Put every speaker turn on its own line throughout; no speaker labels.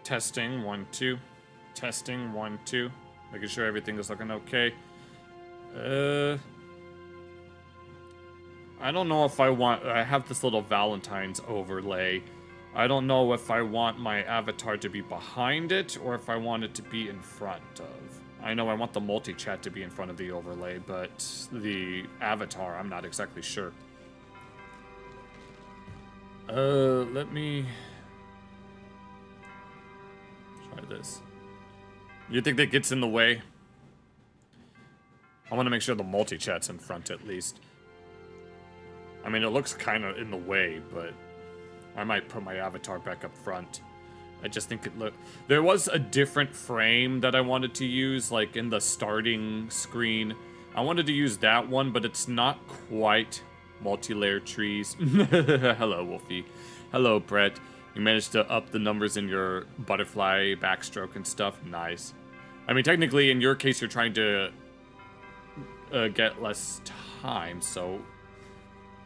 Testing, 1, 2. Testing, 1, 2. Making sure everything is looking okay. I don't know if I want... I have this little Valentine's overlay. I don't know if I want my avatar to be behind it or if I want it to be in front of. I know I want the multi-chat to be in front of the overlay, but the avatar, I'm not exactly sure. Let me... try this. You think that gets in the way? I want to make sure the multi-chat's in front at least. I mean, it looks kind of in the way, but I might put my avatar back up front. I just think it looked... There was a different frame that I wanted to use, like in the starting screen. I wanted to use that one, but it's not quite multi-layer trees. Hello, Wolfie. Hello, Brett. You managed to up the numbers in your butterfly backstroke and stuff. Nice. I mean, technically, in your case, you're trying to get less time, so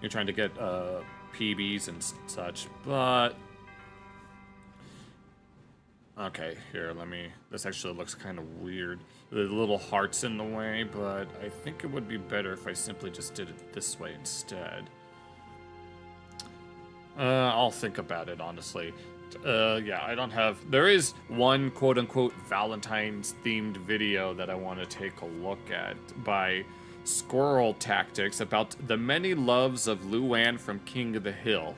you're trying to get PBs and such, but... Okay, here, let me... This actually looks kind of weird. The little heart's in the way, but I think it would be better if I simply just did it this way instead. I'll think about it, honestly. Yeah, I don't have... There is one quote-unquote Valentine's-themed video that I want to take a look at by Squirrel Tactics about the many loves of Luann from King of the Hill.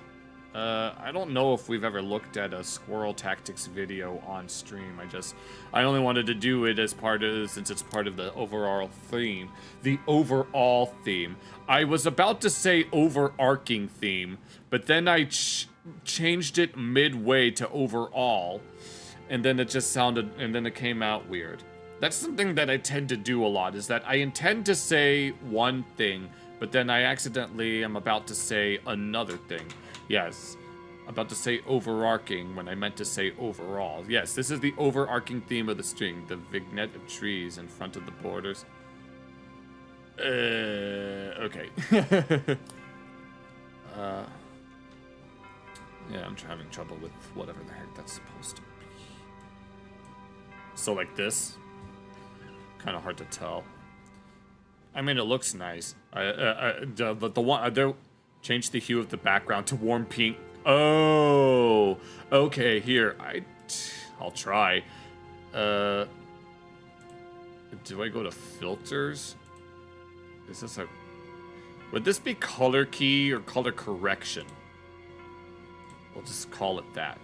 I don't know if we've ever looked at a Squirrel Tactics video on stream. I only wanted to do it as part of, since it's part of the overall theme. The overall theme. I was about to say overarching theme, but then I changed it midway to overall, and then it just sounded, and then it came out weird. That's something that I tend to do a lot, is that I intend to say one thing, but then I accidentally am about to say another thing. Yes, about to say overarching when I meant to say overall. Yes, this is the overarching theme of the string, the vignette of trees in front of the borders. Okay. Yeah, I'm having trouble with whatever the heck that's supposed to be. So like this? Kind of hard to tell. I mean, it looks nice. Change the hue of the background to warm pink. Oh, okay. Here, I'll try. Do I go to filters? Is this a? Would this be color key or color correction? We'll just call it that.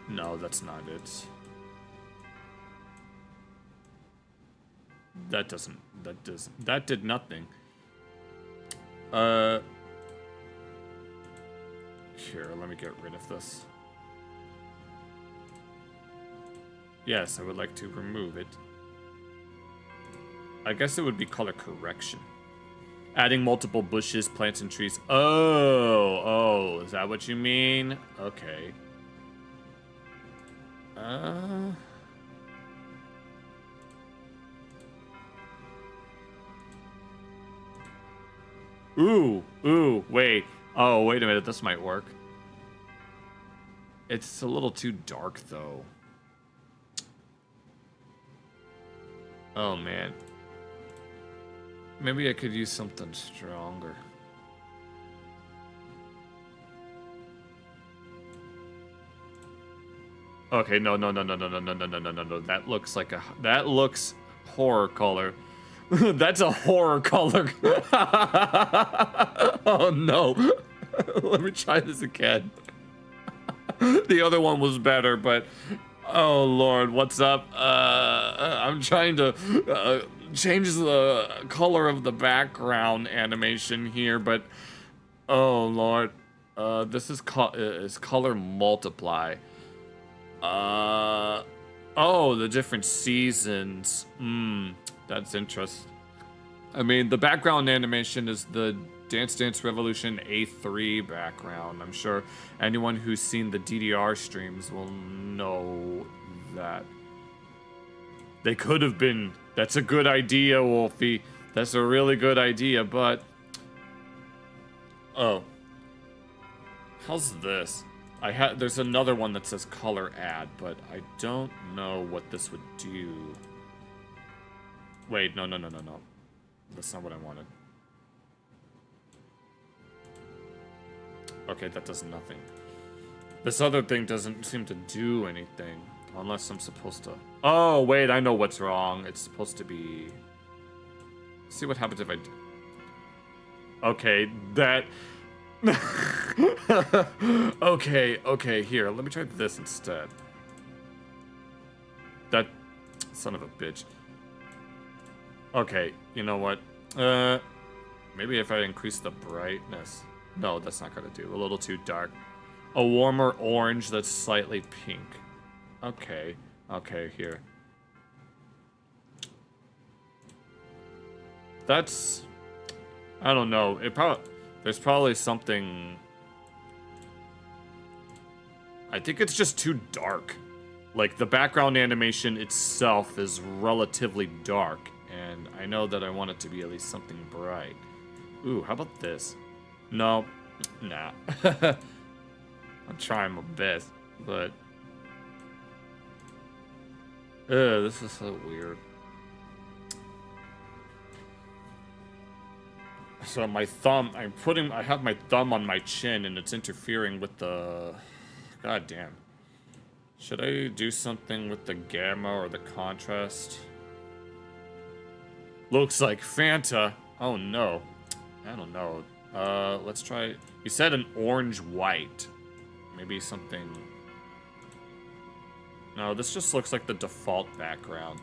No, that's not it. That did nothing. Here, let me get rid of this. Yes, I would like to remove it. I guess it would be color correction. Adding multiple bushes, plants, and trees. Oh, is that what you mean? Okay. Wait. Oh, wait a minute, this might work. It's a little too dark, though. Oh, man. Maybe I could use something stronger. Okay, no. That looks like that looks horror color. That's a horror color. Oh no. Let me try this again. The other one was better, but oh Lord, what's up? I'm trying to change the color of the background animation here, but oh Lord, this is color multiply. Oh, the different seasons. That's interesting. I mean, the background animation is the Dance Dance Revolution A3 background. I'm sure anyone who's seen the DDR streams will know that. They could have been. That's a good idea, Wolfie. That's a really good idea, but... Oh. How's this? There's another one that says color add, but I don't know what this would do. Wait, no. That's not what I wanted. Okay, that does nothing. This other thing doesn't seem to do anything. Unless I'm supposed to... Oh, wait, I know what's wrong. It's supposed to be... Let's see what happens if I do... Okay, that... okay, here. Let me try this instead. That... Son of a bitch. Okay, you know what? Maybe if I increase the brightness... No, that's not gonna do. A little too dark. A warmer orange that's slightly pink. Okay, here. That's... I don't know. There's probably something... I think it's just too dark. Like, the background animation itself is relatively dark, and I know that I want it to be at least something bright. Ooh, how about this? No. Nah. I'm trying my best, but... this is so weird. So my thumb, I have my thumb on my chin and it's interfering with the... God damn. Should I do something with the gamma or the contrast? Looks like Fanta. Oh no. I don't know. Let's try... You said an orange-white. Maybe something... No, this just looks like the default background.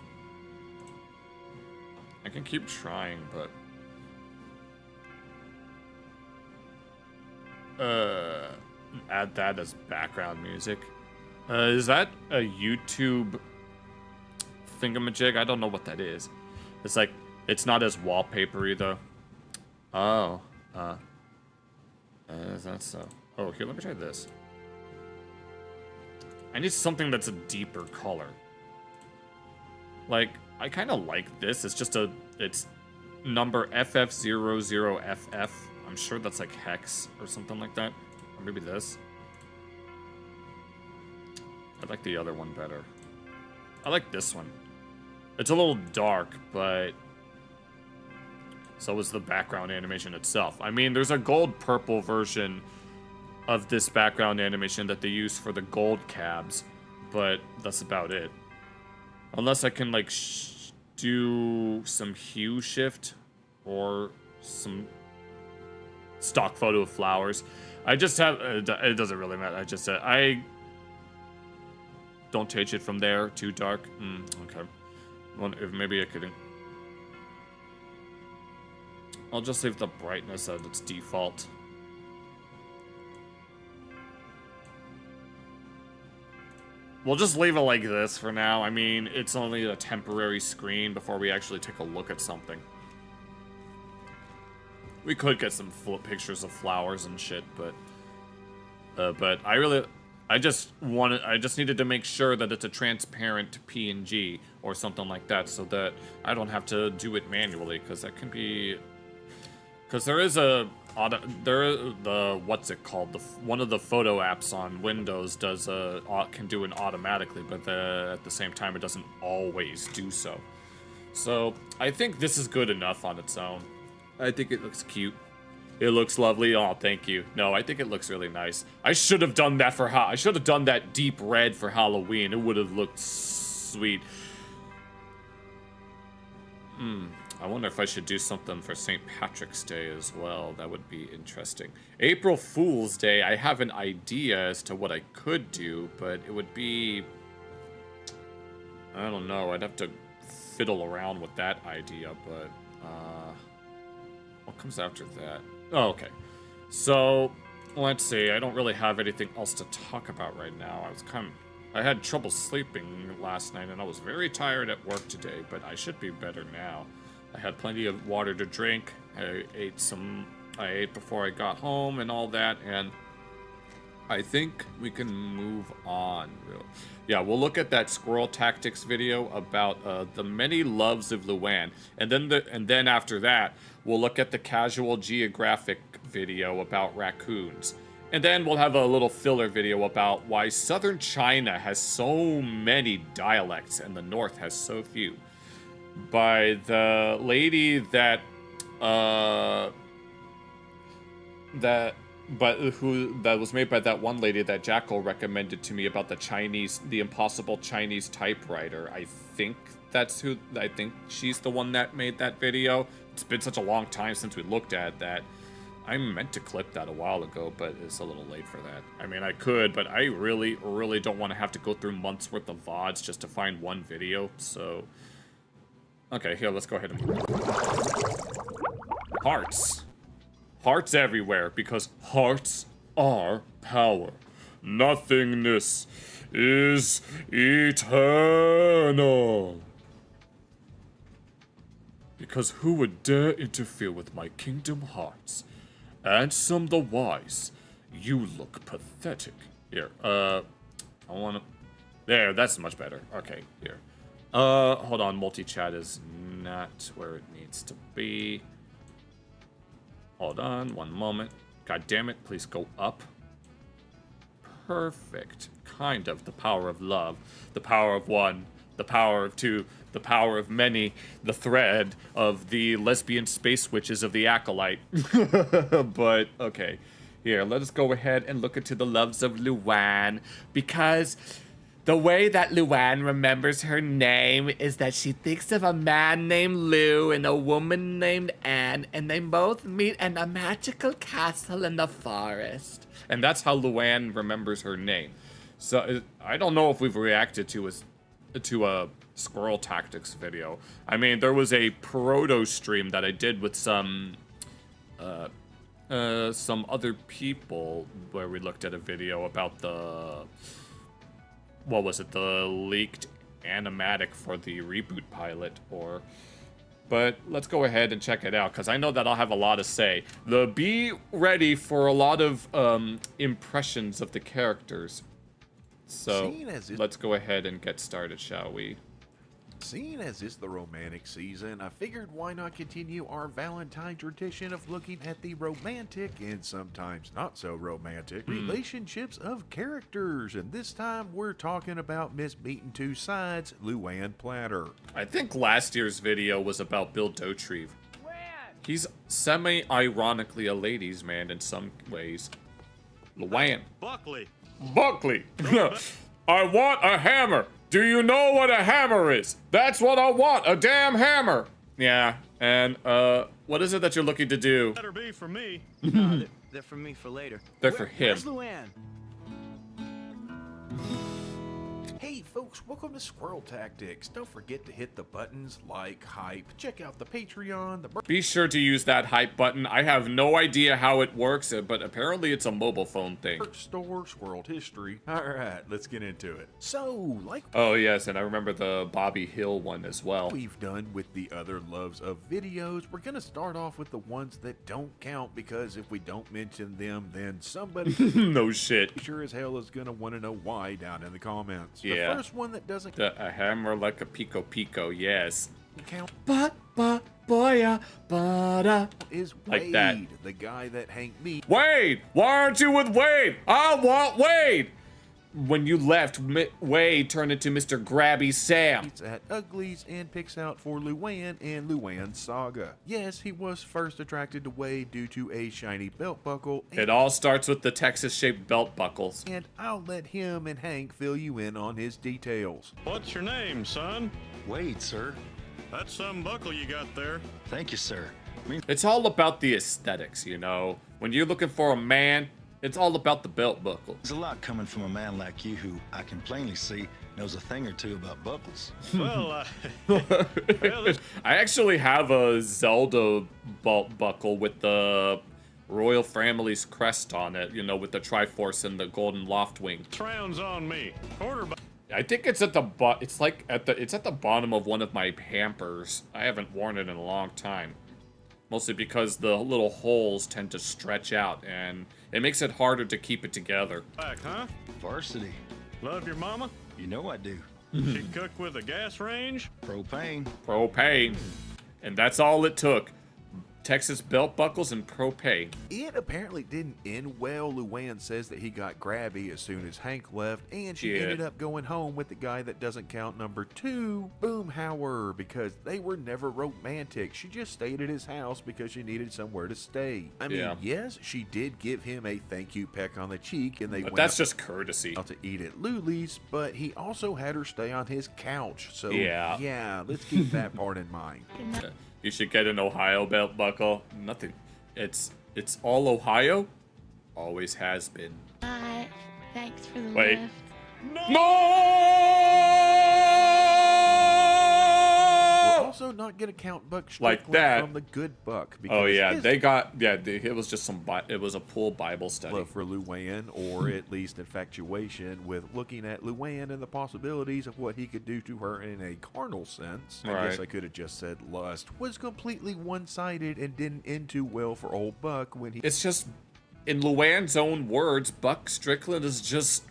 I can keep trying, but... Add that as background music. Is that a YouTube thingamajig? I don't know what that is. It's like, it's not as wallpapery though. Oh, is that so? Oh, here, let me try this. I need something that's a deeper color. Like, I kind of like this. It's just it's number FF00FF. I'm sure that's like hex or something like that. Or maybe this. I like the other one better. I like this one. It's a little dark, but so is the background animation itself. I mean, there's a gold-purple version of this background animation that they use for the gold cabs, but that's about it. Unless I can, like, do some hue shift or some stock photo of flowers. I just have... it doesn't really matter. I don't change it from there. Too dark. Okay. Well, if maybe I could... I'll just leave the brightness at its default. We'll just leave it like this for now. I mean, it's only a temporary screen before we actually take a look at something. We could get some pictures of flowers and shit, but I just needed to make sure that it's a transparent PNG or something like that, so that I don't have to do it manually, because that can be, because there is what's it called? One of the photo apps on Windows can do it automatically, but at the same time it doesn't always do so. So I think this is good enough on its own. I think it looks cute. It looks lovely. Oh, thank you. No, I think it looks really nice. I should have done that I should have done that deep red for Halloween. It would have looked sweet. I wonder if I should do something for St. Patrick's Day as well. That would be interesting. April Fool's Day, I have an idea as to what I could do, but it would be... I don't know. I'd have to fiddle around with that idea, but... what comes after that? Oh, okay. So, let's see. I don't really have anything else to talk about right now. I had trouble sleeping last night, and I was very tired at work today, but I should be better now. I had plenty of water to drink. I ate before I got home and all that, and I think we can move on. Yeah, we'll look at that squirrel tactics video about the many loves of Luann, and then after that, we'll look at the casual geographic video about raccoons, and then we'll have a little filler video about why southern China has so many dialects and the north has so few, by the lady that that was made by that one lady that Jackal recommended to me about the impossible Chinese typewriter. I think she's the one that made that video. It's been such a long time since we looked at that. I meant to clip that a while ago, but it's a little late for that. I mean, I could, but I really, really don't want to have to go through months worth of VODs just to find one video, so... Okay, here, let's go ahead and move on. Hearts. Hearts everywhere, because hearts are power. Nothingness is eternal. Because who would dare interfere with my kingdom hearts? Ansem the wise, you look pathetic. Here, I wanna... There, that's much better. Okay, here. Hold on, multi-chat is not where it needs to be. Hold on, one moment. God damn it, please go up. Perfect. Kind of. The power of love. The power of one. The power of two. The power of many. The thread of the lesbian space witches of the Acolyte. But, okay. Here, let us go ahead and look into the loves of Luann. Because... the way that Luann remembers her name is that she thinks of a man named Lou and a woman named Anne, and they both meet in a magical castle in the forest. And that's how Luann remembers her name. So I don't know if we've reacted to a squirrel tactics video. I mean, there was a proto stream that I did with some other people where we looked at a video about the... what was it, the leaked animatic for the reboot pilot, but let's go ahead and check it out, because I know that I'll have a lot to say. Be ready for a lot of impressions of the characters. So, let's go ahead and get started, shall we?
Seeing as it's the romantic season, I figured why not continue our Valentine tradition of looking at the romantic and sometimes not so romantic relationships of characters. And this time we're talking about Miss Beaten Two Sides, Luann Platter.
I think last year's video was about Bill Dauterive. He's semi-ironically a ladies' man in some ways. Luann.
Buckley.
I want a hammer. Do you know what a hammer is? That's what I want, a damn hammer. Yeah, and what is it that you're looking to do?
Better be for me.
No, they're for me for later.
They're for him.
Where's Luann?
Hey folks, welcome to Squirrel Tactics. Don't forget to hit the buttons like, hype, check out the Patreon,
Be sure to use that hype button. I have no idea how it works, but apparently it's a mobile phone thing.
merch store, Squirrel History. Alright, let's get into it. So, like
oh yes, and I remember the Bobby Hill one as well.
we've done with the other loves of videos, we're gonna start off with the ones that don't count, because if we don't mention them, then somebody
no shit.
sure as hell is gonna want to know why down in the comments.
Yeah.
The first one that doesn't
A hammer like a pico, yes.
count is Wade,
Like that.
the guy that Hank meets
Wade! Why aren't you with Wade? I want Wade! When you left, Wade turned into Mr. Grabby Sam.
at Uglies and picks out for Luann and Luann's saga. Yes, he was first attracted to Wade due to a shiny belt buckle.
It all starts with the Texas-shaped belt buckles.
And I'll let him and Hank fill you in on his details.
What's your name, son?
Wade, sir.
That's some buckle you got there.
Thank you, sir.
It's all about the aesthetics, you know? When you're looking for a man, it's all about the belt buckle.
There's a lot coming from a man like you who I can plainly see knows a thing or two about buckles.
Well,
I actually have a Zelda belt buckle with the royal family's crest on it, you know, with the Triforce and the golden loft wing.
rounds on me. Quarterback.
I think it's at the it's at the bottom of one of my hampers. I haven't worn it in a long time. mostly because the little holes tend to stretch out, and it makes it harder to keep it together.
Back, huh?
Varsity.
Love your mama?
You know I do.
She cook with a gas range?
Propane.
Propane. And that's all it took. Texas belt buckles and propane.
It apparently didn't end well. Luann says that he got grabby as soon as Hank left, and she
Yeah.
ended up going home with the guy that doesn't count, number 2, Boomhauer, because they were never romantic. She just stayed at his house because she needed somewhere to stay. I mean,
Yeah.
yes, she did give him a thank you peck on the cheek, and they
But
went
that's
out
just courtesy.
to eat at Luli's, but he also had her stay on his couch. So
Yeah.
let's keep that part in mind.
You should get an Ohio belt buckle. Nothing. It's all Ohio. Always has been.
Thanks for the
Wait.
lift.
We're also not gonna count Buck
Like
Strickland
that.
from the good Buck.
Oh yeah,
his
it was just it was a pool Bible study.
love for Luann, or at least infatuation with looking at Luann and the possibilities of what he could do to her in a carnal sense. I guess
Right.
I could have just said lust. Was completely one-sided and didn't end too well for old Buck when he
It's just, in Luann's own words, Buck Strickland is just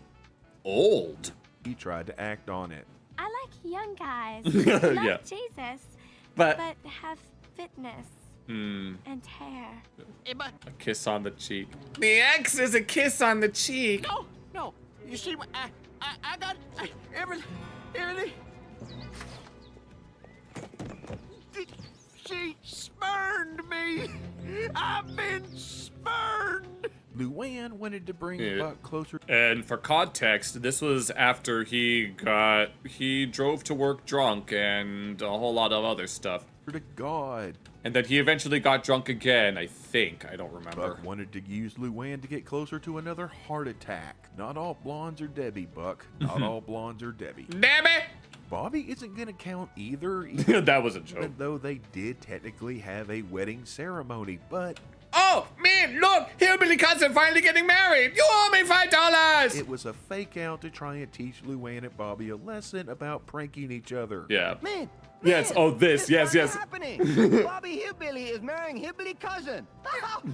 old.
tried to act on it.
I like young guys.
Yeah.
Not Jesus,
But
but have fitness and hair.
a kiss on the cheek. The X is a kiss on the cheek.
No. You see, I got everything. She spurned me. I've been spurned.
Luann wanted to bring
Yeah.
Buck closer
And for context, this was after he drove to work drunk and a whole lot of other stuff.
to God.
And then he eventually got drunk again, I think. I don't remember.
Buck wanted to use Luann to get closer to another heart attack. Not all blondes are Debbie, Buck. Not all blondes are Debbie.
Damn it!
Bobby isn't going to count either,
That was a joke.
even though they did technically have a wedding ceremony. But
Oh, man, look! Hillbilly cousin finally getting married! You owe me $5!
it was a fake out to try and teach Luann and Bobby a lesson about pranking each other.
Yeah.
Man.
Yes, oh, this, yes, yes.
Happening. Bobby Hillbilly is marrying Hillbilly cousin.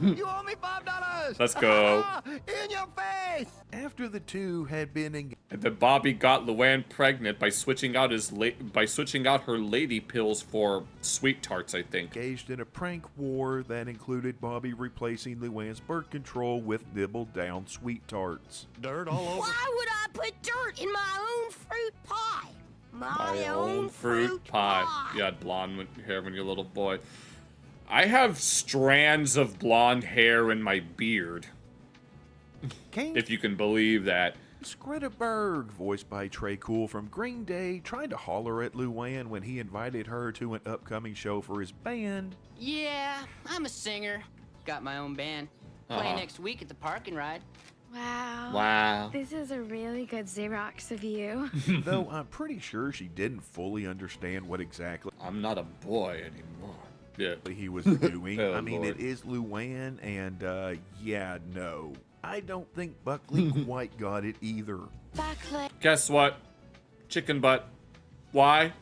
You owe me $5.
Let's go.
In your face.
After the two had been engaged
And then Bobby got Luann pregnant by switching out her lady pills for sweet tarts, I think.
in a prank war that included Bobby replacing Luann's birth control with nibbled down sweet tarts.
Dirt all over.
Why would I put dirt in my own fruit pie?
My own fruit pie. You had blonde hair when you were a little boy. I have strands of blonde hair in my beard,
Kane
if you can believe that.
Skritterberg, voiced by Trey Cool from Green Day, tried to holler at Luann when he invited her to an upcoming show for his band.
Yeah, I'm a singer. Got my own band. Play next week at the park and ride.
Wow.
Wow.
This is a really good Xerox of you.
Though I'm pretty sure she didn't fully understand what exactly
I'm not a boy anymore. Yeah.
he was doing.
Oh,
I mean,
Lord.
it is Luann, and yeah, no. I don't think Buckley quite got it either.
Buckley,
Guess what? Chicken butt. Why?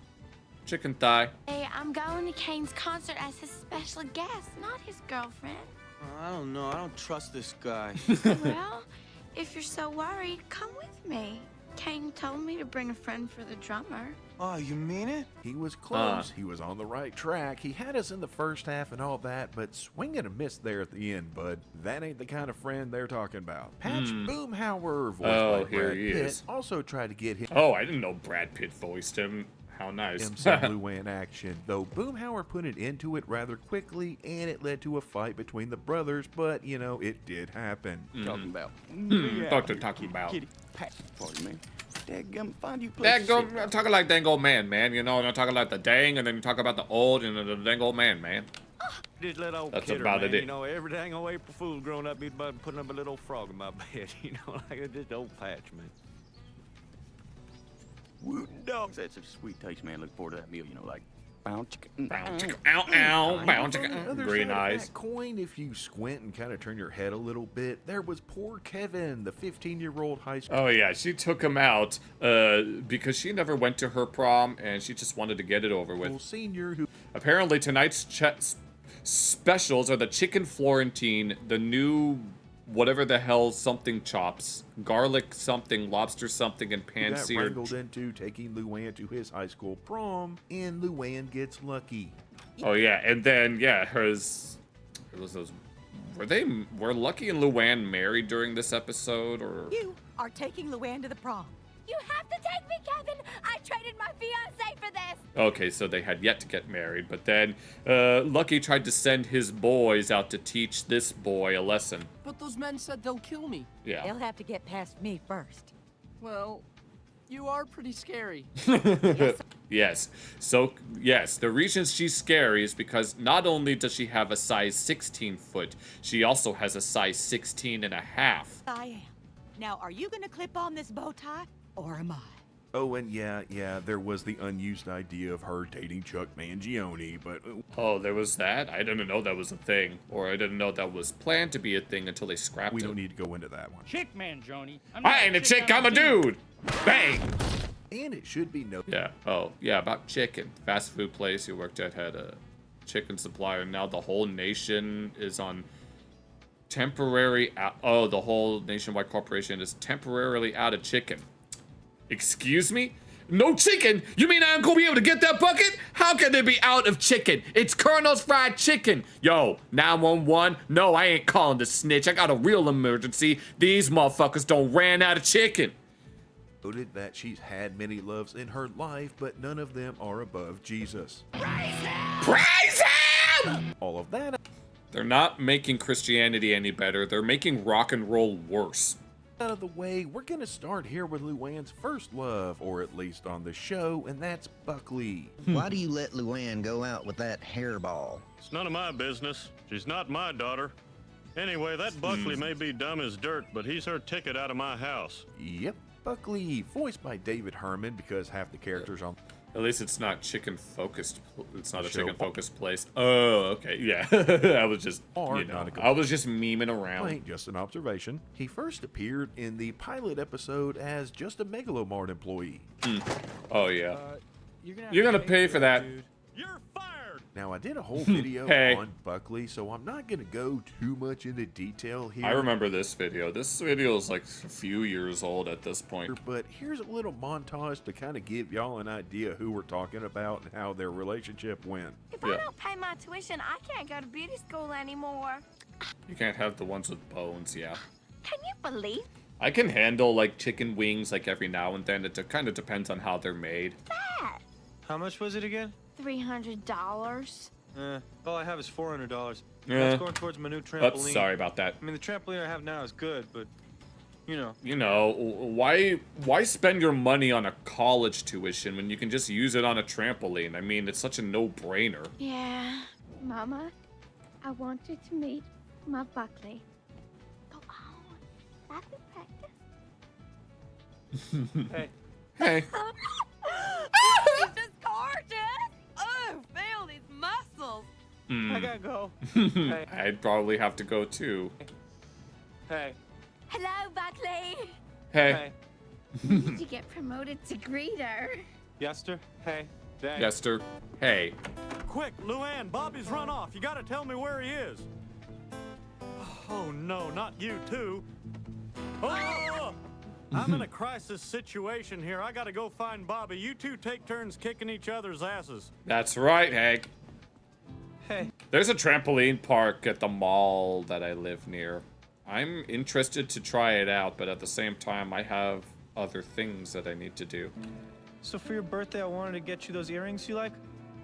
Chicken thigh.
I'm going to Kane's concert as his special guest, not his girlfriend.
I don't know. I don't trust this guy.
Well, if you're so worried, come with me. Kane told me to bring a friend for the drummer.
Oh, you mean it?
He was close. He was on the right track. He had us in the first half and all that, but swing and a miss there at the end, bud. That ain't the kind of friend they're talking about. Patch Boomhauer, voiced
Oh,
by
here
Brad
he
Pitt,
is.
also tried to get him
Oh, I didn't know Brad Pitt voiced him. How nice.
some Luann action, though Boomhauer put an end to it rather quickly, and it led to a fight between the brothers, but, you know, it did happen.
Talking about.
Doctor talking about.
Kitty, pack for you, man. Dadgum, find you place.
That go, talking like dang old man, you know, not talking like the dang, and then you talk about the old and the dang old man.
This little old
That's
kidder,
about
man,
it.
you know, every dang old April Fool growing up, he's about putting up a little frog in my bed, you know, like this old patch, man.
Wooten dogs. That's a sweet taste, man. Look forward to that meal, you know, like.
Bow chicka, ow, ow, bow
On the
chicka.
other
Green
side of
eyes.
that coin, if you squint and kind of turn your head a little bit, there was poor Kevin, the 15-year-old high school
Oh yeah, she took him out because she never went to her prom and she just wanted to get it over with.
senior who
Apparently tonight's specials are the chicken Florentine, the new whatever the hell something chops, garlic something, lobster something, and
He got
pan-seared.
wrangled into taking Luann to his high school prom, and Luann gets lucky.
Oh yeah, and then yeah, it was those. Were Lucky and Luann married during this episode, or?
You are taking Luann to the prom.
You have to take me, Kevin. I traded my fiance for this.
Okay, so they had yet to get married, but then Lucky tried to send his boys out to teach this boy a lesson.
But those men said they'll kill me.
Yeah.
They'll have to get past me first.
Well, you are pretty scary.
Yes. So, yes, the reason she's scary is because not only does she have a size 16 foot, she also has a size 16 and a half.
I am. Now, are you gonna clip on this bow tie, or am I?
Oh, and yeah, there was the unused idea of her dating Chuck Mangione, but
Oh, there was that? I didn't know that was a thing. Or I didn't know that was planned to be a thing until they scrapped
we
it.
don't need to go into that one.
Chick man, Joni.
I ain't a chick, I'm a dude! Bang!
And it should be noted.
Yeah. Oh, yeah, about chicken. Fast food place you worked at had a chicken supplier. Now the whole nation is on temporary... Oh, the whole nationwide corporation is temporarily out of chicken. Excuse me? No chicken? You mean I ain't gonna be able to get that bucket? How can they be out of chicken? It's Colonel's Fried Chicken. Yo, 911? No, I ain't calling the snitch. I got a real emergency. These motherfuckers don't ran out of chicken.
Noted that she's had many loves in her life, but none of them are above Jesus.
Praise him!
All of that
They're not making Christianity any better. They're making rock and roll worse.
out of the way, we're gonna start here with Luann's first love, or at least on the show, and that's Buckley.
Why do you let Luann go out with that hairball?
It's none of my business. She's not my daughter. Anyway, that Buckley may be dumb as dirt, but he's her ticket out of my house.
Yep, Buckley, voiced by David Herman, because half the characters on
At least it's not chicken focused. It's not a
Show.
chicken focused place. Oh, okay, yeah. I was just,
Are
you know,
not a good-
I was just memeing around.
Wait, just an observation. He first appeared in the pilot episode as just a Megalomart employee.
Oh yeah.
You're
gonna pay for that.
dude.
You're fired!
Now, I did a whole video
Hey.
on Buckley, so I'm not gonna go too much into detail here.
I remember this video. This video is like a few years old at this point.
But here's a little montage to kind of give y'all an idea who we're talking about and how their relationship went.
If
Yeah.
I don't pay my tuition, I can't go to beauty school anymore.
You can't have the ones with bones, yeah.
Can you believe
I can handle like chicken wings like every now and then. It kind of depends on how they're made.
that?
How much was it again?
$300.
All I have is $400.
Yeah.
That's going towards my new trampoline.
Oops, sorry about that.
I mean, the trampoline I have now is good, but, you know.
You know, why spend your money on a college tuition when you can just use it on a trampoline? I mean, it's such a no-brainer.
Yeah. Mama, I want you to meet my Buckley. Go on. Happy practice.
Hey,
Hey.
He's just gorgeous. Oh, feel these muscles.
I gotta go. Hey,
I'd probably have to go too.
hey,
Hello, Buckley.
Hey,
Did you get promoted to greeter?
Yester, hey, Dad.
Yester. Hey.
Quick, Luann, Bobby's run off. You gotta tell me where he is. Oh no, not you too. Oh! I'm in a crisis situation here. I gotta go find Bobby. You two take turns kicking each other's asses.
That's right, Hank.
Hey,
There's a trampoline park at the mall that I live near. I'm interested to try it out, but at the same time, I have other things that I need to do.
so for your birthday, I wanted to get you those earrings you like,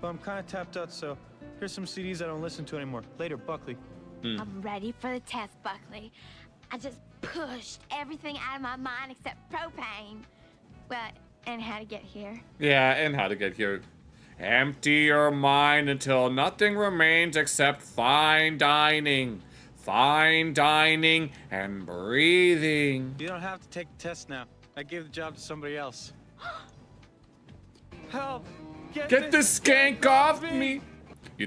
but I'm kind of tapped out, so here's some CDs I don't listen to anymore. Later, Buckley.
I'm ready for the test, Buckley. I just pushed everything out of my mind except propane. Well, and how to get here.
Yeah, and how to get here. Empty your mind until nothing remains except fine dining. Fine dining and breathing.
You don't have to take the test now. I gave the job to somebody else. Help!
Get this skank off me! You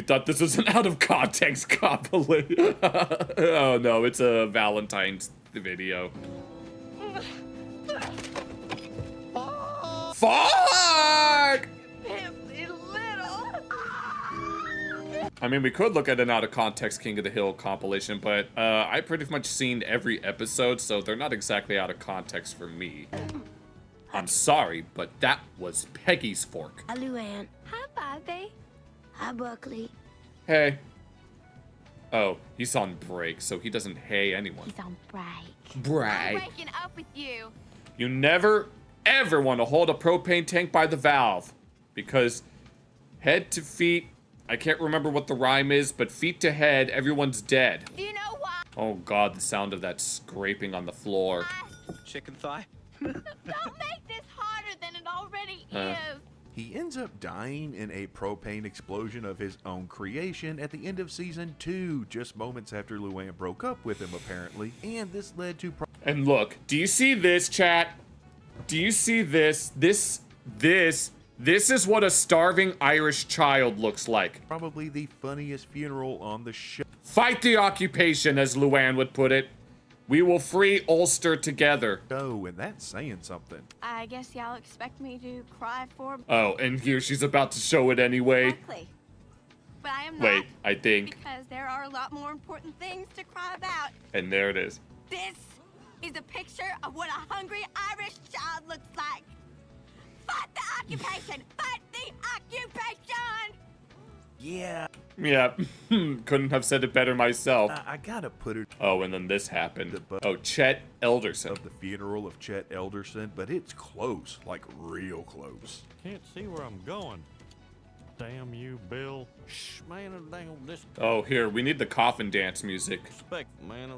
thought this was an out of context compilation. Oh no, it's a Valentine's video. Fuck!
Filthy little.
I mean, we could look at an out of context King of the Hill compilation, but I pretty much seen every episode, so they're not exactly out of context for me. I'm sorry, but that was Peggy's fork.
Hi, Luann.
Hi, Bobby.
Hi, Buckley.
Hey. Oh, he's on break, so he doesn't hey anyone.
He's on break.
Break.
I'm waking up with you.
You never, ever want to hold a propane tank by the valve, because head to feet, I can't remember what the rhyme is, but feet to head, everyone's dead.
Do you know why?
Oh God, the sound of that scraping on the floor.
Chicken thigh?
Don't make this harder than it already is.
He ends up dying in a propane explosion of his own creation at the end of season 2, just moments after Luann broke up with him, apparently. And this led to.
And look, do you see this, chat? Do you see this? This is what a starving Irish child looks like.
Probably the funniest funeral on the show.
Fight the occupation, as Luann would put it. We will free Ulster together.
Oh, and that's saying something.
I guess y'all expect me to cry for
Oh, and here she's about to show it anyway.
Buckley. But I am not.
Wait, I think.
Because there are a lot more important things to cry about.
And there it is.
This is a picture of what a hungry Irish child looks like. Fight the occupation! Fight the occupation!
Yeah.
Yeah, couldn't have said it better myself.
I gotta put it.
Oh, and then this happened. Oh, Chet Elderson.
Of the funeral of Chet Elderson, but it's close, like real close.
Can't see where I'm going. Damn you, Bill. Shh, man, dang this.
Oh, here, we need the coffin dance music.
Respect, man.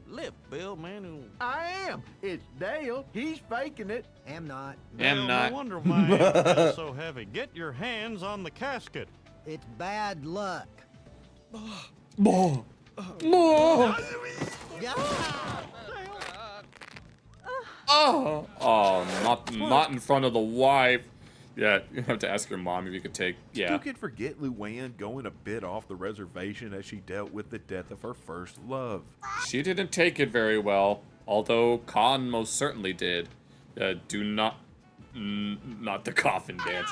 Live, Bill, man.
I am. It's Dale. He's faking it.
Am not.
Am not.
No wonder my hand feels so heavy. Get your hands on the casket.
It's bad luck.
More. Oh, not in front of the wife. Yeah, you have to ask your mom if you could take. Yeah.
Who could forget Luann going a bit off the reservation as she dealt with the death of her first love?
She didn't take it very well, although Khan most certainly did. Do not the coffin dance.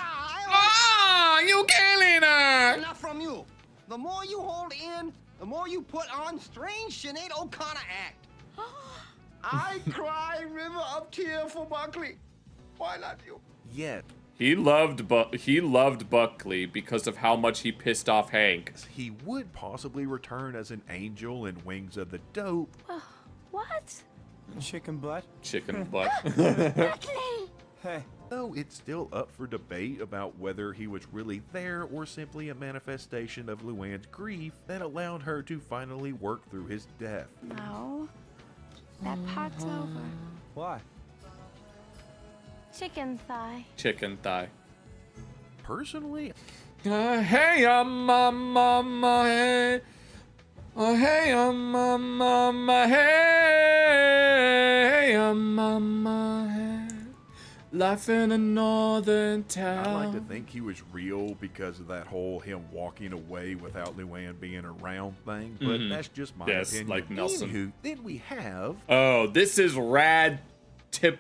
You killing her!
Enough from you. The more you hold in, the more you put on strange Sinead O'Connor act. I cry river of tear for Buckley. Why not you?
Yet.
He loved Buckley because of how much he pissed off Hank.
He would possibly return as an angel in Wings of the Dope.
What?
Chicken butt?
Chicken butt.
Buckley!
Hey.
Though it's still up for debate about whether he was really there or simply a manifestation of Luann's grief that allowed her to finally work through his death.
No. That part's over.
Why?
Chicken thigh.
Chicken thigh.
Personally,
Hey, hey. Hey, hey. Life in a northern town.
I like to think he was real because of that whole him walking away without Luann being around thing, but that's just my opinion.
Like Nelson.
Anywho, then we have.
Oh, this is Rad Thibodeaux.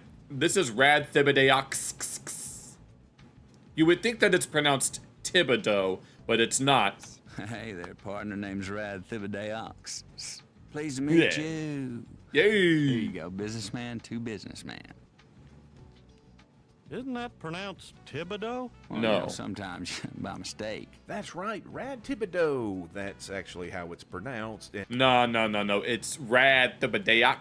You would think that it's pronounced Thibodeau, but it's not.
Hey there, partner. Name's Rad Thibodeaux. Pleased to meet you.
Yay!
There you go, businessman to businessman.
Isn't that pronounced Thibodeau?
Well,
No.
you know, sometimes by mistake.
That's right, Rad Thibodeau. That's actually how it's pronounced, and
No. It's Rad Thibodeaux.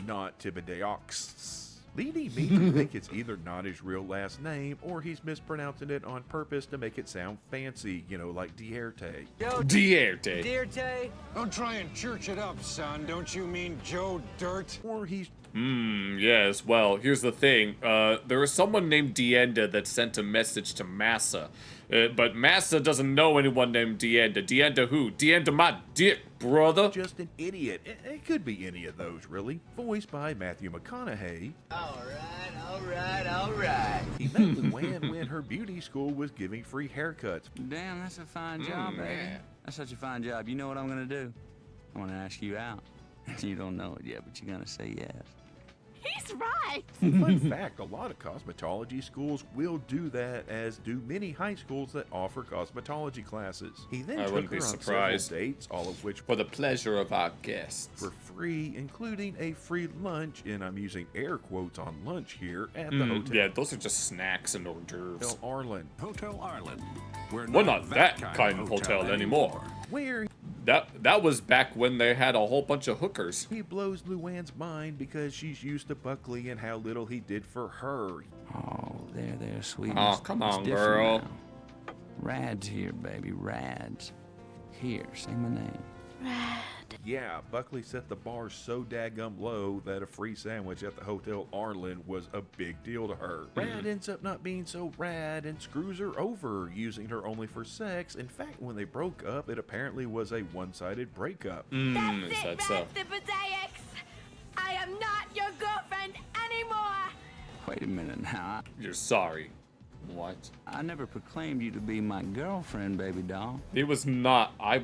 not Thibodeaux. Leading me to think it's either not his real last name or he's mispronouncing it on purpose to make it sound fancy, you know, like Dierte.
Dierte.
Dierte?
Don't try and church it up, son. Don't you mean Joe Dirt?
Or he's.
Yes, well, here's the thing. There was someone named Dienda that sent a message to Massa. But Massa doesn't know anyone named Dienda. Dienda who? Dienda my dick, brother.
Just an idiot. It could be any of those, really. Voiced by Matthew McConaughey.
All right.
He met Luann when her beauty school was giving free haircuts.
Damn, that's a fine job, baby. That's such a fine job. You know what I'm gonna do? I'm gonna ask you out. You don't know it yet, but you're gonna say yes.
He's right.
Fun fact, a lot of cosmetology schools will do that, as do many high schools that offer cosmetology classes. He then
I
took
wouldn't
her
be
on
surprised.
several dates, all of which
For the pleasure of our guests.
for free, including a free lunch, and I'm using air quotes on lunch here, at the hotel.
Yeah, those are just snacks and hors d'oeuvres.
Arlen.
Hotel Arlen. We're
Not that kind of hotel anymore.
Where
That was back when they had a whole bunch of hookers.
he blows Luann's mind because she's used to Buckley and how little he did for her.
Oh, there, sweetie.
Oh, come
It's
on,
different
girl.
now. Rad's here, baby, Rad's. Here, say my name.
Yeah, Buckley set the bar so daggum low that a free sandwich at the Hotel Arlen was a big deal to her. Rad ends up not being so rad and screws her over, using her only for sex. In fact, when they broke up, it apparently was a one-sided breakup.
Is
That's
that
it,
so?
Rad Thibodeaux. I am not your girlfriend anymore.
Wait a minute now.
You're sorry. What?
I never proclaimed you to be my girlfriend, baby doll.
It was not. I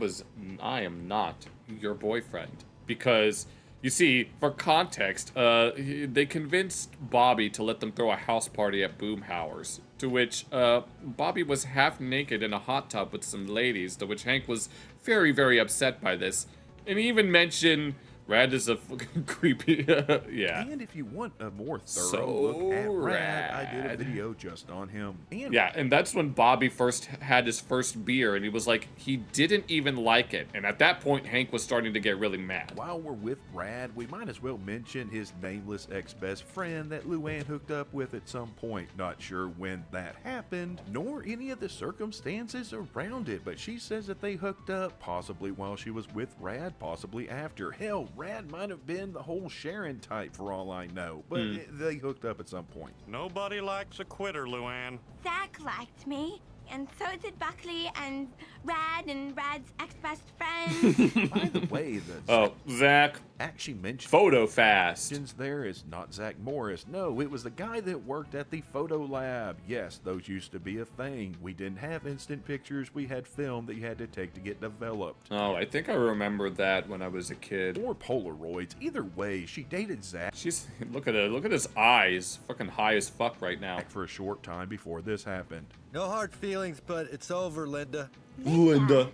am not your boyfriend. Because, you see, for context, they convinced Bobby to let them throw a house party at Boomhauer's. To which, Bobby was half naked in a hot tub with some ladies, to which Hank was very, very upset by this. And he even mentioned Rad is a fucking creepy, yeah.
And if you want a more thorough
So
look at Rad, I did a
rad.
video just on him. And
Yeah, and that's when Bobby first had his first beer, and he was like, he didn't even like it. And at that point, Hank was starting to get really mad.
while we're with Rad, we might as well mention his nameless ex-best friend that Luann hooked up with at some point. Not sure when that happened, nor any of the circumstances around it, but she says that they hooked up, possibly while she was with Rad, possibly after. Hell, Rad might have been the whole Sharon type for all I know, but they hooked up at some point.
Nobody likes a quitter, Luann.
Zach liked me, and so did Buckley and Rad's ex-best friend.
By the way, the
Oh, Zach,
actually mentioned
photo fast.
there is not Zach Morris. No, it was the guy that worked at the photo lab. Yes, those used to be a thing. We didn't have instant pictures. We had film that you had to take to get developed.
Oh, I think I remember that when I was a kid.
Or Polaroids. Either way, she dated Zach
She's, look at it, look at his eyes. Fucking high as fuck right now.
for a short time before this happened.
No hard feelings, but it's over, Linda.
Linda.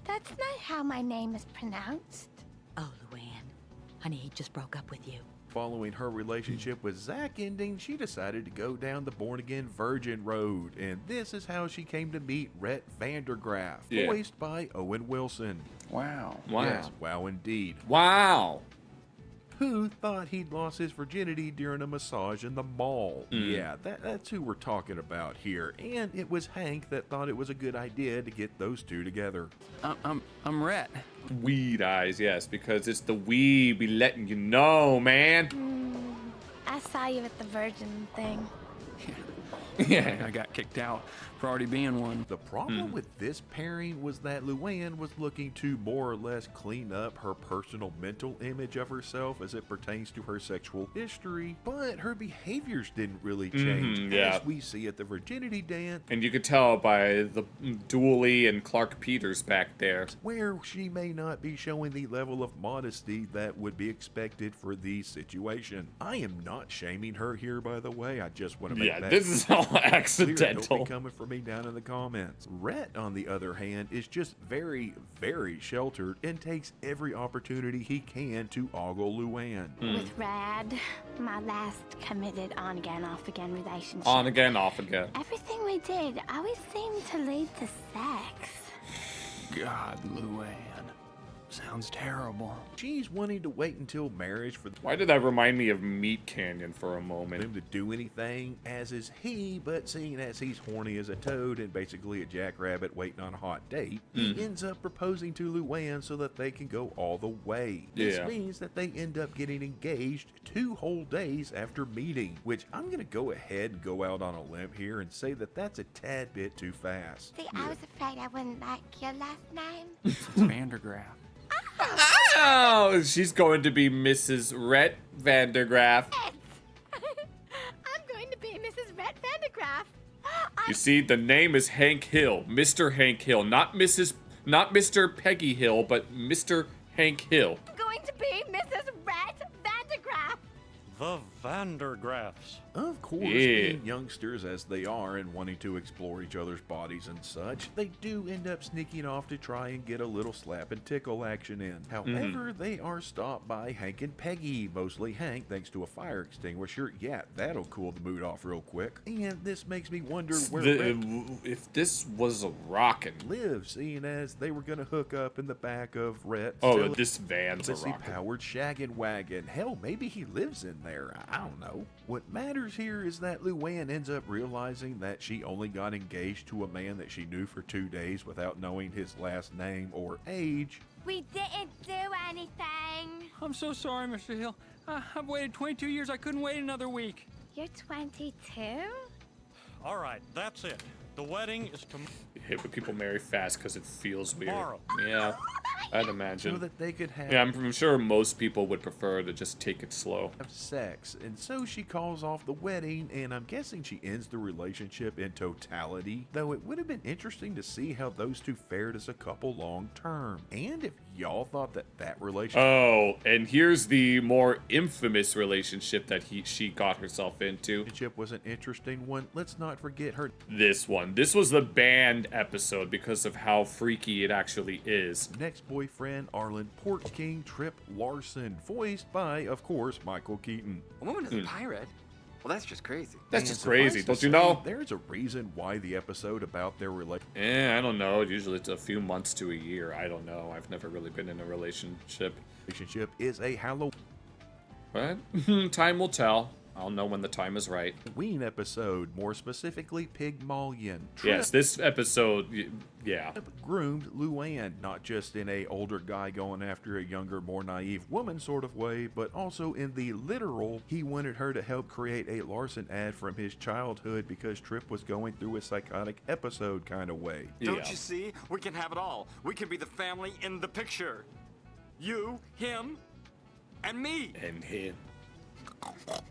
That's not how my name is pronounced.
Oh, Luann. Honey, he just broke up with you.
Following her relationship with Zach ending, she decided to go down the born-again virgin road, and this is how she came to meet Rhett Vandergraaf,
Yeah.
voiced by Owen Wilson.
Wow.
Wow.
Yes, wow indeed.
Wow.
Who thought he'd lost his virginity during a massage in the mall? Yeah, that's who we're talking about here. And it was Hank that thought it was a good idea to get those two together.
I'm Rhett.
Weed eyes, yes, because it's the weed be letting you know, man.
I saw you at the Virgin thing.
Yeah.
I got kicked out for already being one.
The problem with this pairing was that Luann was looking to more or less clean up her personal mental image of herself as it pertains to her sexual history, but her behaviors didn't really change,
yeah.
as we see at the virginity dance,
And you could tell by the Dooley and Clark Peters back there.
where she may not be showing the level of modesty that would be expected for the situation. I am not shaming her here, by the way. I just want to make
Yeah,
that
this is all
clear. Don't
accidental.
be coming for me down in the comments. Rhett, on the other hand, is just very, very sheltered and takes every opportunity he can to ogle Luann.
With Rad, my last committed on-again, off-again relationship.
On again, off again.
Everything we did always seemed to lead to sex.
God, Luann. Sounds terrible.
She's wanting to wait until marriage for
Why did that remind me of Meat Canyon for a moment?
him to do anything, as is he, but seeing as he's horny as a toad and basically a jackrabbit waiting on a hot date, he ends up proposing to Luann so that they can go all the way. This
Yeah.
means that they end up getting engaged 2 whole days after meeting, which I'm going to go ahead and go out on a limb here and say that that's a tad bit too fast.
See, I was afraid I wouldn't like your last name.
Vandergraaf.
Oh, she's going to be Mrs. Rhett Vandergraaf.
I'm going to be Mrs. Rhett Vandergraaf.
You see, the name is Hank Hill, Mr. Hank Hill, not Mr. Peggy Hill, but Mr. Hank Hill.
I'm going to be Mrs. Rhett Vandergraaf.
The Vandergraffs.
Of course,
Yeah.
being youngsters as they are and wanting to explore each other's bodies and such, they do end up sneaking off to try and get a little slap and tickle action in. However, they are stopped by Hank and Peggy, mostly Hank thanks to a fire extinguisher. Yeah, that'll cool the mood off real quick. And this makes me wonder where
If this was a rockin'.
lives, seeing as they were gonna hook up in the back of Rhett's
Oh, this van's a rockin'.
powered shaggin' wagon. Hell, maybe he lives in there. I don't know. What matters here is that Luann ends up realizing that she only got engaged to a man that she knew for 2 days without knowing his last name or age.
We didn't do anything.
I'm so sorry, Mr. Hill. I've waited 22 years. I couldn't wait another week.
You're 22?
All right, that's it. The wedding is tomorrow.
I hate when people marry fast because it feels weird.
Tomorrow.
Yeah, I'd imagine.
So that they could have
Yeah, I'm sure most people would prefer to just take it slow.
sex, and so she calls off the wedding, and I'm guessing she ends the relationship in totality, though it would have been interesting to see how those two fared as a couple long term, and if y'all thought that relationship
Oh, and here's the more infamous relationship that she got herself into.
was an interesting one. Let's not forget her
This one. This was the banned episode because of how freaky it actually is.
next-boyfriend, Arlen Port King Trip Larson, voiced by, of course, Michael Keaton.
A woman is a pirate? Well, that's just crazy.
That's
And
just
suffice
crazy,
to
don't you
say,
know?
There's a reason why the episode about their relationship
I don't know. Usually it's a few months to a year. I don't know. I've never really been in a relationship.
is a Halloween
But time will tell. I'll know when the time is right.
episode, more specifically Pygmalion.
Yes, this episode, yeah.
Groomed Luann, not just in a older guy going after a younger, more naive woman sort of way, but also in the literal, he wanted her to help create a Larson ad from his childhood because Trip was going through a psychotic episode kind of way.
Don't you see? We can have it all. We can be the family in the picture. You, him, and me.
And him.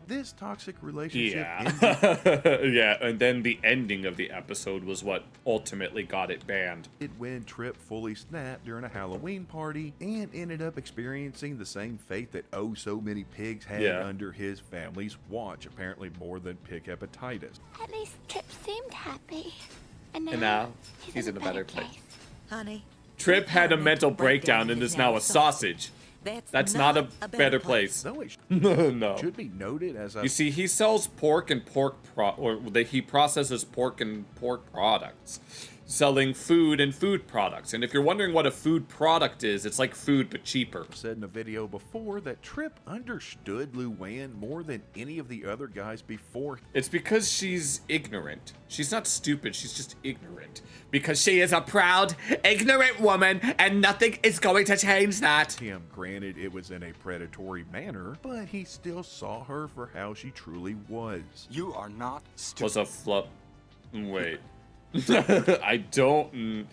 This toxic relationship
Yeah. Yeah, and then the ending of the episode was what ultimately got it banned.
ended when Trip fully snapped during a Halloween party and ended up experiencing the same fate that oh so many pigs had
Yeah.
under his family's watch, apparently more than pig hepatitis.
At least Trip seemed happy. And
And now he's in a better place.
Honey,
Trip had a mental breakdown and is now a sausage. That's not a better place.
No, it
No.
should be noted as a
You see, he sells pork and he processes pork and pork products, selling food and food products. And if you're wondering what a food product is, it's like food but cheaper.
said in a video before that Trip understood Luann more than any of the other guys before
It's because she's ignorant. She's not stupid, she's just ignorant. Because she is a proud, ignorant woman, and nothing is going to change that.
him. Granted, it was in a predatory manner, but he still saw her for how she truly was.
You are not stupid.
Was a flop. Wait. I don't.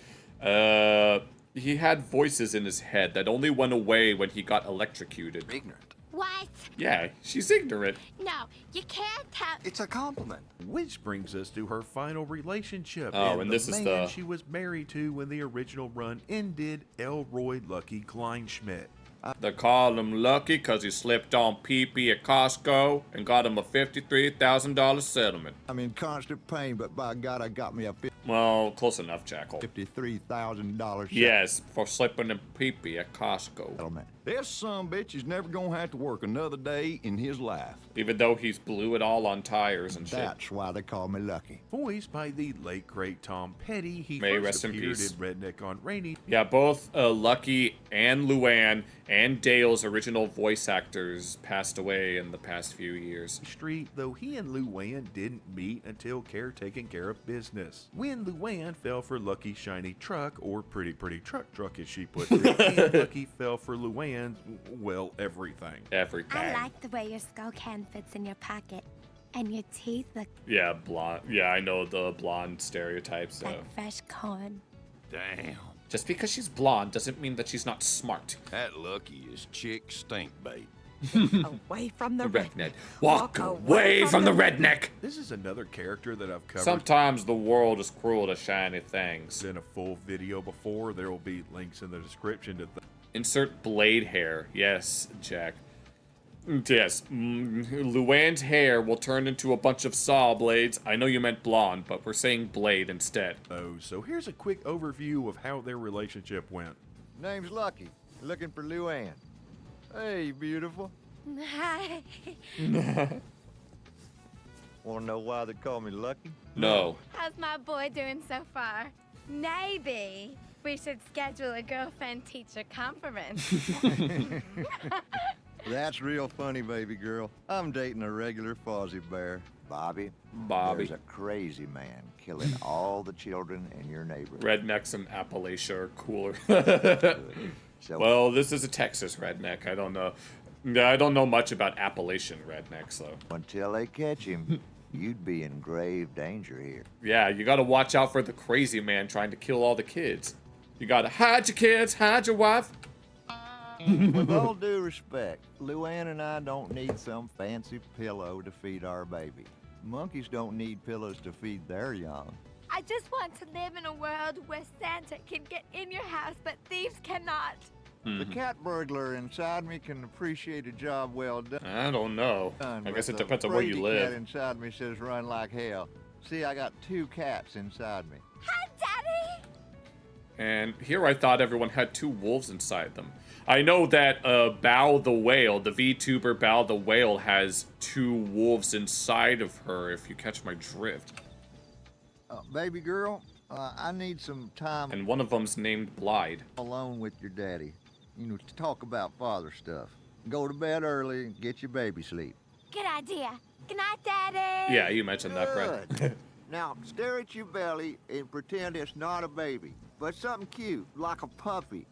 He had voices in his head that only went away when he got electrocuted.
Ignorant.
What?
Yeah, she's ignorant.
No, you can't tell.
It's a compliment.
Which brings us to her final relationship.
Oh, and
the
this is
man
the-
she was married to when the original run ended, Elroy Lucky Kleinschmidt.
They call him lucky because he slipped on pee-pee at Costco and got him a $53,000 settlement.
I'm in constant pain, but by God, I got me a
Well, close enough, Jackal.
$53,000
Yes, for slipping in pee-pee at Costco.
settlement. This son bitch is never gonna have to work another day in his life.
Even though he's blew it all on tires and shit.
That's why they call me Lucky.
Voiced by the late great Tom Petty, he
May
first
rest in
appeared
peace.
in Redneck on Rainy
Yeah, both Lucky and Luann and Dale's original voice actors passed away in the past few years.
Street, though he and Luann didn't meet until taking care of business. When Luann fell for Lucky's shiny truck, or pretty truck as she put it, and Lucky fell for Luann's, well, everything.
Everything.
I like the way your skull can fits in your pocket. And your teeth look
Yeah, blonde. Yeah, I know the blonde stereotypes.
like fresh corn.
Damn.
Just because she's blonde doesn't mean that she's not smart.
That Lucky is chick stink bait.
Away from the
redneck. Walk away from the redneck.
This is another character that I've covered
Sometimes the world is cruel to shiny things.
in a full video before. There will be links in the description to
Insert blade hair. Yes, Jack. Yes, Luann's hair will turn into a bunch of saw blades. I know you meant blonde, but we're saying blade instead.
Oh, so here's a quick overview of how their relationship went.
Name's Lucky. Looking for Luann. Hey, beautiful.
Hi.
Want to know why they call me Lucky?
No.
How's my boy doing so far? Maybe we should schedule a girlfriend-teacher conference.
That's real funny, baby girl. I'm dating a regular Fozzie Bear.
Bobby,
Bobby.
there's a crazy man killing all the children in your neighborhood.
Rednecks in Appalachia are cooler.
So,
well, this is a Texas redneck. I don't know. I don't know much about Appalachian rednecks, though.
until they catch him, you'd be in grave danger here.
Yeah, you gotta watch out for the crazy man trying to kill all the kids. You gotta hide your kids, hide your wife.
With all due respect, Luann and I don't need some fancy pillow to feed our baby. Monkeys don't need pillows to feed their young.
I just want to live in a world where Santa can get in your house, but thieves cannot.
The cat burglar inside me can appreciate a job well done.
I don't know. I guess it depends on where you
The
live.
cat inside me says run like hell. See, I got 2 cats inside me.
Hi, Daddy!
And here I thought everyone had 2 wolves inside them. I know that Bao the Whale, the VTuber Bao the Whale, has 2 wolves inside of her, if you catch my drift.
Baby girl, I need some time
And one of them's named Blyde.
alone with your daddy. You know, to talk about father stuff. Go to bed early and get your baby sleep.
Good idea. Good night, Daddy.
Yeah, you mentioned that, Brett.
Good. Now, stare at your belly and pretend it's not a baby, but something cute, like a puppy.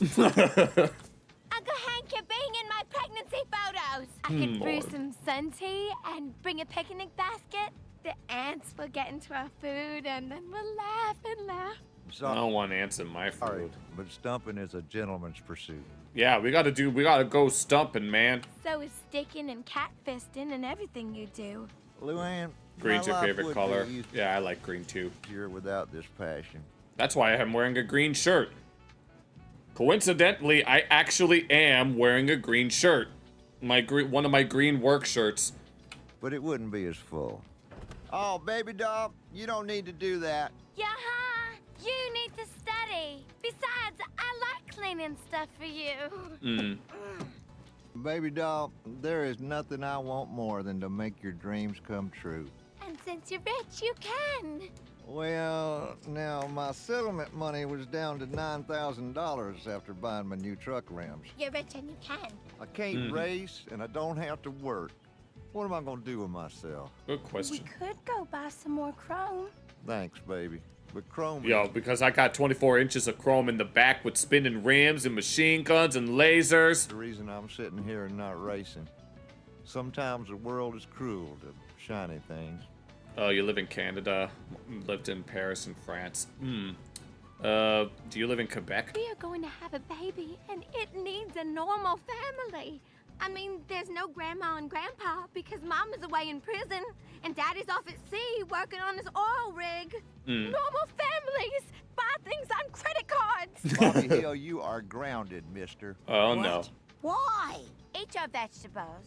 Uncle Hank, you're being in my pregnancy photos. I could brew
Lord.
some sun tea and bring a picnic basket. The ants will get into our food and then we'll laugh and laugh.
I don't want ants in my
Sorry,
food.
but stumping is a gentleman's pursuit.
Yeah, we gotta go stumping, man.
So is sticking and catfisting and everything you do.
Luann,
Green's
my
your
life
favorite
would
color.
be
Yeah, I like green too.
easier without this passion.
That's why I'm wearing a green shirt. Coincidentally, I actually am wearing a green shirt. One of my green work shirts.
But it wouldn't be as full. Oh, baby doll, you don't need to do that.
Yaha! You need to study. Besides, I like cleaning stuff for you.
Baby doll, there is nothing I want more than to make your dreams come true.
And since you're rich, you can.
Well, now, my settlement money was down to $9,000 after buying my new truck rims.
You're rich and you can.
I can't race, and I don't have to work. What am I gonna do with myself?
Good question.
We could go buy some more chrome.
Thanks, baby. But chrome...
Yo, because I got 24 inches of chrome in the back with spinning rims and machine guns and lasers.
The reason I'm sitting here and not racing. Sometimes the world is cruel to shiny things.
Oh, you live in Canada. Lived in Paris and France. Do you live in Quebec?
We are going to have a baby, and it needs a normal family. I mean, there's no grandma and grandpa because mom is away in prison and daddy's off at sea working on his oil rig. Normal families buy things on credit cards.
Bobby Hill, you are grounded, mister.
Oh, no.
Why?
Eat your vegetables.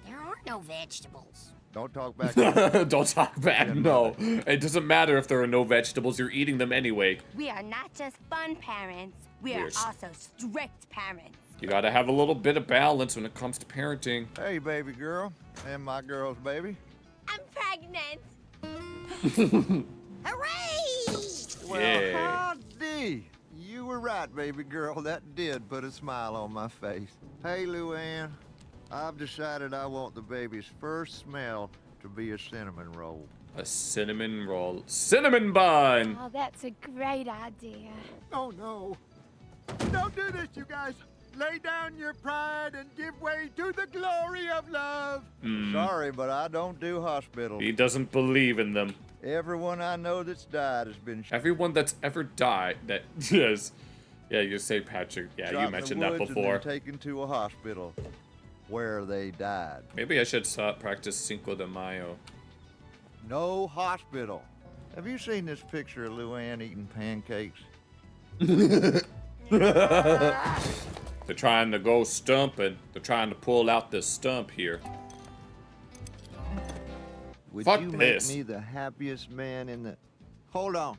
There aren't no vegetables.
Don't talk back.
Don't talk back, no. It doesn't matter if there are no vegetables, you're eating them anyway.
We are not just fun parents, we are also strict parents.
You gotta have a little bit of balance when it comes to parenting.
Hey, baby girl. And my girl's baby.
I'm pregnant.
Hooray!
Well,
Yeah.
howdy. You were right, baby girl. That did put a smile on my face. Hey, Luann. I've decided I want the baby's first smell to be a cinnamon roll.
A cinnamon roll. Cinnamon bun!
Oh, that's a great idea.
Oh, no. Don't do this, you guys. Lay down your pride and give way to the glory of love. Sorry, but I don't do hospitals.
He doesn't believe in them.
Everyone I know that's died has been
Everyone that's ever died, that, yes. Yeah, you say Patrick. Yeah,
shot
you
in the
mentioned that
woods
before.
and then taken to a hospital where they died.
Maybe I should practice Cinco de Mayo.
No hospital. Have you seen this picture of Luann eating pancakes?
They're trying to go stumping. They're trying to pull out this stump here.
Would
Fuck
you
this.
make me the happiest man in the... Hold on.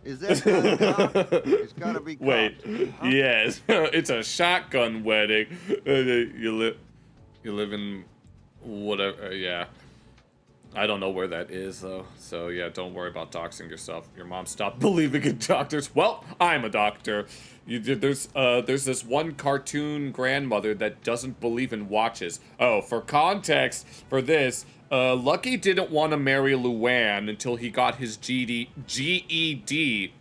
Is that gun cocked? It's gotta be cocked.
Wait, yes, it's a shotgun wedding. You live in whatever, yeah. I don't know where that is though, so yeah, don't worry about doxing yourself. Your mom stopped believing in doctors. Well, I'm a doctor. There's this one cartoon grandmother that doesn't believe in watches. Oh, for context, for this, Lucky didn't want to marry Luann until he got his GED.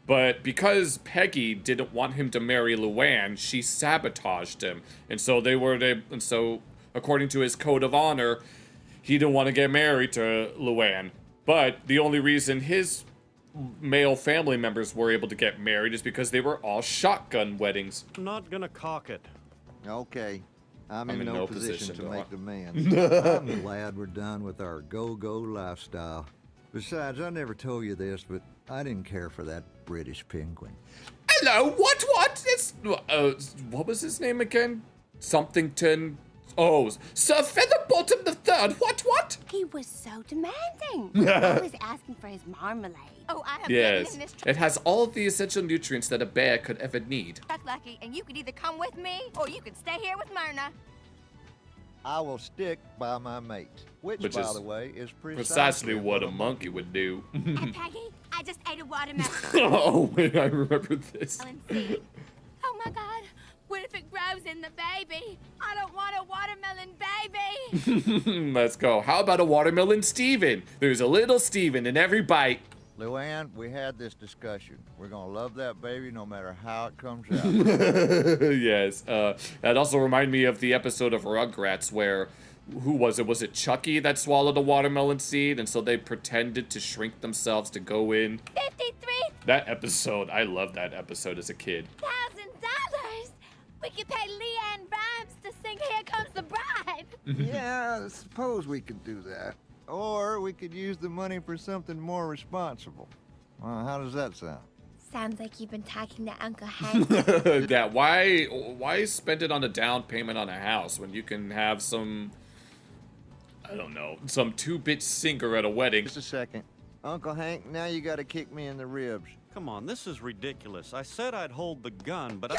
But because Peggy didn't want him to marry Luann, she sabotaged him. And so according to his code of honor, he didn't want to get married to Luann. But the only reason his male family members were able to get married is because they were all shotgun weddings.
I'm not gonna cock it.
Okay. I'm in no position to make demands.
I'm glad we're done with our go-go lifestyle. Besides, I never told you this, but I didn't care for that British penguin.
Hello, what? It's, what was his name again? Somethington. Oh, Sir Featherbottom the Third. What?
He was so demanding. Always asking for his marmalade. Oh, I have
Yes,
lived in this
it has all of the essential nutrients that a bear could ever need.
truck, Lucky, and you could either come with me or you could stay here with Myrna.
I will stick by my mate, which by
is
the way, is
precisely what a monkey would do.
Hey, Peggy, I just ate a watermelon.
Oh, wait, I remember this.
Oh my God, what if it grows in the baby? I don't want a watermelon baby.
Let's go. How about a watermelon Steven? There's a little Steven in every bite.
Luann, we had this discussion. We're gonna love that baby no matter how it comes out.
Yes. That also reminded me of the episode of Rugrats where, who was it? Was it Chucky that swallowed a watermelon seed? And so they pretended to shrink themselves to go in.
53
That episode, I loved that episode as a kid.
$1,000. We could pay Leanne Rhymes to sing "Here Comes the Bride."
Yeah, I suppose we could do that. Or we could use the money for something more responsible. Well, how does that sound?
Sounds like you've been talking to Uncle Hank.
Yeah, why spend it on a down payment on a house when you can have some, I don't know, some 2-bit singer at a wedding?
Just a second. Uncle Hank, now you gotta kick me in the ribs.
Come on, this is ridiculous. I said I'd hold the gun, but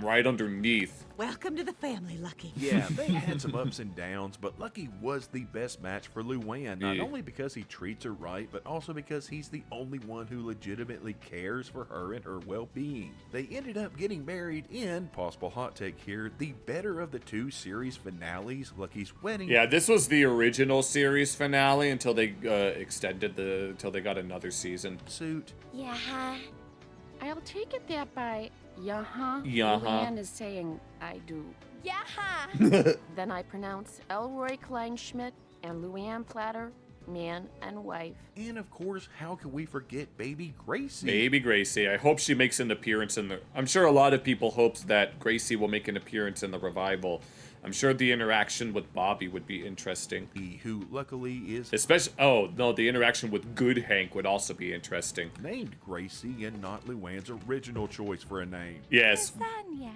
Right underneath.
Welcome to the family, Lucky.
Yeah, they had some ups and downs, but Lucky was the best match for Luann, not only because he treats her right, but also because he's the only one who legitimately cares for her and her well-being. They ended up getting married in, possible hot take here, the better of the two series finales, Lucky's wedding.
Yeah, this was the original series finale until they extended until they got another season.
Suit.
Yeah.
I'll take it that by yeah-huh.
Yeah-huh.
Luann is saying I do.
Yeah.
Then I pronounce Elroy Kleinschmidt and Luann Platter, man and wife.
And of course, how can we forget baby Gracie?
Baby Gracie. I hope she makes an appearance in the... I'm sure a lot of people hoped that Gracie will make an appearance in the revival. I'm sure the interaction with Bobby would be interesting.
Who luckily is...
Especially... Oh, no, the interaction with Good Hank would also be interesting.
Named Gracie and not Luann's original choice for a name.
Yes.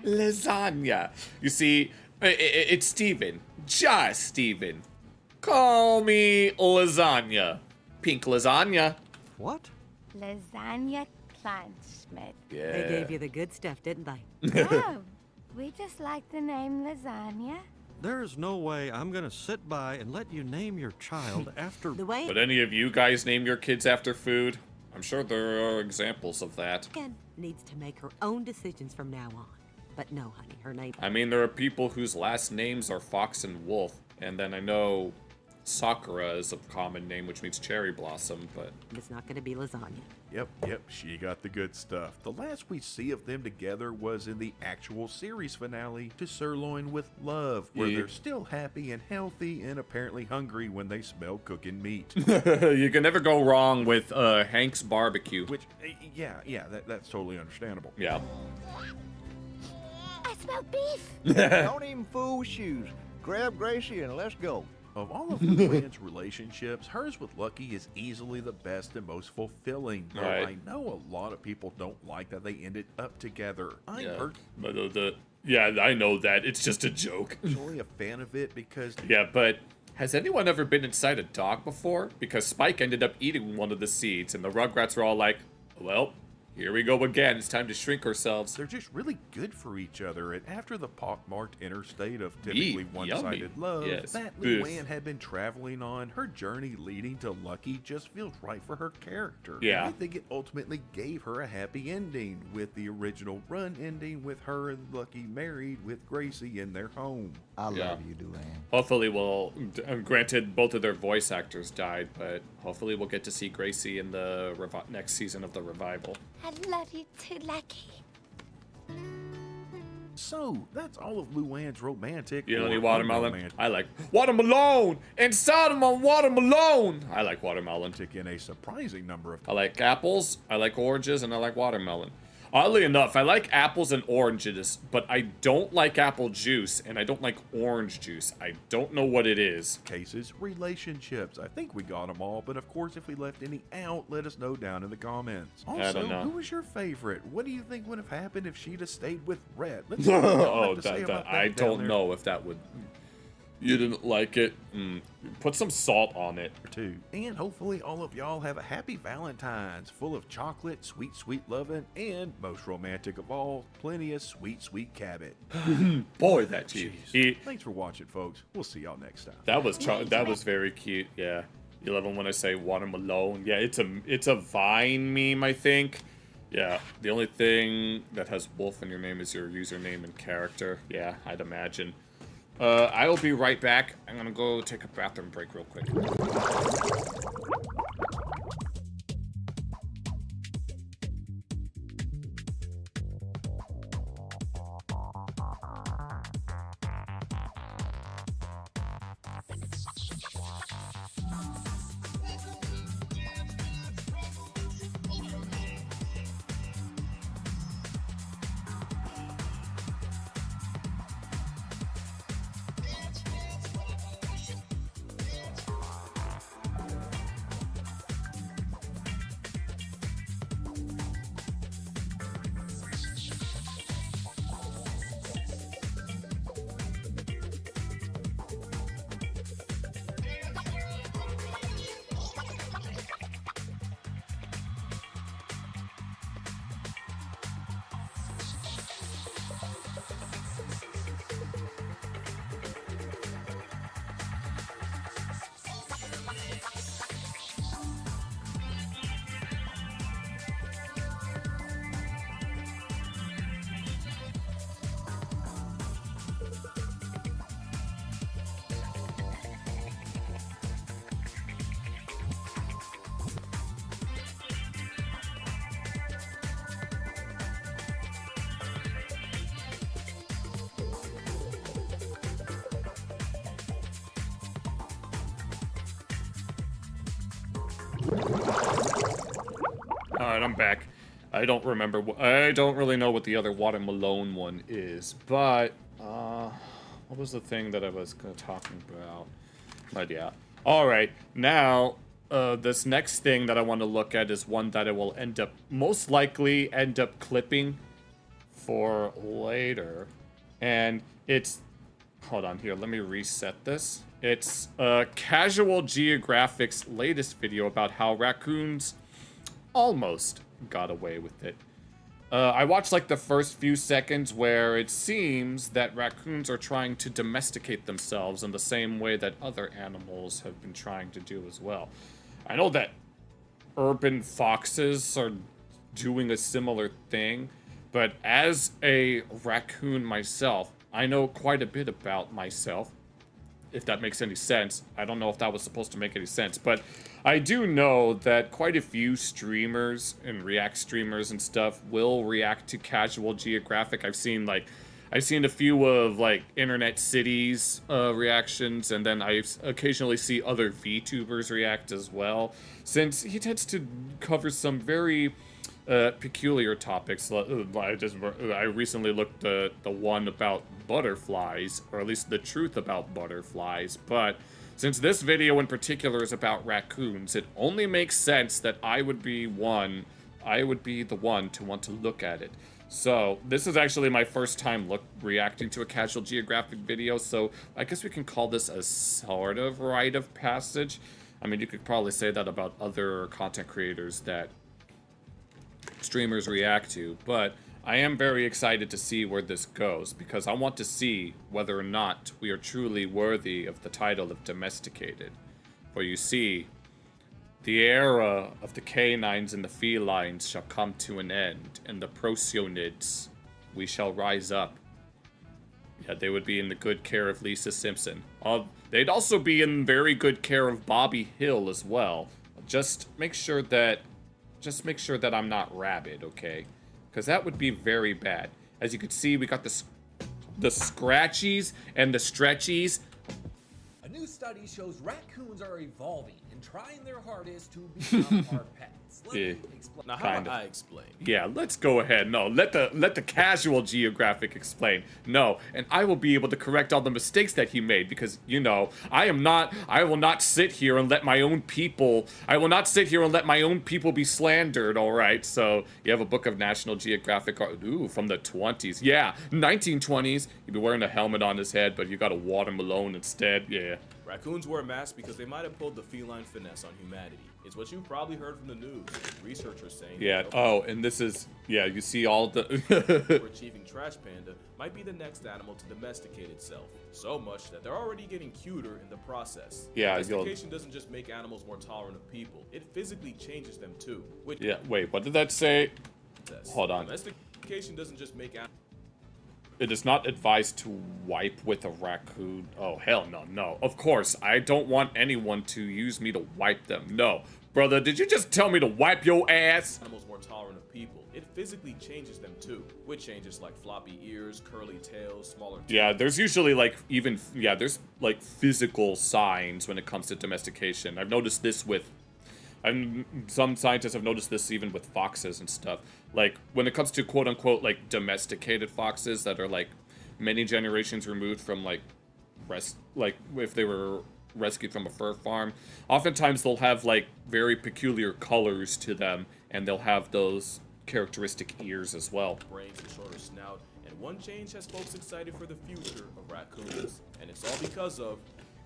Lasagna. You see, it's Steven. Just Steven. Call me Lasagna. Pink Lasagna.
What?
Lasagna Kleinschmidt.
Yeah.
They gave you the good stuff, didn't they?
Oh, we just like the name Lasagna.
there's no way I'm gonna sit by and let you name your child after...
Would any of you guys name your kids after food? I'm sure there are examples of that.
Ken needs to make her own decisions from now on. But no, honey, her name...
I mean, there are people whose last names are Fox and Wolf. And then I know Sakura is a common name, which means cherry blossom, but...
It's not going to be lasagna.
Yep, she got the good stuff. The last we see of them together was in the actual series finale to Sirloin with Love, where they're still happy and healthy and apparently hungry when they smell cooking meat.
You can never go wrong with Hank's barbecue.
Which, that's totally understandable.
Yeah.
I smell beef.
Don't even fool with shoes. Grab Gracie and let's go.
Of all of Luann's relationships, hers with Lucky is easily the best and most fulfilling. Though
Right.
I know a lot of people don't like that they ended up together. I'm
But yeah, I know that. It's just a joke.
personally a fan of it because
Yeah, but has anyone ever been inside a dog before? Because Spike ended up eating one of the seeds, and the Rugrats were all like, well, here we go again. It's time to shrink ourselves.
they're just really good for each other. And after the pockmarked interstate of typically
Yummy.
one-sided love
Yes.
that
Oof.
Luann had been traveling on, her journey leading to Lucky just feels right for her character.
Yeah.
And I think it ultimately gave her a happy ending, with the original run ending with her and Lucky married with Gracie in their home.
I
Yeah.
love you, Luann.
Hopefully we'll, granted both of their voice actors died, but hopefully we'll get to see Gracie in the next season of the revival.
I love you too, Lucky.
So, that's all of Luann's romantic.
You know
or
any watermelon?
unromantic
I like watermelon! Inside of my watermelon! I like watermelon.
in a surprising number of
I like apples, I like oranges, and I like watermelon. Oddly enough, I like apples and oranges, but I don't like apple juice, and I don't like orange juice. I don't know what it is.
cases, relationships. I think we got them all, but of course, if we left any out, let us know down in the comments.
I
Also,
don't know.
who was your favorite? What do you think would have happened if she'd have stayed with Red? Let's see what y'all
Oh,
have to say about
I
that down
don't
there.
know if that would... You didn't like it? Put some salt on it.
Too. And hopefully all of y'all have a happy Valentine's, full of chocolate, sweet, sweet loving, and most romantic of all, plenty of sweet, sweet cabbage.
Boy, that cheese.
Thanks for watching, folks. We'll see y'all next time.
That was very cute. Yeah, you love them when I say watermelon. Yeah, it's a Vine meme, I think. Yeah, the only thing that has wolf in your name is your username and character. Yeah, I'd imagine. I will be right back. I'm gonna go take a bathroom break real quick. Alright, I'm back. I don't remember. I don't really know what the other watermelon one is, but what was the thing that I was talking about? But yeah. Alright, now this next thing that I want to look at is one that I will most likely end up clipping for later. And it's, hold on here, let me reset this. It's Casual Geographic's latest video about how raccoons almost got away with it. I watched like the first few seconds where it seems that raccoons are trying to domesticate themselves in the same way that other animals have been trying to do as well. I know that urban foxes are doing a similar thing, but as a raccoon myself, I know quite a bit about myself, if that makes any sense. I don't know if that was supposed to make any sense, but I do know that quite a few streamers and React streamers and stuff will react to Casual Geographic. I've seen a few of like Internet Cities reactions, and then I occasionally see other VTubers react as well, since he tends to cover some very peculiar topics. I recently looked at the one about butterflies, or at least the truth about butterflies, but since this video in particular is about raccoons, it only makes sense that I would be the one to want to look at it. So, this is actually my first time reacting to a casual geographic video, so I guess we can call this a sort of rite of passage. I mean, you could probably say that about other content creators that streamers react to, but I am very excited to see where this goes, because I want to see whether or not we are truly worthy of the title of domesticated. For you see, the era of the canines and the felines shall come to an end, and the prosionids, we shall rise up. Yeah, they would be in the good care of Lisa Simpson. They'd also be in very good care of Bobby Hill as well. Just make sure that I'm not rabid, okay? Because that would be very bad. As you can see, we got the scratchies and the stretchies.
A new study shows raccoons are evolving and trying their hardest to become our pets. Let me explain.
Now, how about I explain?
Yeah, let's go ahead. No, let the casual geographic explain. No, and I will be able to correct all the mistakes that he made, because, you know, I will not sit here and let my own people be slandered, all right? So, you have a book of National Geographic, ooh, from the 20s. Yeah, 1920s. You'd be wearing a helmet on his head, but you got a watermelon instead. Yeah.
Raccoons wear masks because they might have pulled the feline finesse on humanity. It's what you've probably heard from the news. Researchers saying.
Yeah. Oh, and this is, yeah. You see all the.
Achieving trash panda might be the next animal to domesticate itself. So much that they're already getting cuter in the process.
Yeah.
Domestication doesn't just make animals more tolerant of people. It physically changes them too. Which
yeah. Wait. What did that say? Hold on.
Domestication doesn't just make animals.
It is not advised to wipe with a raccoon. Oh, hell no, no. Of course, I don't want anyone to use me to wipe them. No. Brother, did you just tell me to wipe your ass?
Animals more tolerant of people. It physically changes them too. With changes like floppy ears, curly tails, smaller teeth.
Yeah, there's usually there's like physical signs when it comes to domestication. I've noticed this with some scientists have noticed this even with foxes and stuff. Like, when it comes to quote-unquote, like, domesticated foxes that are, like, many generations removed from, like, if they were rescued from a fur farm, oftentimes they'll have, like, very peculiar colors to them, and they'll have those characteristic ears as well.
Brains and shorter snout, and one change has folks excited for the future of raccoons, and it's all because of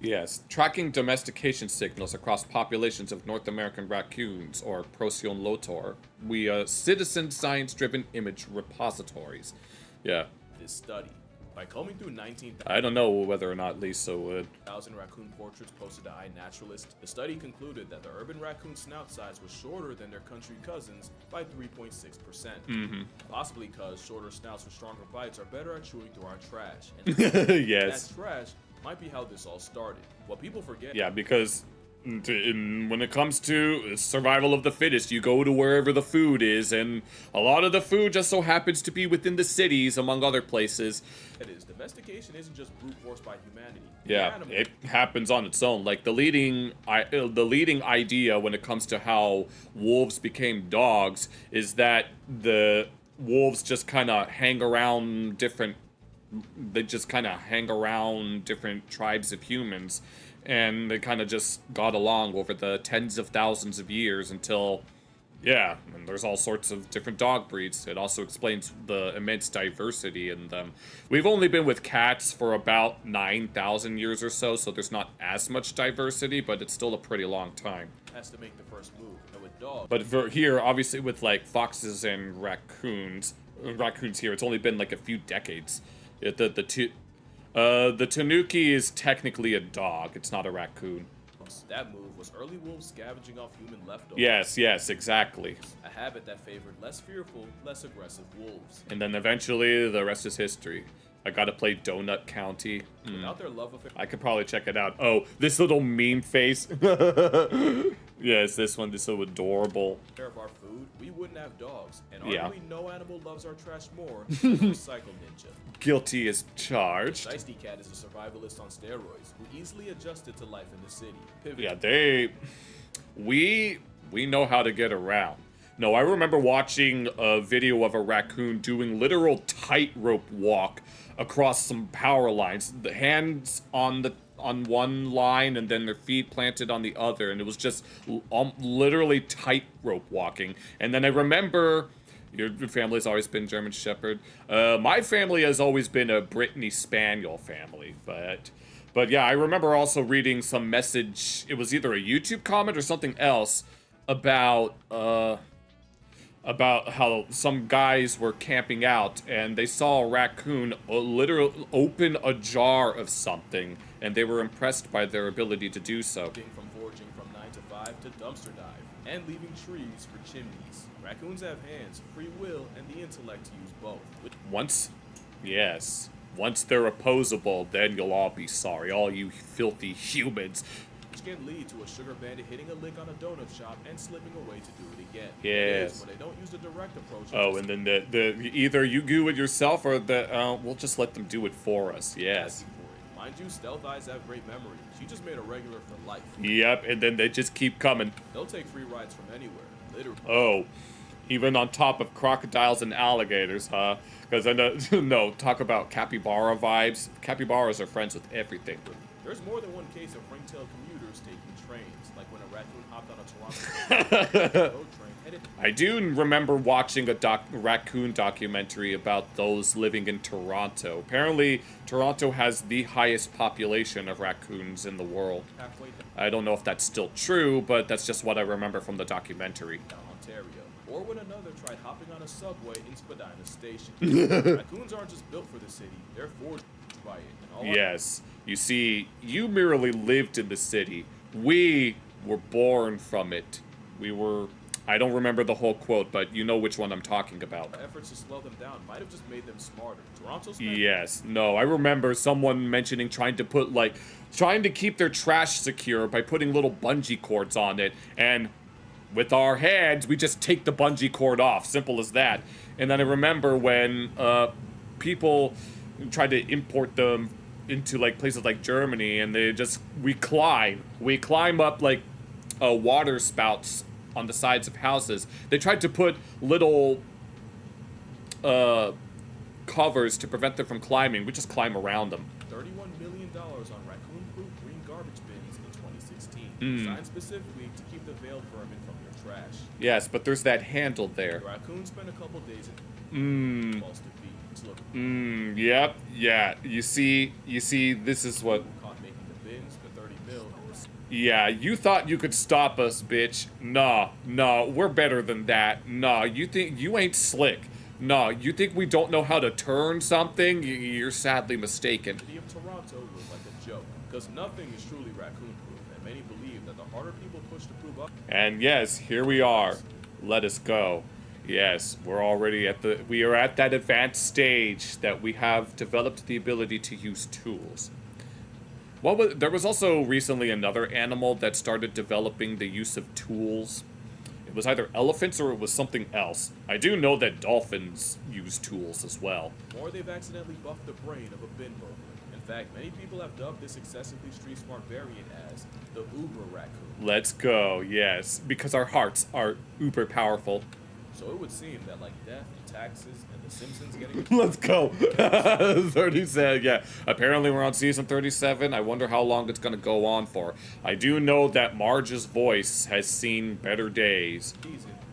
yes, tracking domestication signals across populations of North American raccoons, or Procyon Lotor. We citizen science-driven image repositories. Yeah.
This study, by combing through 19,000.
I don't know whether or not Lisa would.
Raccoon portraits posted to iNaturalist. The study concluded that the urban raccoon snout size was shorter than their country cousins by 3.6%. Possibly because shorter snouts with stronger bites are better at chewing through our trash. And
yes.
That trash might be how this all started. What people forget.
Yeah, because when it comes to survival of the fittest, you go to wherever the food is, and a lot of the food just so happens to be within the cities, among other places.
It is. Domestication isn't just brute force by humanity.
Yeah, it happens on its own. Like, the leading idea when it comes to how wolves became dogs is that the wolves just kind of hang around different tribes of humans, and they kind of just got along over the tens of thousands of years until, yeah, and there's all sorts of different dog breeds. It also explains the immense diversity in them. We've only been with cats for about 9,000 years or so, so there's not as much diversity, but it's still a pretty long time.
Has to make the first move, and with dogs.
But for here, obviously with like foxes and raccoons here, it's only been like a few decades. The tanuki is technically a dog. It's not a raccoon.
That move was early wolves scavenging off human leftovers.
Yes, exactly.
A habit that favored less fearful, less aggressive wolves.
And then eventually, the rest is history. I gotta play Donut County.
Without their love affair.
I could probably check it out. Oh, this little meme face. Yes, this one. This is so adorable.
Of our food, we wouldn't have dogs. And
yeah.
Arguably no animal loves our trash more than the Recycle Ninja.
Guilty as charged.
The Shiesty Cat is a survivalist on steroids who easily adjusted to life in the city.
Yeah, we know how to get around. No, I remember watching a video of a raccoon doing literal tightrope walk across some power lines. The hands on on one line and then their feet planted on the other, and it was just literally tightrope walking. And then I remember, your family's always been German Shepherd. My family has always been a Brittany Spaniel family, but yeah, I remember also reading some message. It was either a YouTube comment or something else about how some guys were camping out and they saw a raccoon literally open a jar of something, and they were impressed by their ability to do so.
From foraging from 9 to 5 to dumpster dive and leaving trees for chimneys. Raccoons have hands, free will, and the intellect to use both.
Once they're opposable, then you'll all be sorry, all you filthy humans.
Which can lead to a sugar bandit hitting a lick on a donut shop and slipping away to do it again.
Yes.
When they don't use the direct approach.
Oh, and then the either you do it yourself or we'll just let them do it for us. Yes.
Mind you, stealth eyes have great memory. She just made a regular for life.
Yep, and then they just keep coming.
They'll take free rides from anywhere, literally.
Oh, even on top of crocodiles and alligators, huh? Because I know, no, talk about capybara vibes. Capybaras are friends with everything.
There's more than one case of ring-tailed commuters taking trains, like when a raccoon hopped on a Toronto road train headed.
I do remember watching a raccoon documentary about those living in Toronto. Apparently, Toronto has the highest population of raccoons in the world. I don't know if that's still true, but that's just what I remember from the documentary.
Ontario. Or when another tried hopping on a subway in Spadina Station. Raccoons aren't just built for the city, they're forged by it. And
Yes. You see, you merely lived in the city. We were born from it. We were... I don't remember the whole quote, but you know which one I'm talking about.
Efforts to slow them down might have just made them smarter. Toronto's...
Yes. No, I remember someone mentioning trying to keep their trash secure by putting little bungee cords on it, and with our hands, we just take the bungee cord off. Simple as that. And then I remember when people tried to import them into like places like Germany, and we climb up like water spouts on the sides of houses. They tried to put little covers to prevent them from climbing. We just climb around them.
$31 million on raccoon-proof green garbage bins in 2016.
Mm.
Designed specifically to keep the veiled vermin from your trash.
Yes, but there's that handle there.
The raccoons spend a couple days in
Yep, yeah. You see, this is what...
Caught making the bins for 30 mil.
Yeah, you thought you could stop us, bitch. Nah, we're better than that. Nah, you think you ain't slick. Nah, you think we don't know how to turn something? You're sadly mistaken.
The city of Toronto was like a joke, because nothing is truly raccoon-proof, and many believe that the harder people push to prove up...
And yes, here we are. Let us go. Yes, we are at that advanced stage that we have developed the ability to use tools. There was also recently another animal that started developing the use of tools. It was either elephants or it was something else. I do know that dolphins use tools as well.
Or they've accidentally buffed the brain of a bin burglar. In fact, many people have dubbed this excessively street-smart variant as the Uber raccoon.
Let's go, yes, because our hearts are uber powerful.
So it would seem that like death and taxes and The Simpsons getting...
Let's go. 37, yeah. Apparently we're on season 37. I wonder how long it's going to go on for. I do know that Marge's voice has seen better days.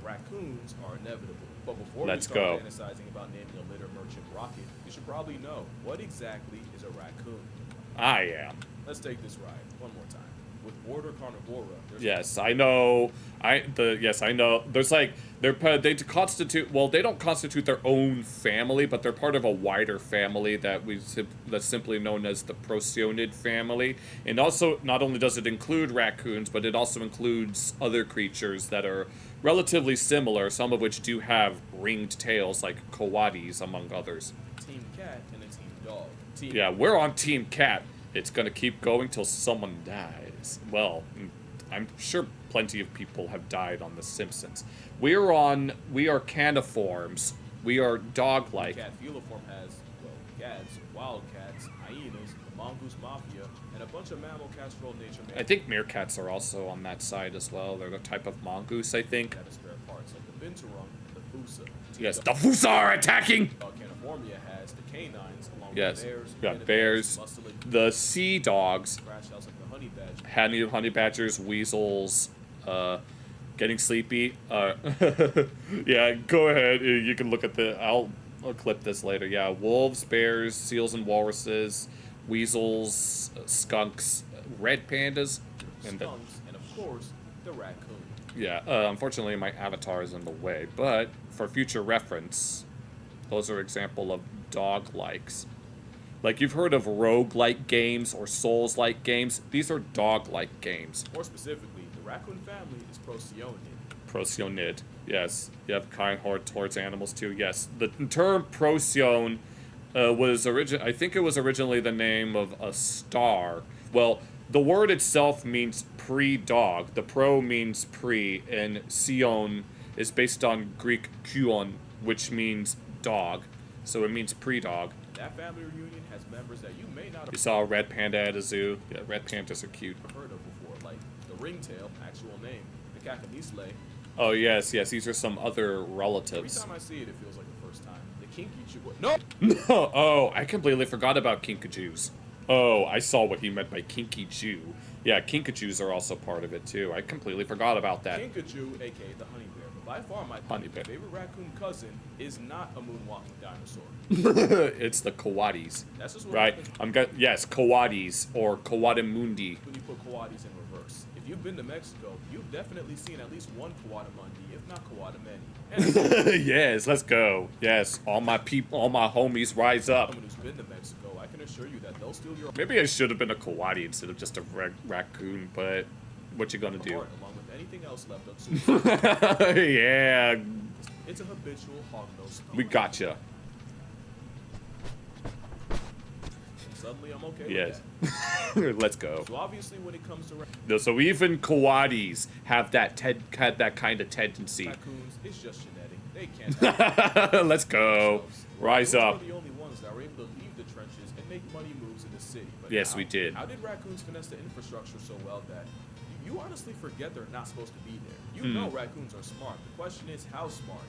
Raccoons are inevitable. But before
Let's
we start
go.
fantasizing about naming a litter merchant Rocket, you should probably know, what exactly is a raccoon?
I am.
Let's take this ride one more time. With Order Carnivora, there's...
Yes, I know. Yes, I know. There's like they constitute. Well, they don't constitute their own family, but they're part of a wider family that's simply known as the Procyon family. And also, not only does it include raccoons, but it also includes other creatures that are relatively similar. Some of which do have ringed tails, like coatis, among others.
Team cat and a team dog.
Yeah, we're on Team Cat. It's gonna keep going till someone dies. Well, I'm sure plenty of people have died on The Simpsons. We are caniforms. We are dog-like.
Cat Feliform has, well, cats, wildcats, hyenas, the mongoose mafia, and a bunch of mammal cats for old nature.
I think meerkats are also on that side as well. They're the type of mongoose, I think.
That is spare parts, like the binturong and the fusa.
Yes, the fusa are attacking!
Caniformia has the canines along
Yes.
Bears,
We got
minute
bears.
bears,
The sea dogs.
crash house like the honey badger.
Honey badgers, weasels, getting sleepy. Yeah, go ahead. You can look at I'll clip this later. Yeah, wolves, bears, seals and walruses, weasels, skunks, red pandas, and
Skunks, and of course, the raccoon.
yeah. Unfortunately, my avatar is in the way, but for future reference, those are example of dog likes. Like, you've heard of roguelike games or Souls-like games. These are dog-like games.
More specifically, the raccoon family is Procyon.
Procyon, yes. You have kind heart towards animals, too, yes. The term Procyon was I think it was originally the name of a star. Well, the word itself means pre-dog. The pro means pre, and Sion is based on Greek kuon, which means dog. So it means pre-dog.
That family reunion has members that you may not
You
have
saw a red panda at a zoo. Yeah, red pandas are cute.
heard of before, like the ringtail, actual name, the cacanisle.
Oh, yes, these are some other
Every
relatives.
time I see it, it feels like the first time. The kinky Jew. No!
No! Oh, I completely forgot about Kinkajous. Oh, I saw what he meant by kinky Jew. Yeah, Kinkajous are also part of it, too. I completely forgot about that.
Kinkajou, aka the honey bear. By far, my favorite raccoon cousin is not a moonwalking dinosaur.
It's the Coatis.
That's just what
right?
happens.
Yes, Coatis or Coatimundi.
When you put Coatis in reverse. If you've been to Mexico, you've definitely seen at least one Coatimundi, if not Coatimani.
Yes, let's go. Yes, all my homies rise up.
Someone who's been to Mexico, I can assure you that they'll steal your
Maybe I should have been a Coati instead of just a raccoon, but what you gonna do?
heart, along with anything else left unsupervised.
Yeah,
It's a habitual hog-nosed.
we gotcha.
And suddenly, I'm okay
Yes.
with that.
Let's go.
So obviously, when it comes to
No, so even Coatis have that kind of tendency.
raccoons, it's just genetic. They can't.
Let's go. Rise
Raccoons
up.
are the only ones that were able to leave the trenches and make money moves in the city. But
Yes,
how?
we did.
How did raccoons finesse the infrastructure so well that you honestly forget they're not supposed to be there? You know raccoons are smart. The question is, how smart?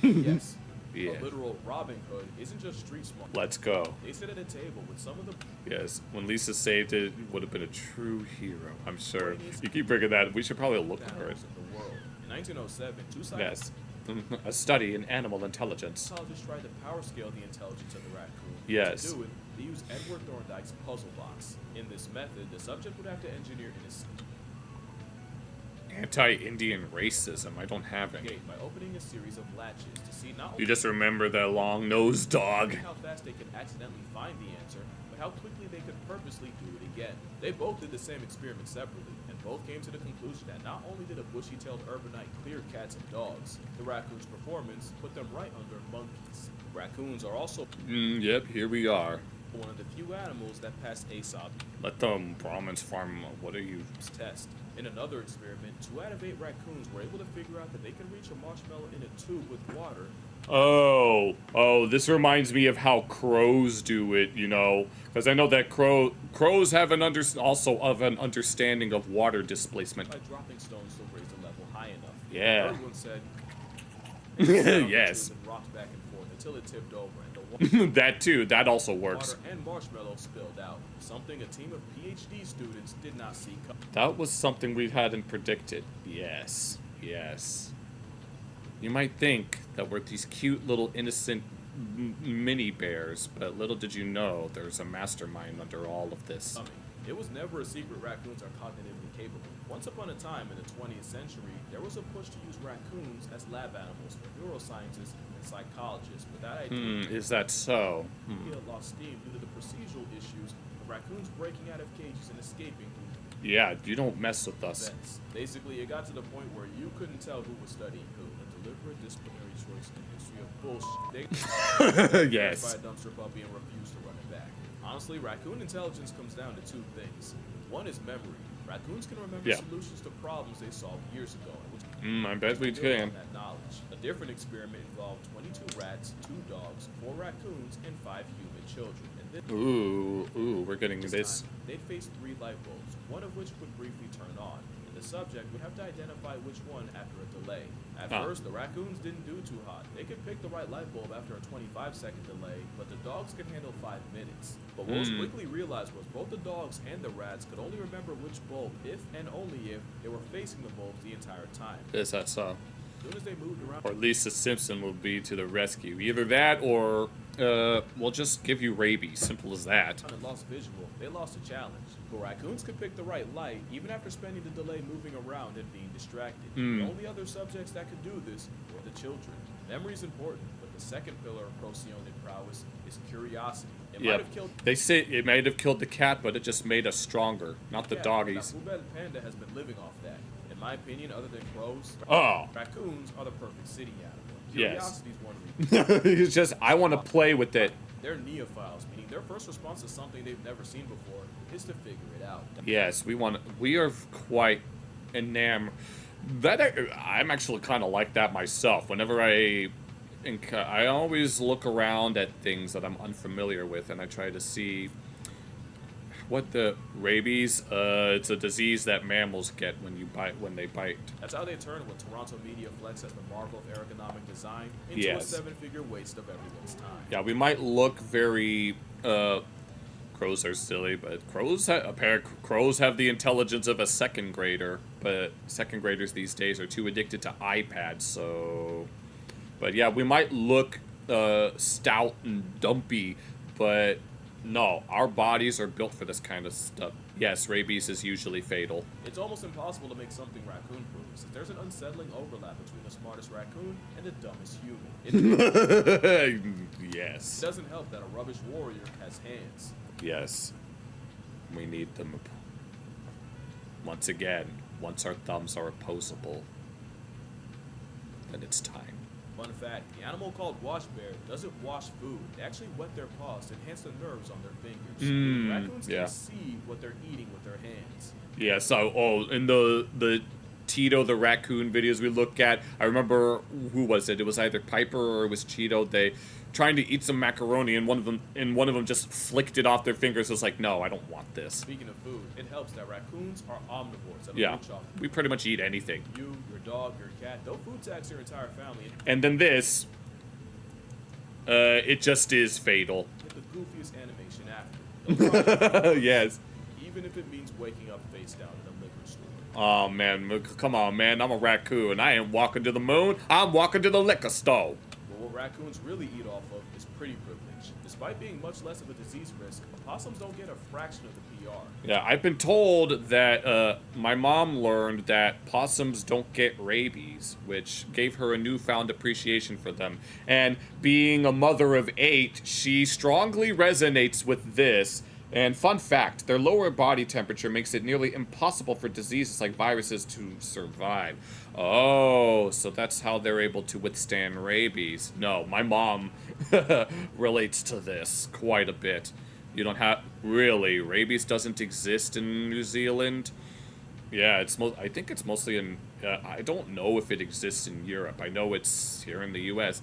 Yes.
Yeah.
A literal Robin Hood isn't just street smart.
Let's go.
They sit at a table with some of the
Yes, when Lisa saved it, it would have been a true hero, I'm sure. You keep bringing that. We should probably look for it.
animals in the world. In 1907, two
Yes. A study in animal intelligence.
psychologists tried to power scale the intelligence of the raccoon.
Yes.
To do it, they used Edward Thorndike's puzzle box. In this method, the subject would have to engineer in his
Anti-Indian racism. I don't have any.
gate by opening a series of latches to see not only
You just remember that long-nosed dog.
how fast they could accidentally find the answer, but how quickly they could purposely do it again. They both did the same experiment separately, and both came to the conclusion that not only did a bushy-tailed urbanite clear cats and dogs, the raccoon's performance put them right under monkeys. Raccoons are also
Yep, here we are.
one of the few animals that passed ASOP
Let the Brahmins farm. What are you?
test. In another experiment, 2 out of 8 raccoons were able to figure out that they could reach a marshmallow in a tube with water.
Oh, this reminds me of how crows do it, you know, because I know that crows have also of an understanding of water displacement.
By dropping stones to raise the level high enough.
Yeah.
The third one said, and it sat on the
Yes.
tube and rocked back and forth until it tipped over and the water,
That too. That also works.
water and marshmallow spilled out. Something a team of PhD students did not see coming.
That was something we hadn't predicted. Yes. Yes. You might think that we're these cute little innocent mini bears, but little did you know there's a mastermind under all of this.
It was never a secret raccoons are cognitively capable. Once upon a time in the 20th century, there was a push to use raccoons as lab animals for neuroscientists and psychologists, but that idea
Is that so?
lost steam due to the procedural issues of raccoons breaking out of cages and escaping through
Yeah, you don't mess with us.
events. Basically, it got to the point where you couldn't tell who was studying who. A deliberate disciplinary choice in the history of bullshit. They
Yes.
by a dumpster puppy and refused to run it back. Honestly, raccoon intelligence comes down to 2 things. One is memory. Raccoons can remember
Yeah.
solutions to problems they solved years ago, which
I bet we
build
can.
on that knowledge. A different experiment involved 22 rats, 2 dogs, 4 raccoons, and 5 human children. And this
Ooh, we're getting this.
time, they faced 3 light bulbs, one of which would briefly turn on. And The subject would have to identify which one after a delay. At
Ah.
first, the raccoons didn't do too hot. They could pick the right light bulb after a 25-second delay, but the dogs could handle 5 minutes. But what was quickly realized was both the dogs and the rats could only remember which bulb if and only if they were facing the bulbs the entire time.
Is that so?
As soon as they moved around,
Or Lisa Simpson will be to the rescue. Either that or we'll just give you rabies. Simple as that.
and lost visual, they lost a challenge. But raccoons could pick the right light even after spending the delay moving around and being distracted. The only other subjects that could do this were the children. Memory is important, but the second pillar of Procyon prowess is curiosity. It might have killed.
They say it might have killed the cat, but it just made us stronger, not the doggies.
Now, Panda has been living off that. In my opinion, other than crows, raccoons are the perfect city animal.
Yes.
Curiosity is one reason.
It's just, I want to play with it.
They're neophiles, meaning their first response to something they've never seen before is to figure it out.
Yes, we are quite enamored. I'm actually kind of like that myself. Whenever I always look around at things that I'm unfamiliar with, and I try to see what the rabies. It's a disease that mammals get when they bite.
That's how they turn what Toronto media flex as the marvel of ergonomic design into a 7-figure waste of everyone's time.
Yeah, we might look very. Crows are silly, but crows have the intelligence of a second grader. But second graders these days are too addicted to iPads. So, but yeah, we might look stout and dumpy, but no, our bodies are built for this kind of stuff. Yes, rabies is usually fatal.
It's almost impossible to make something raccoon-proof, since there's an unsettling overlap between the smartest raccoon and the dumbest human.
Yes.
It doesn't help that a rubbish warrior has hands.
Yes. We need them. Once again, once our thumbs are opposable, then it's time.
Fun fact, the animal called wash bear doesn't wash food. They actually wet their paws to enhance the nerves on their fingers. Raccoons can see what they're eating with their hands.
Yeah, so, in the Tito the raccoon videos we look at, I remember, who was it? It was either Piper or it was Cheeto. They trying to eat some macaroni, and one of them just flicked it off their fingers. It was like, no, I don't want this.
Speaking of food, it helps that raccoons are omnivores. That'll
Yeah,
reach off.
we pretty much eat anything.
You, your dog, your cat, they'll food tax your entire family.
And then this, it just is fatal.
Get the goofiest animation after.
Yes.
Even if it means waking up face down in a liquor store.
Oh, man, come on, man. I'm a raccoon. I ain't walking to the moon. I'm walking to the liquor store.
But what raccoons really eat off of is pretty privilege. Despite being much less of a disease risk, opossums don't get a fraction of the PR.
Yeah, I've been told that my mom learned that possums don't get rabies, which gave her a newfound appreciation for them. And being a mother of 8, she strongly resonates with this. And fun fact, their lower body temperature makes it nearly impossible for diseases like viruses to survive. Oh, so that's how they're able to withstand rabies. No, my mom relates to this quite a bit. You don't have... Really? Rabies doesn't exist in New Zealand? Yeah, I think it's mostly in... I don't know if it exists in Europe. I know it's here in the U.S.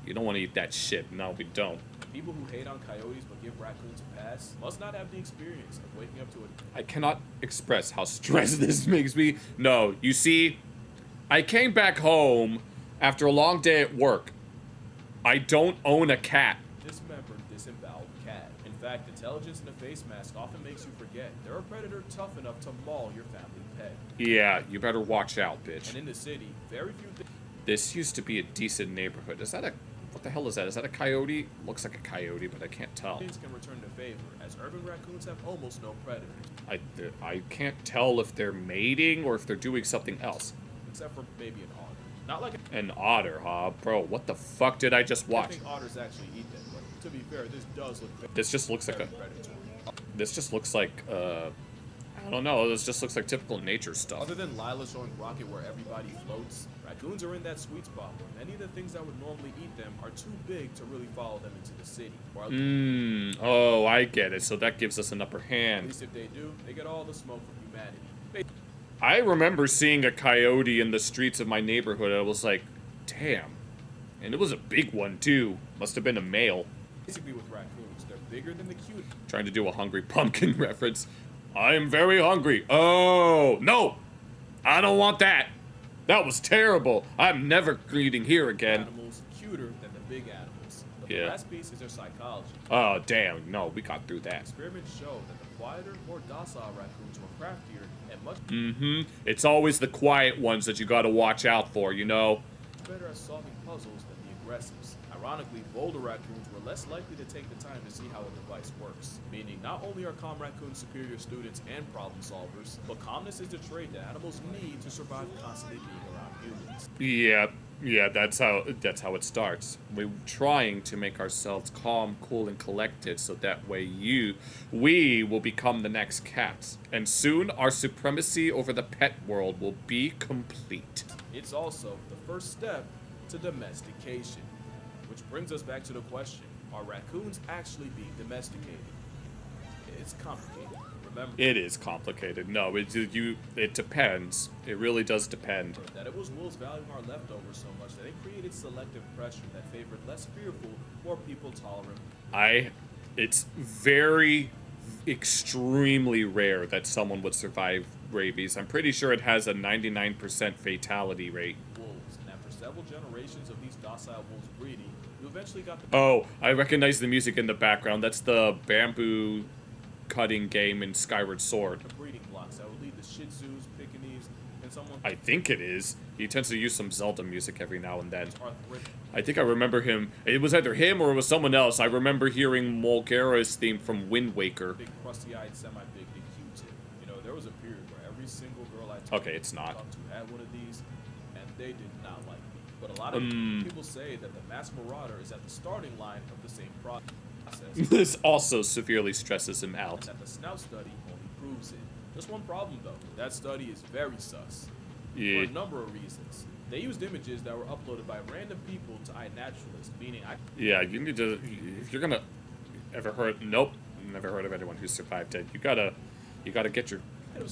You don't want to eat that shit. No, we don't.
People who hate on coyotes but give raccoons a pass must not have the experience of waking up to it.
I cannot express how stressed this makes me. No, you see, I came back home after a long day at work. I don't own a cat.
Dismembered, disemboweled cat. In fact, intelligence in a face mask often makes you forget they're a predator tough enough to maul your family pet.
Yeah, you better watch out, bitch.
And in the city, very few things.
This used to be a decent neighborhood. Is that a... What the hell is that? Is that a coyote? Looks like a coyote, but I can't tell.
Things can return to favor, as urban raccoons have almost no predators.
I can't tell if they're mating or if they're doing something else.
Except for maybe an otter. Not like
an otter, huh? Bro, what the fuck did I just watch?
I think otters actually eat them, but to be fair, this does look
This just looks like a...
predatory.
This just looks like, I don't know, this just looks like typical nature stuff.
Other than Lila showing Rocket where everybody floats, raccoons are in that sweet spot where many of the things that would normally eat them are too big to really follow them into the city.
Oh, I get it. So that gives us an upper
At
hand.
least if they do, they get all the smoke from humanity.
I remember seeing a coyote in the streets of my neighborhood. I was like, damn. And it was a big one, too. Must have been a male.
Basically with raccoons, they're bigger than the cute.
Trying to do a Hungry Pumpkin reference. I'm very hungry. Oh, no! I don't want that. That was terrible. I'm never eating here again.
Animals cuter than the big animals. But
Yeah.
the last piece is their psychology.
Oh, damn. No, we got through that.
Experiments show that the quieter, more docile raccoons were craftier and much
It's always the quiet ones that you gotta watch out for, you know?
better at solving puzzles than the aggressives. Ironically, bolder raccoons were less likely to take the time to see how a device works. Meaning, not only are calm raccoons superior students and problem solvers, but calmness is the trait that animals need to survive constantly being around humans.
Yeah, that's how it starts. We're trying to make ourselves calm, cool, and collected so that way we will become the next cats. And soon, our supremacy over the pet world will be complete.
It's also the first step to domestication. Which brings us back to the question, are raccoons actually being domesticated? It's complicated, remember?
It is complicated. No, it depends. It really does depend.
That it was wolves valuing our leftovers so much that it created selective pressure that favored less fearful, more people tolerant.
It's very extremely rare that someone would survive rabies. I'm pretty sure it has a 99% fatality rate.
Wolves, and after several generations of these docile wolves breeding, you eventually got the...
Oh, I recognize the music in the background. That's the bamboo cutting game in Skyward Sword.
The breeding blocks that would lead to Shih Tzus, Pekingese, and someone...
I think it is. He tends to use some Zelda music every now and then. I think I remember him. It was either him or it was someone else. I remember hearing Molgara's theme from Wind Waker.
Big, crusty-eyed, semi-big, and Q-tip. You know, there was a period where every single girl I talked
to
had one of these, and they did not like me. But a lot of people say that the mass marauder is at the starting line of the same process.
This also severely stresses him out.
And that the snout study only proves it. Just one problem, though. That study is very sus.
Yeah.
For a number of reasons. They used images that were uploaded by random people to iNaturalist, meaning
Yeah, you need to... If you're gonna... Ever heard... Nope. Never heard of anyone who survived it. You gotta get your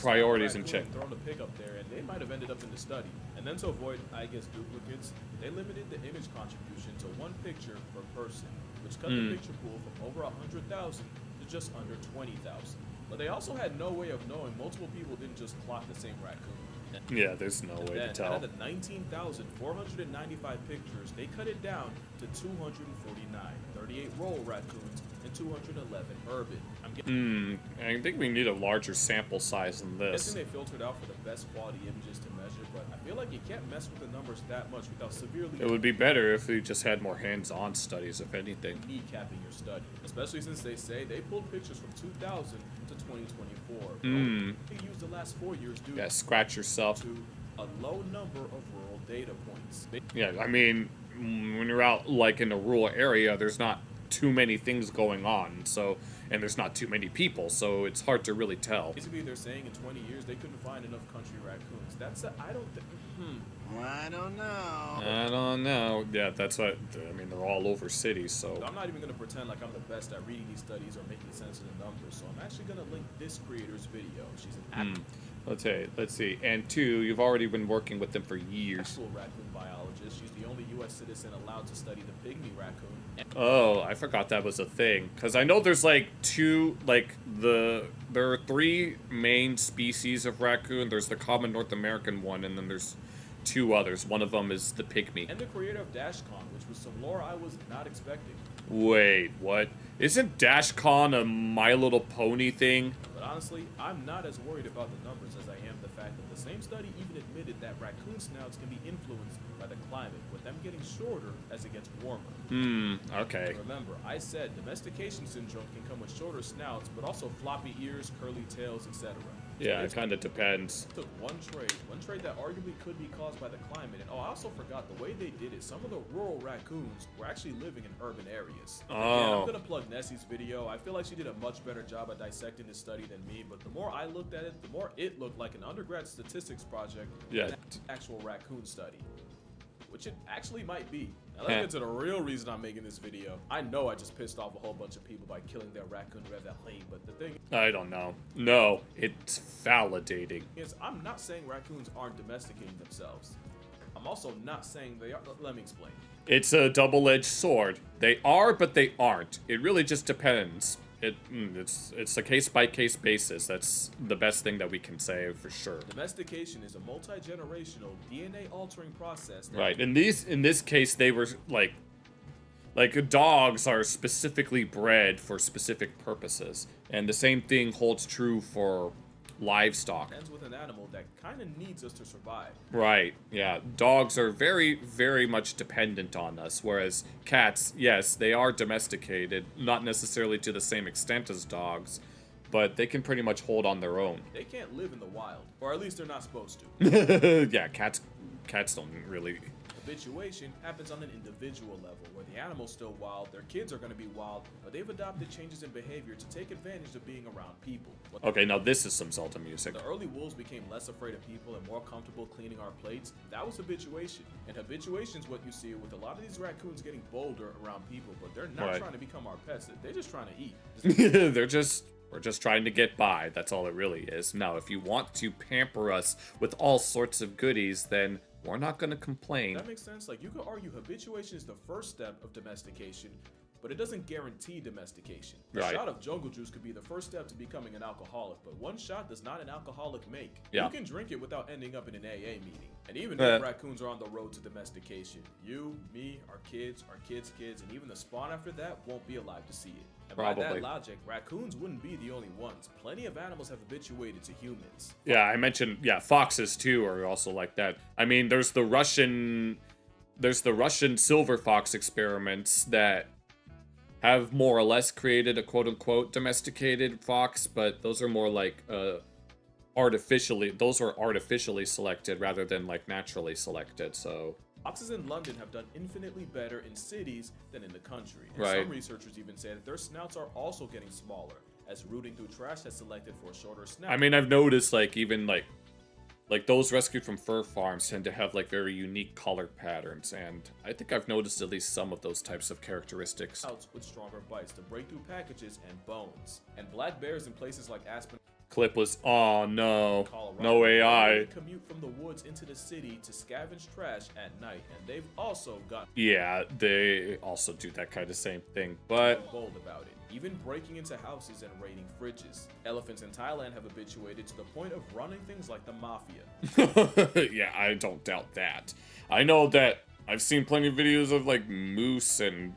priorities in check.
Thrown a pic up there, and they might have ended up in the study. And then to avoid, I guess, duplicates, they limited the image contribution to one picture per person, which cut the picture pool from over 100,000 to just under 20,000. But they also had no way of knowing multiple people didn't just plot the same raccoon.
Yeah, there's no way to tell.
Out of the 19,495 pictures, they cut it down to 249, 38 rural raccoons, and 211 urban.
I think we need a larger sample size than
I'm
this.
guessing they filtered out for the best quality images to measure, but I feel like you can't mess with the numbers that much without severely...
It would be better if we just had more hands-on studies, if anything.
...kneecapping your study, especially since they say they pulled pictures from 2000 to 2024. They used the last 4 years due
scratch yourself.
to a low number of rural data points.
Yeah, I mean, when you're out, like, in a rural area, there's not too many things going on, so... And there's not too many people, so it's hard to really tell.
Basically, they're saying in 20 years they couldn't find enough country raccoons. I don't think...
I don't know.
I don't know. Yeah, that's what... I mean, they're all over cities, so...
I'm not even going to pretend like I'm the best at reading these studies or making sense of the numbers, so I'm actually going to link this creator's video. She's an
Let's see. And 2, you've already been working with them for years.
actual raccoon biologist. She's the only U.S. citizen allowed to study the pygmy raccoon.
Oh, I forgot that was a thing. Because I know there's like there are 3 main species of raccoon. There's the common North American one, and then there's 2 others. One of them is the pygmy.
And the creator of DashCon, which was some lore I was not expecting.
Wait, what? Isn't DashCon a My Little Pony thing?
But honestly, I'm not as worried about the numbers as I am the fact that the same study even admitted that raccoon snouts can be influenced by the climate, with them getting shorter as it gets warmer.
Okay.
Remember, I said domestication syndrome can come with shorter snouts, but also floppy ears, curly tails, etc.
Yeah, it kind of depends.
Took one trait that arguably could be caused by the climate, and I also forgot the way they did it. Some of the rural raccoons were actually living in urban areas. Again, I'm gonna plug Nessie's video. I feel like she did a much better job at dissecting this study than me, but the more I looked at it, the more it looked like an undergrad statistics project than an actual raccoon study. Which it actually might be. Now let's get to the real reason I'm making this video. I know I just pissed off a whole bunch of people by killing their raccoon Valentine, but the thing
I don't know. No, it's validating.
is, I'm not saying raccoons aren't domesticating themselves. I'm also not saying they are. Let me explain.
It's a double-edged sword. They are, but they aren't. It really just depends. It's a case-by-case basis. That's the best thing that we can say for sure.
Domestication is a multi-generational DNA-altering process.
Right. In this case, they were like dogs are specifically bred for specific purposes, and the same thing holds true for livestock.
Ends with an animal that kind of needs us to survive.
Right, yeah. Dogs are very, very much dependent on us, whereas cats, yes, they are domesticated, not necessarily to the same extent as dogs, but they can pretty much hold on their own.
They can't live in the wild, or at least they're not supposed to.
Yeah, cats don't really...
Habituation happens on an individual level, where the animal's still wild, their kids are going to be wild, but they've adopted changes in behavior to take advantage of being around people.
Okay, now this is some Zelda music.
The early wolves became less afraid of people and more comfortable cleaning our plates. That was habituation. And habituation is what you see with a lot of these raccoons getting bolder around people, but they're not trying to become our pets. They're just trying to eat.
We're just trying to get by. That's all it really is. Now, if you want to pamper us with all sorts of goodies, then we're not going to complain.
That makes sense. Like, you could argue habituation is the first step of domestication, but it doesn't guarantee domestication. A shot of jungle juice could be the first step to becoming an alcoholic, but one shot does not an alcoholic make. You can drink it without ending up in an AA meeting. And even if raccoons are on the road to domestication, you, me, our kids' kids, and even the spawn after that won't be alive to see it. And by that logic, raccoons wouldn't be the only ones. Plenty of animals have habituated to humans.
Yeah, I mentioned, foxes too are also like that. I mean, there's the Russian silver fox experiments that have more or less created a quote-unquote domesticated fox, but those are more like artificially selected rather than like naturally selected. So
foxes in London have done infinitely better in cities than in the country. And some researchers even say that their snouts are also getting smaller, as rooting through trash has selected for a shorter snout.
I mean, I've noticed like even like those rescued from fur farms tend to have like very unique color patterns, and I think I've noticed at least some of those types of characteristics.
With stronger bites to break through packages and bones. And black bears in places like Aspen
Clip was, oh no,
Colorado,
no AI.
They commute from the woods into the city to scavenge trash at night, and they've also got
they also do that kind of same thing, but
bold about it. Even breaking into houses and raiding fridges. Elephants in Thailand have habituated to the point of running things like the mafia.
Yeah, I don't doubt that. I know that I've seen plenty of videos of like moose and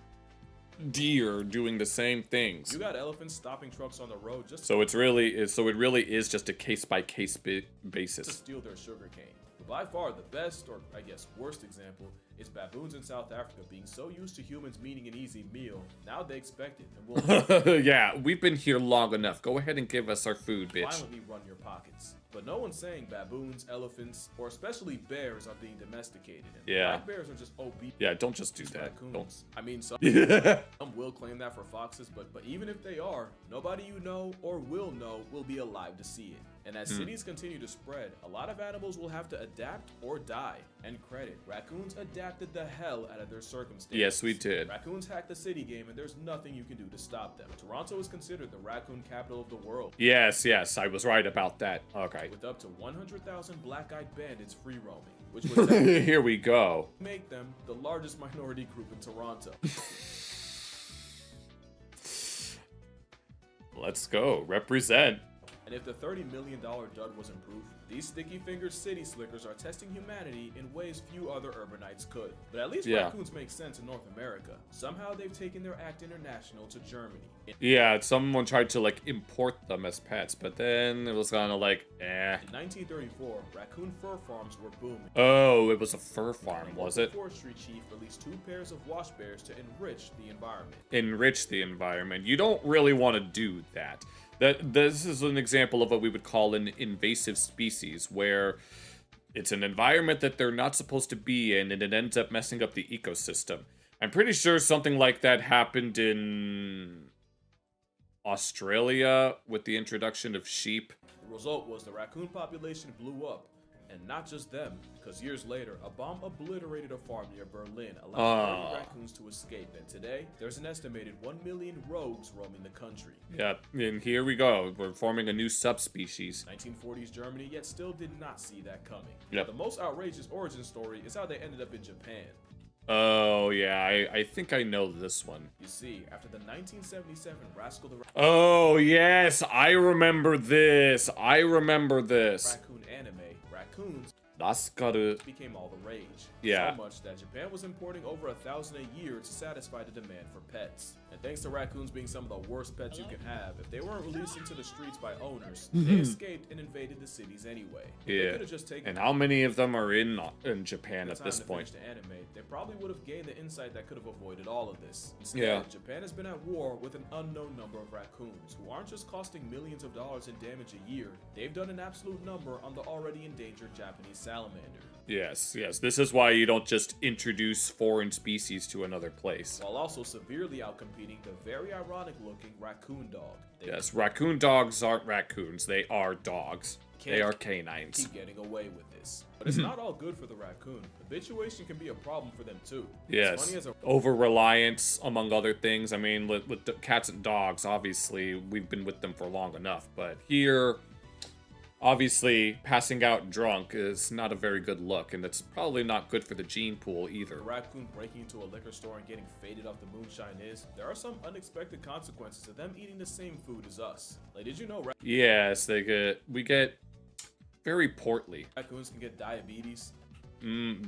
deer doing the same things.
You got elephants stopping trucks on the road just
so it really is just a case-by-case basis
to steal their sugar cane. But by far the best, or I guess worst example, is baboons in South Africa being so used to humans meaning an easy meal, now they expect it and will
yeah, we've been here long enough. Go ahead and give us our food, bitch.
Violently run your pockets. But no one's saying baboons, elephants, or especially bears are being domesticated. And black bears are just obese.
Yeah, don't just do that.
Raccoons. I mean, some will claim that for foxes, but even if they are, nobody you know or will know will be alive to see it. And as cities continue to spread, a lot of animals will have to adapt or die. And credit, raccoons adapted the hell out of their circumstances.
Yes, we did.
Raccoons hacked the city game, and there's nothing you can do to stop them. Toronto is considered the raccoon capital of the world.
Yes, I was right about that. Okay.
With up to 100,000 black-eyed bandits free roaming, which would
here we go.
Make them the largest minority group in Toronto.
Let's go. Represent.
And if the $30 million dud wasn't proof, these sticky-fingered city slickers are testing humanity in ways few other urbanites could. But at least raccoons make sense in North America. Somehow they've taken their act international to Germany.
Yeah, someone tried to like import them as pets, but then it was kind of like,
In 1934, raccoon fur farms were booming.
Oh, it was a fur farm, was it?
The forestry chief released 2 pairs of wash bears to enrich the environment.
Enrich the environment. You don't really want to do that. This is an example of what we would call an invasive species, where it's an environment that they're not supposed to be in, and it ends up messing up the ecosystem. I'm pretty sure something like that happened in Australia with the introduction of sheep.
The result was the raccoon population blew up. And not just them, because years later, a bomb obliterated a farm near Berlin, allowing 30 raccoons to escape. And today, there's an estimated 1 million rogues roaming the country.
Yeah, and here we go. We're forming a new subspecies.
1940s Germany, yet still did not see that coming.
Yep.
The most outrageous origin story is how they ended up in Japan.
Oh, yeah, I think I know this one.
You see, after the 1977 Rascal the
Oh, yes, I remember this. I remember this.
Raccoon anime, raccoons became all the rage.
Yeah.
So much that Japan was importing over 1,000 a year to satisfy the demand for pets. And thanks to raccoons being some of the worst pets you can have, if they weren't released into the streets by owners, they escaped and invaded the cities anyway. They
Yeah.
could have just taken
And how many of them are in Japan at this point?
The anime, they probably would have gained the insight that could have avoided all of this. Instead,
Yeah.
Japan has been at war with an unknown number of raccoons who aren't just costing millions of dollars in damage a year, they've done an absolute number on the already endangered Japanese salamander.
Yes, yes. This is why you don't just introduce foreign species to another place.
While also severely outcompeting the very ironic looking raccoon dog.
Yes, raccoon dogs aren't raccoons. They are dogs. They are canines.
Keep getting away with this. But it's not all good for the raccoon. Habituation can be a problem for them too. As funny
Yes.
as
Over-reliance, among other things. I mean, with the cats and dogs, obviously, we've been with them for long enough. But here, obviously, passing out drunk is not a very good look. And it's probably not good for the gene pool either.
a raccoon breaking into a liquor store and getting faded off the moonshine is, there are some unexpected consequences to them eating the same food as us. Like, did you know
Yes, we get very portly.
raccoons can get diabetes?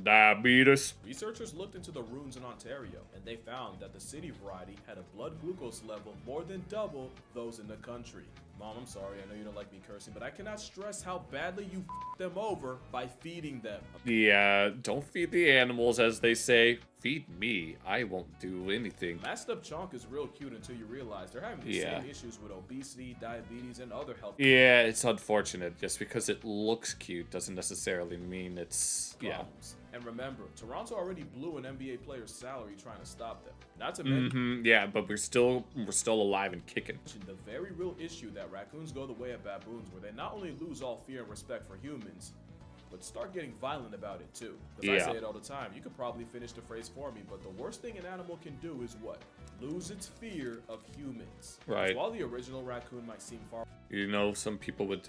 Diabetes.
Researchers looked into the ruins in Ontario, and they found that the city variety had a blood glucose level more than double those in the country. Mom, I'm sorry, I know you don't like me cursing, but I cannot stress how badly you f***ed them over by feeding them.
Yeah, don't feed the animals, as they say. Feed me. I won't do anything.
Masked up chonk is real cute until you realize they're having the
Yeah.
same issues with obesity, diabetes, and other health
Yeah, it's unfortunate. Just because it looks cute doesn't necessarily mean it's...
problems. And remember, Toronto already blew an NBA player's salary trying to stop them. Not to mention
Yeah, but we're still alive and kicking.
the very real issue that raccoons go the way of baboons, where they not only lose all fear and respect for humans, but start getting violent about it too. Because
Yeah.
I say it all the time. You could probably finish the phrase for me, but the worst thing an animal can do is what? Lose its fear of humans. 'Cause
Right.
while the original raccoon might seem far
You know, some people would...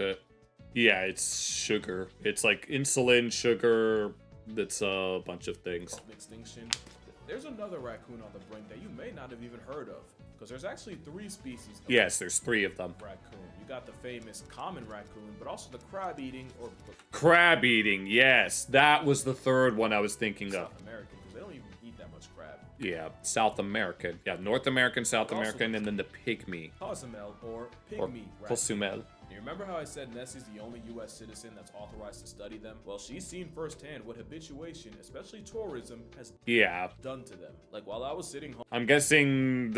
yeah, it's sugar. It's like insulin, sugar... It's a bunch of things.
of extinction, there's another raccoon on the brink that you may not have even heard of. Because there's actually 3 species of
Yes, there's 3 of them.
raccoon. You got the famous common raccoon, but also the crab-eating or
Crab eating, yes. That was the third one I was thinking of.
South American, because they don't even eat that much crab.
Yeah, South American. Yeah, North American, South
But also
American, and then the pygmy.
Cozumel or
Or
pygmy raccoon.
Cozumel.
You remember how I said Nessie's the only U.S. citizen that's authorized to study them? Well, she's seen firsthand what habituation, especially tourism, has
Yeah.
done to them. Like, while I was sitting home,
I'm guessing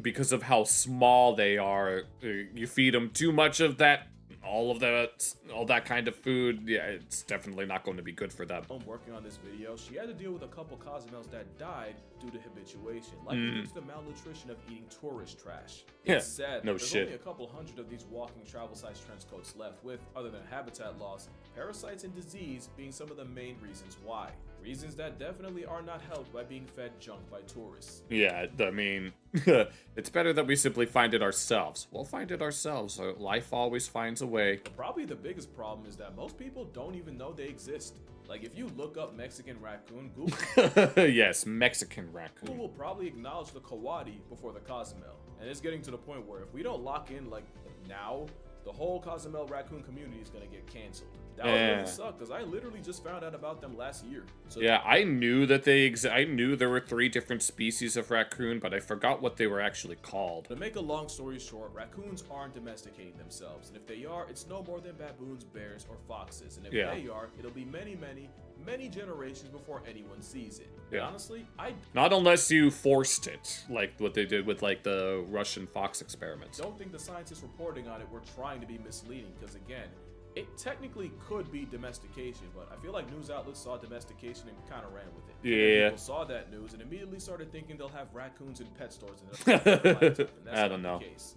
because of how small they are, you feed them too much of that, all that kind of food. Yeah, it's definitely not going to be good for them.
working on this video, she had to deal with a couple Cozumels that died due to habituation, likely due to the malnutrition of eating tourist trash.
Yeah,
It's sad.
no
There's
shit.
only a couple hundred of these walking travel-sized trench coats left, with, other than habitat loss, parasites and disease being some of the main reasons why. Reasons that definitely are not helped by being fed junk by tourists.
Yeah, I mean, it's better that we simply find it ourselves. We'll find it ourselves. Life always finds a way.
Probably the biggest problem is that most people don't even know they exist. Like, if you look up Mexican raccoon, Google
Yes, Mexican raccoon.
will probably acknowledge the coati before the Cozumel. And it's getting to the point where if we don't lock in, like, now, the whole Cozumel raccoon community is gonna get canceled. That would
Yeah.
really suck, because I literally just found out about them last year. So
Yeah, I knew that I knew there were 3 different species of raccoon, but I forgot what they were actually called.
to make a long story short, raccoons aren't domesticating themselves. And if they are, it's no more than baboons, bears, or foxes. And if
Yeah.
they are, it'll be many, many, many generations before anyone sees it. And
Yeah.
honestly, I
Not unless you forced it, like what they did with like the Russian fox experiments.
don't think the scientists reporting on it were trying to be misleading, because again, it technically could be domestication, but I feel like news outlets saw domestication and kind of ran with it.
Yeah.
People saw that news and immediately started thinking they'll have raccoons in pet stores. And that's
I don't know.
The case.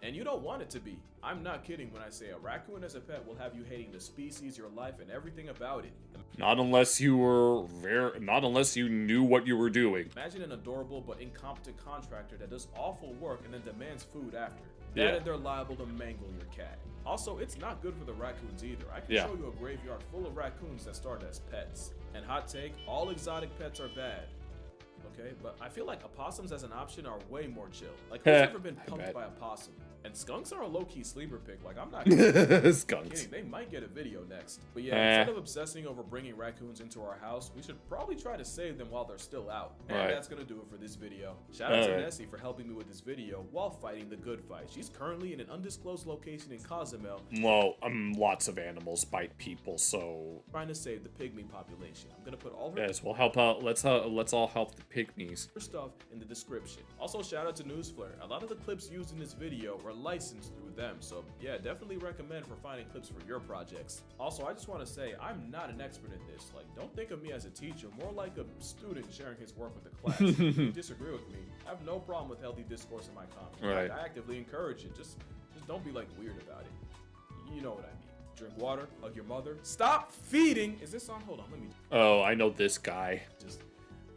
And you don't want it to be. I'm not kidding when I say a raccoon as a pet will have you hating the species, your life, and everything about it.
Not unless you knew what you were doing.
Imagine an adorable but incompetent contractor that does awful work and then demands food after.
Yeah.
That and they're liable to mangle your cat. Also, it's not good for the raccoons either. I can show you a graveyard full of raccoons that started as pets. And hot take, all exotic pets are bad. Okay, but I feel like opossums as an option are way more chill. Like, who's ever been punked by a possum? And skunks are a low-key sleeper pick. Like, I'm not kidding.
Skunks.
They might get a video next. But yeah, instead of obsessing over bringing raccoons into our house, we should probably try to save them while they're still out. And that's gonna do it for this video. Shout out to Nessie for helping me with this video while fighting the good fight. She's currently in an undisclosed location in Cozumel.
Well, lots of animals bite people, so
trying to save the pygmy population. I'm gonna put all her
we'll help out. Let's all help the pygmies.
Stuff in the description. Also, shout out to Newsflare. A lot of the clips used in this video were licensed through them, so yeah, definitely recommend for finding clips for your projects. Also, I just want to say I'm not an expert in this. Like, don't think of me as a teacher, more like a student sharing his work with the class. If you disagree with me, I have no problem with healthy discourse in my comments. I actively encourage it. Just don't be like weird about it. You know what I mean. Drink water, hug your mother. Stop feeding. Is this on? Hold on, let me.
Oh, I know this guy.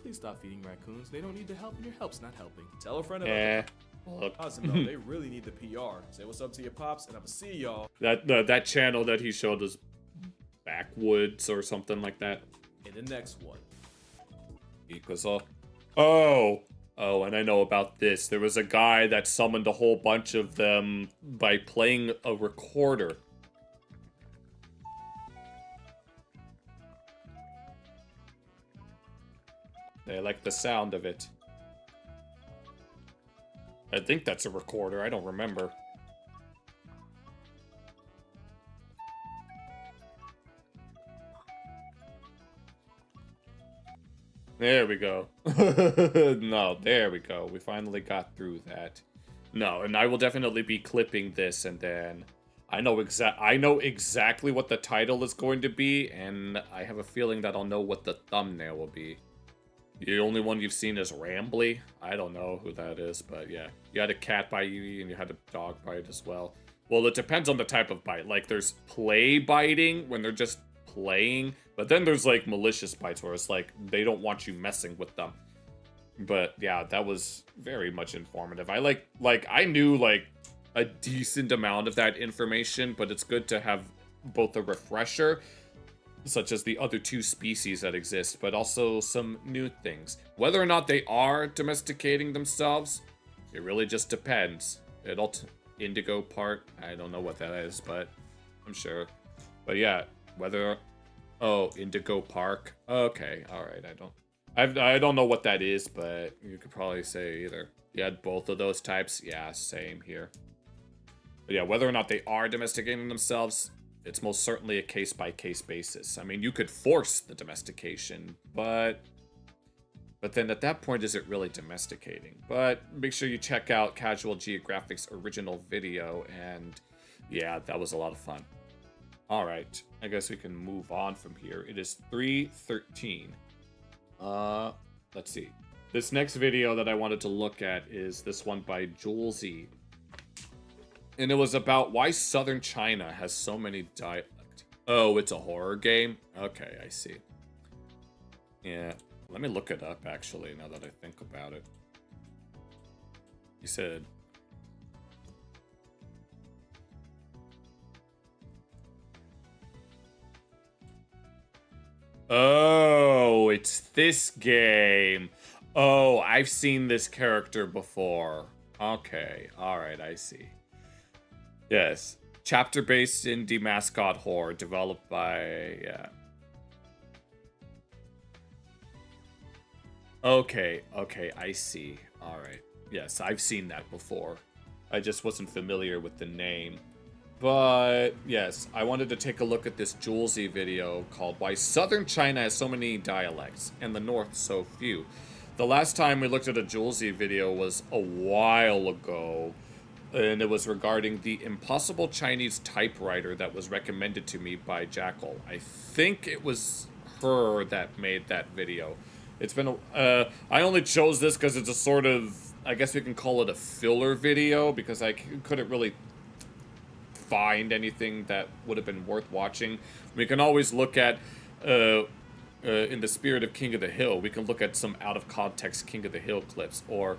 Please stop feeding raccoons. They don't need the help, and your help's not helping. Tell a friend about Cozumel. They really need the PR. Say what's up to your pops, and I'ma see y'all.
That channel that he showed us, Backwoods or something like that.
In the next one.
Because oh, and I know about this. There was a guy that summoned a whole bunch of them by playing a recorder. They like the sound of it. I think that's a recorder. I don't remember. There we go. No, there we go. We finally got through that. No, and I will definitely be clipping this, and then I know exactly what the title is going to be, and I have a feeling that I'll know what the thumbnail will be. The only one you've seen is Rambly. I don't know who that is, but yeah. You had a cat bite you, and you had a dog bite as well. Well, it depends on the type of bite. Like, there's play biting, when they're just playing. But then there's, like, malicious bites, where it's like, they don't want you messing with them. But, yeah, that was very much informative. I knew, like, a decent amount of that information, but it's good to have both a refresher, such as the other two species that exist, but also some new things. Whether or not they are domesticating themselves, it really just depends. Indigo part, I don't know what that is, but I'm sure. But yeah, Indigo Park. Okay, alright, I don't know what that is, but you could probably say either. You had both of those types, yeah, same here. But yeah, whether or not they are domesticating themselves, it's most certainly a case-by-case basis. I mean, you could force the domestication, but then at that point, is it really domesticating? But make sure you check out Casual Geographic's original video, and yeah, that was a lot of fun. All right, I guess we can move on from here. It is 3:13. Let's see. This next video that I wanted to look at is this one by Julesy. And it was about why Southern China has so many dialects. Oh, it's a horror game? Okay, I see. Yeah, let me look it up, actually, now that I think about it. He said... Oh, it's this game. Oh, I've seen this character before. Okay, alright, I see. Yes, chapter-based indie mascot horror developed by, yeah. Okay, I see. Alright. Yes, I've seen that before. I just wasn't familiar with the name. But, yes, I wanted to take a look at this Julesy video called Why Southern China Has So Many Dialects and the North So Few. The last time we looked at a Julesy video was a while ago, and it was regarding the impossible Chinese typewriter that was recommended to me by Jackal. I think it was her that made that video. It's been I only chose this because it's a sort of I guess we can call it a filler video because I couldn't really find anything that would have been worth watching. We can always look at, in the spirit of King of the Hill, we can look at some out of context King of the Hill clips, or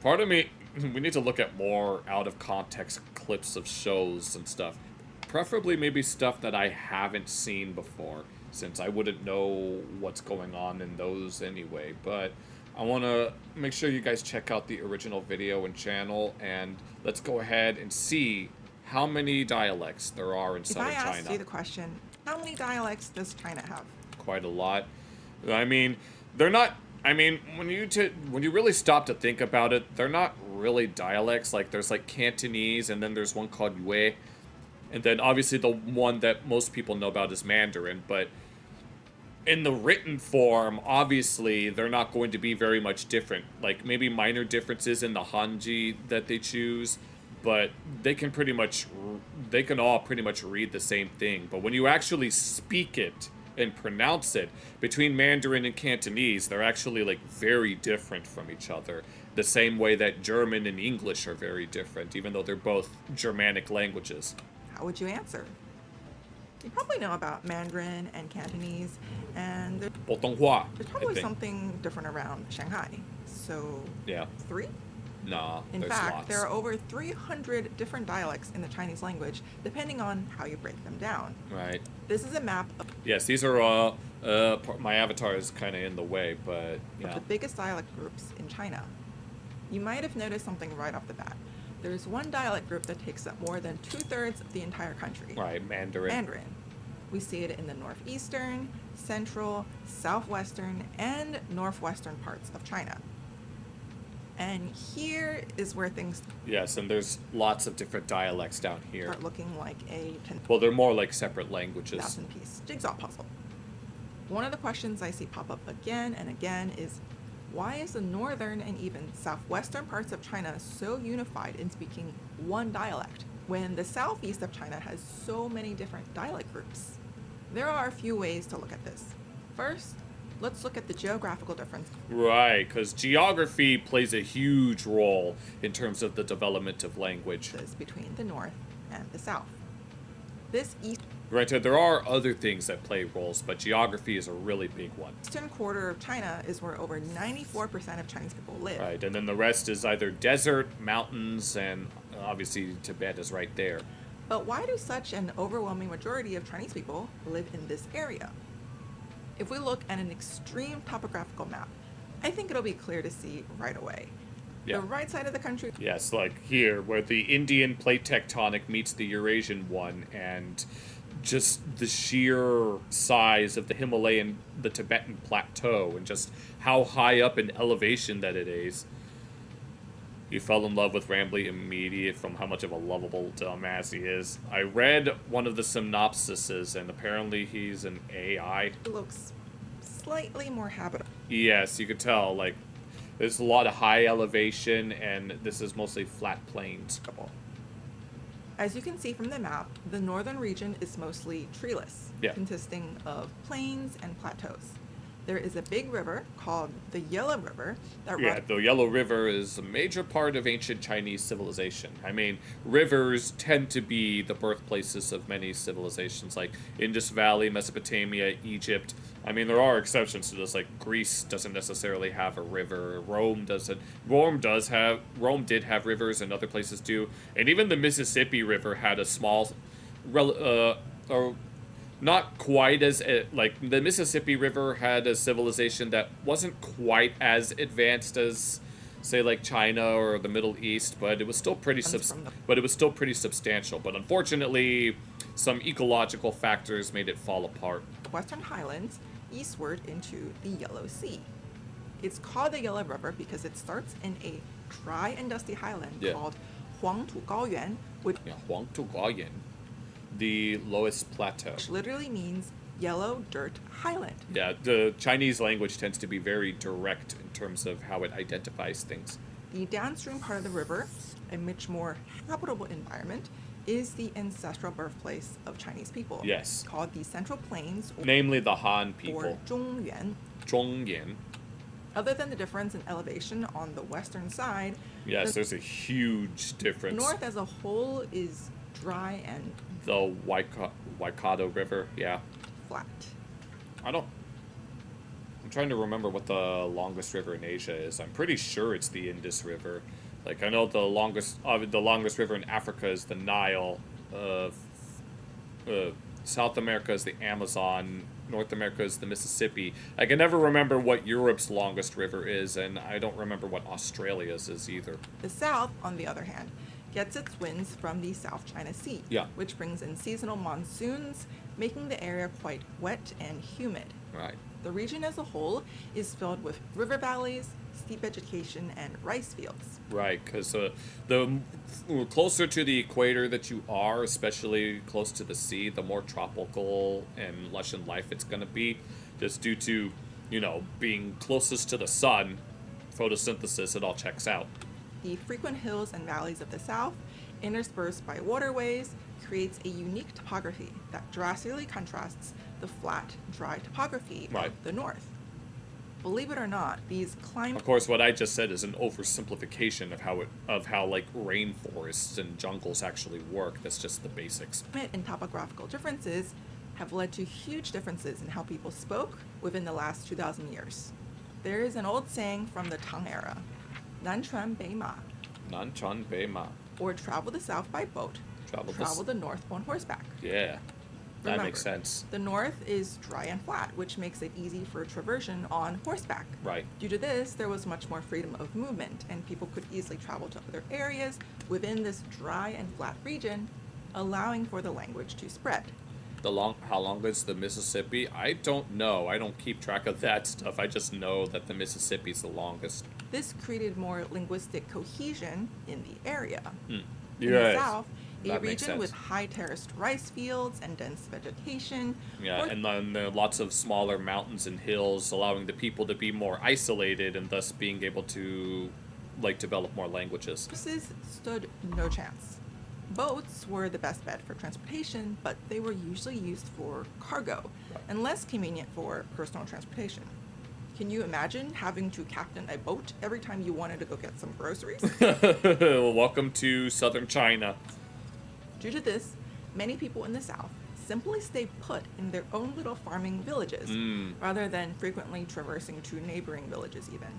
part of me, we need to look at more out of context clips of shows and stuff. Preferably maybe stuff that I haven't seen before, since I wouldn't know what's going on in those anyway. But I want to make sure you guys check out the original video and channel, and let's go ahead and see how many dialects there are in southern China.
If I asked you the question, how many dialects does China have?
Quite a lot. I mean, they're not... I mean, when you really stop to think about it, they're not really dialects. Like, there's like Cantonese, and then there's one called Yue. And then obviously the one that most people know about is Mandarin, but in the written form, obviously, they're not going to be very much different. Like, maybe minor differences in the Hanji that they choose, but they can all pretty much read the same thing. But when you actually speak it and pronounce it, between Mandarin and Cantonese, they're actually, like, very different from each other. The same way that German and English are very different, even though they're both Germanic languages.
How would you answer? You probably know about Mandarin and Cantonese, and there's probably something different around Shanghai. So,
yeah.
3?
Nah,
in
there's
fact,
lots.
there are over 300 different dialects in the Chinese language, depending on how you break them down.
Right.
This is a map of
Yes, these are my avatar is kind of in the way, but yeah.
the biggest dialect groups in China. You might have noticed something right off the bat. There's one dialect group that takes up more than 2/3 of the entire country.
Right, Mandarin.
Mandarin. We see it in the northeastern, central, southwestern, and northwestern parts of China. And here is where things
Yes, and there's lots of different dialects down here.
start looking like a
Well, they're more like separate languages.
1,000-piece jigsaw puzzle. One of the questions I see pop up again and again is, why is the northern and even southwestern parts of China so unified in speaking one dialect, when the southeast of China has so many different dialect groups? There are a few ways to look at this. First, let's look at the geographical difference.
Right, because geography plays a huge role in terms of the development of language.
Between the north and the south. This
Granted, there are other things that play roles, but geography is a really big one.
eastern quarter of China is where over 94% of Chinese people live.
Right, and then the rest is either desert, mountains, and obviously Tibet is right there.
But why do such an overwhelming majority of Chinese people live in this area? If we look at an extreme topographical map, I think it'll be clear to see right away.
Yeah.
The right side of the country.
Yes, like here, where the Indian plate tectonic meets the Eurasian one, and just the sheer size of the Himalayan, the Tibetan plateau, and just how high up in elevation that it is. You fell in love with Rambly immediate from how much of a lovable dumbass he is. I read one of the synopsises, and apparently he's an AI.
It looks slightly more habitable.
Yes, you could tell, like, there's a lot of high elevation, and this is mostly flat plains.
As you can see from the map, the northern region is mostly treeless,
Yeah.
consisting of plains and plateaus. There is a big river called the Yellow River that
Yeah, the Yellow River is a major part of ancient Chinese civilization. I mean, rivers tend to be the birthplaces of many civilizations, like Indus Valley, Mesopotamia, Egypt. I mean, there are exceptions to this, like Greece doesn't necessarily have a river. Rome doesn't. Rome did have rivers, and other places do. And even the Mississippi River had a small, not quite as, like, the Mississippi River had a civilization that wasn't quite as advanced as, say, like China or the Middle East, but it was still pretty substantial. But unfortunately, some ecological factors made it fall apart.
the Western Highlands eastward into the Yellow Sea. It's called the Yellow River because it starts in a dry and dusty highland called Huangtu Gaoyuan,
Huangtu Gaoyuan, the lowest plateau.
which literally means yellow dirt highland.
Yeah, the Chinese language tends to be very direct in terms of how it identifies things.
The downstream part of the river, a much more habitable environment, is the ancestral birthplace of Chinese people.
Yes.
Called the Central Plains,
Namely the Han
or
people.
Zhongyuan.
Zhongyuan.
Other than the difference in elevation on the western side,
Yes, there's a huge
the
difference.
north as a whole is dry and
The Waikato River, yeah.
flat.
I'm trying to remember what the longest river in Asia is. I'm pretty sure it's the Indus River. Like, I know the longest river in Africa is the Nile. South America is the Amazon. North America is the Mississippi. I can never remember what Europe's longest river is, and I don't remember what Australia's is either.
The south, on the other hand, gets its winds from the South China Sea,
Yeah.
which brings in seasonal monsoons, making the area quite wet and humid.
Right.
The region as a whole is filled with river valleys, steep vegetation, and rice fields.
Right, because the closer to the equator that you are, especially close to the sea, the more tropical and lush in life it's going to be, just due to, being closest to the sun, photosynthesis, it all checks out.
The frequent hills and valleys of the south, interspersed by waterways, creates a unique topography that drastically contrasts the flat, dry topography
Right.
of the north. Believe it or not, these
Of course, what I just said is an oversimplification of how like rainforests and jungles actually work. That's just the basics.
climate and topographical differences have led to huge differences in how people spoke within the last 2,000 years. There is an old saying from the Tang era, 南船北马,
Nanchan Beima.
or travel the south by boat, travel the north on horseback.
Yeah, that
Remember,
makes sense.
The north is dry and flat, which makes it easy for traversion on horseback.
Right.
Due to this, there was much more freedom of movement, and people could easily travel to other areas within this dry and flat region, allowing for the language to spread.
How long is the Mississippi? I don't know. I don't keep track of that stuff. I just know that the Mississippi's the longest.
This created more linguistic cohesion in the area. In the
Yes,
south, a
that makes
region with
sense.
high terraced rice fields and dense vegetation.
Yeah, and then there are lots of smaller mountains and hills, allowing the people to be more isolated and thus being able to, develop more languages.
Horses stood no chance. Boats were the best bet for transportation, but they were usually used for cargo and less convenient for personal transportation. Can you imagine having to captain a boat every time you wanted to go get some groceries?
Well, welcome to southern China.
Due to this, many people in the south simply stay put in their own little farming villages rather than frequently traversing to neighboring villages even.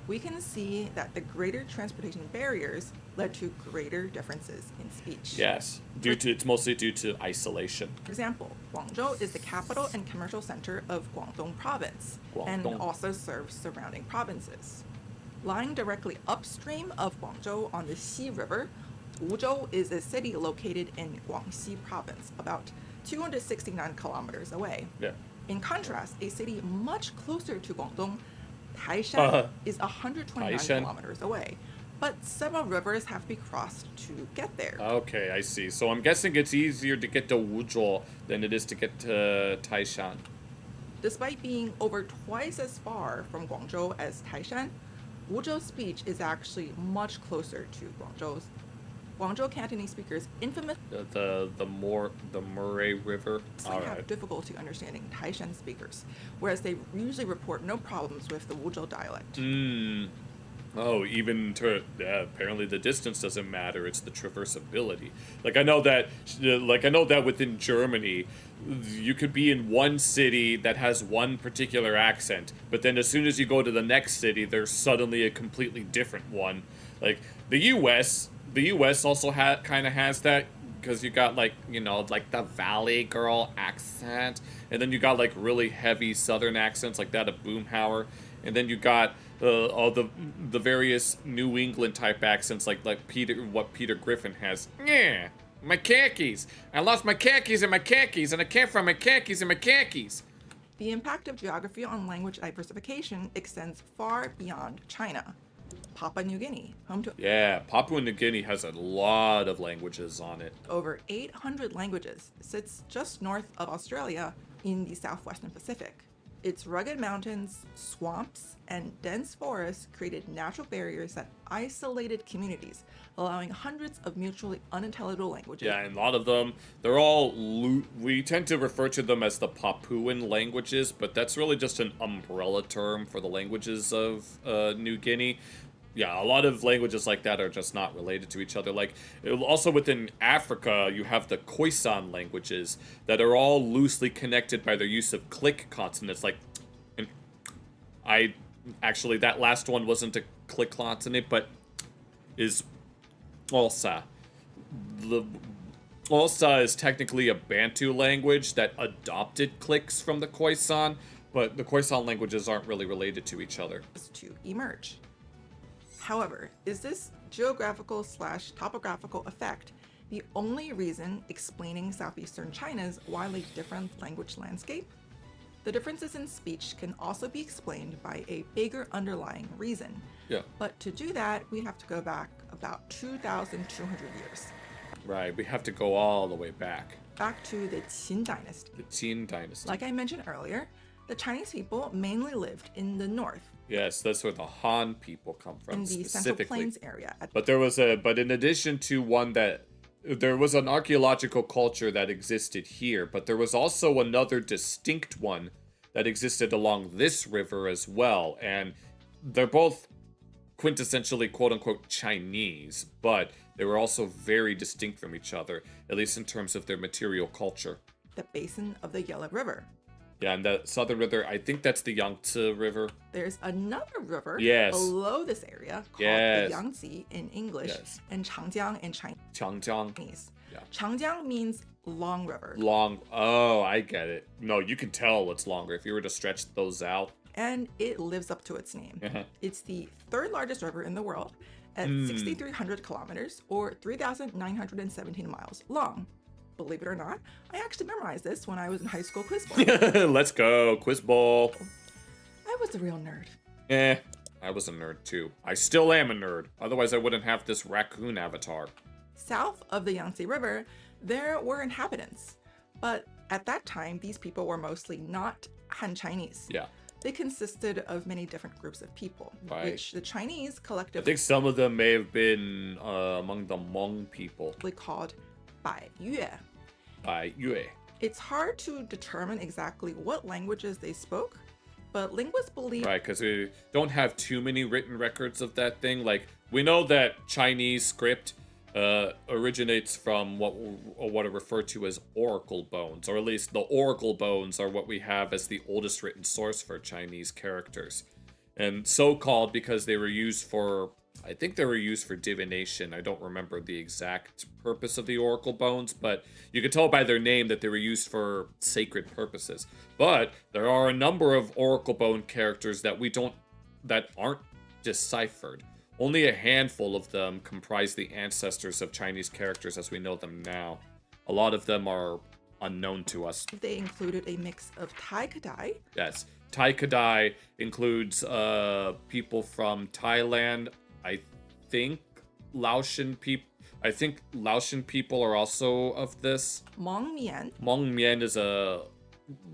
We can see that the greater transportation barriers led to greater differences in speech.
Yes, it's mostly due to isolation.
For example, Guangzhou is the capital and commercial center of Guangdong province and
Guangdong.
also serves surrounding provinces. Lying directly upstream of Guangzhou on the Xi River, Wuzhou is a city located in Guangxi province, about 269 kilometers away.
Yeah.
In contrast, a city much closer to Guangdong, Taishan, is 129
Taishan?
kilometers away, but several rivers have to be crossed to get there.
Okay, I see. So I'm guessing it's easier to get to Wuzhou than it is to get to Taishan.
Despite being over twice as far from Guangzhou as Taishan, Wuzhou's speech is actually much closer to Guangzhou's. Guangzhou Cantonese speakers infamously
The Murray River. All
have
right.
difficulty understanding Taishan speakers, whereas they usually report no problems with the Wuzhou dialect.
Oh, apparently the distance doesn't matter. It's the traversability. I know that within Germany, you could be in one city that has one particular accent, but then as soon as you go to the next city, there's suddenly a completely different one. Like the U.S. also kind of has that, because you got the Valley Girl accent, and then you got really heavy Southern accents like that of Boomhauer, and then you got all the various New England type accents like Peter Griffin has. Yeah, my khakis. I lost my khakis and I can't find my khakis and my khakis.
The impact of geography on language diversification extends far beyond China. Papua New Guinea, home to
Yeah, Papua New Guinea has a lot of languages on it.
over 800 languages, sits just north of Australia in the southwestern Pacific. Its rugged mountains, swamps, and dense forests created natural barriers that isolated communities, allowing hundreds of mutually unintelligible languages.
Yeah, and a lot of them, they're all, we tend to refer to them as the Papuan languages, but that's really just an umbrella term for the languages of New Guinea. Yeah, a lot of languages like that are just not related to each other. Like, also within Africa, you have the Khoisan languages that are all loosely connected by their use of click consonants. Like, and actually, that last one wasn't a click consonant, but is Xhosa. The Xhosa is technically a Bantu language that adopted clicks from the Khoisan, but the Khoisan languages aren't really related to each other.
To emerge. However, is this geographical/topographical effect the only reason explaining southeastern China's wildly different language landscape? The differences in speech can also be explained by a bigger underlying reason.
Yeah.
But to do that, we have to go back about 2,200 years.
Right, we have to go all the way back.
Back to the Qin dynasty.
The Qin dynasty.
Like I mentioned earlier, the Chinese people mainly lived in the north.
Yes, that's where the Han people come from,
in the Central Plains area.
But in addition to there was an archaeological culture that existed here, but there was also another distinct one that existed along this river as well, and they're both quintessentially quote-unquote Chinese, but they were also very distinct from each other, at least in terms of their material culture.
The basin of the Yellow River.
Yeah, and the southern river, I think that's the Yangtze River.
There's another river below this area called the Yangtze in English and Changjiang in Chinese.
Changjiang. Yeah.
Changjiang means long river.
Long. Oh, I get it. No, you can tell it's longer if you were to stretch those out.
And it lives up to its name. It's the third largest river in the world at 6,300 kilometers or 3,917 miles long. Believe it or not, I actually memorized this when I was in high school quiz bowl.
Let's go, quiz bowl.
I was a real nerd.
I was a nerd too. I still am a nerd. Otherwise, I wouldn't have this raccoon avatar.
South of the Yangtze River, there were inhabitants. But at that time, these people were mostly not Han Chinese.
Yeah.
They consisted of many different groups of people, which the Chinese collectively...
I think some of them may have been among the Hmong people.
...called Bai Yue.
Bai Yue.
It's hard to determine exactly what languages they spoke, but linguists believe...
Right, because we don't have too many written records of that thing. Like, we know that Chinese script originates from what are referred to as oracle bones, or at least the oracle bones are what we have as the oldest written source for Chinese characters. And so called because they were used for... I think they were used for divination. I don't remember the exact purpose of the oracle bones, but you can tell by their name that they were used for sacred purposes. But there are a number of oracle bone characters that aren't deciphered. Only a handful of them comprise the ancestors of Chinese characters as we know them now. A lot of them are unknown to us.
They included a mix of Tai Kadai.
Yes, Tai Kadai includes people from Thailand. I think Laotian people are also of this.
Hmong Mien.
Hmong Mien is a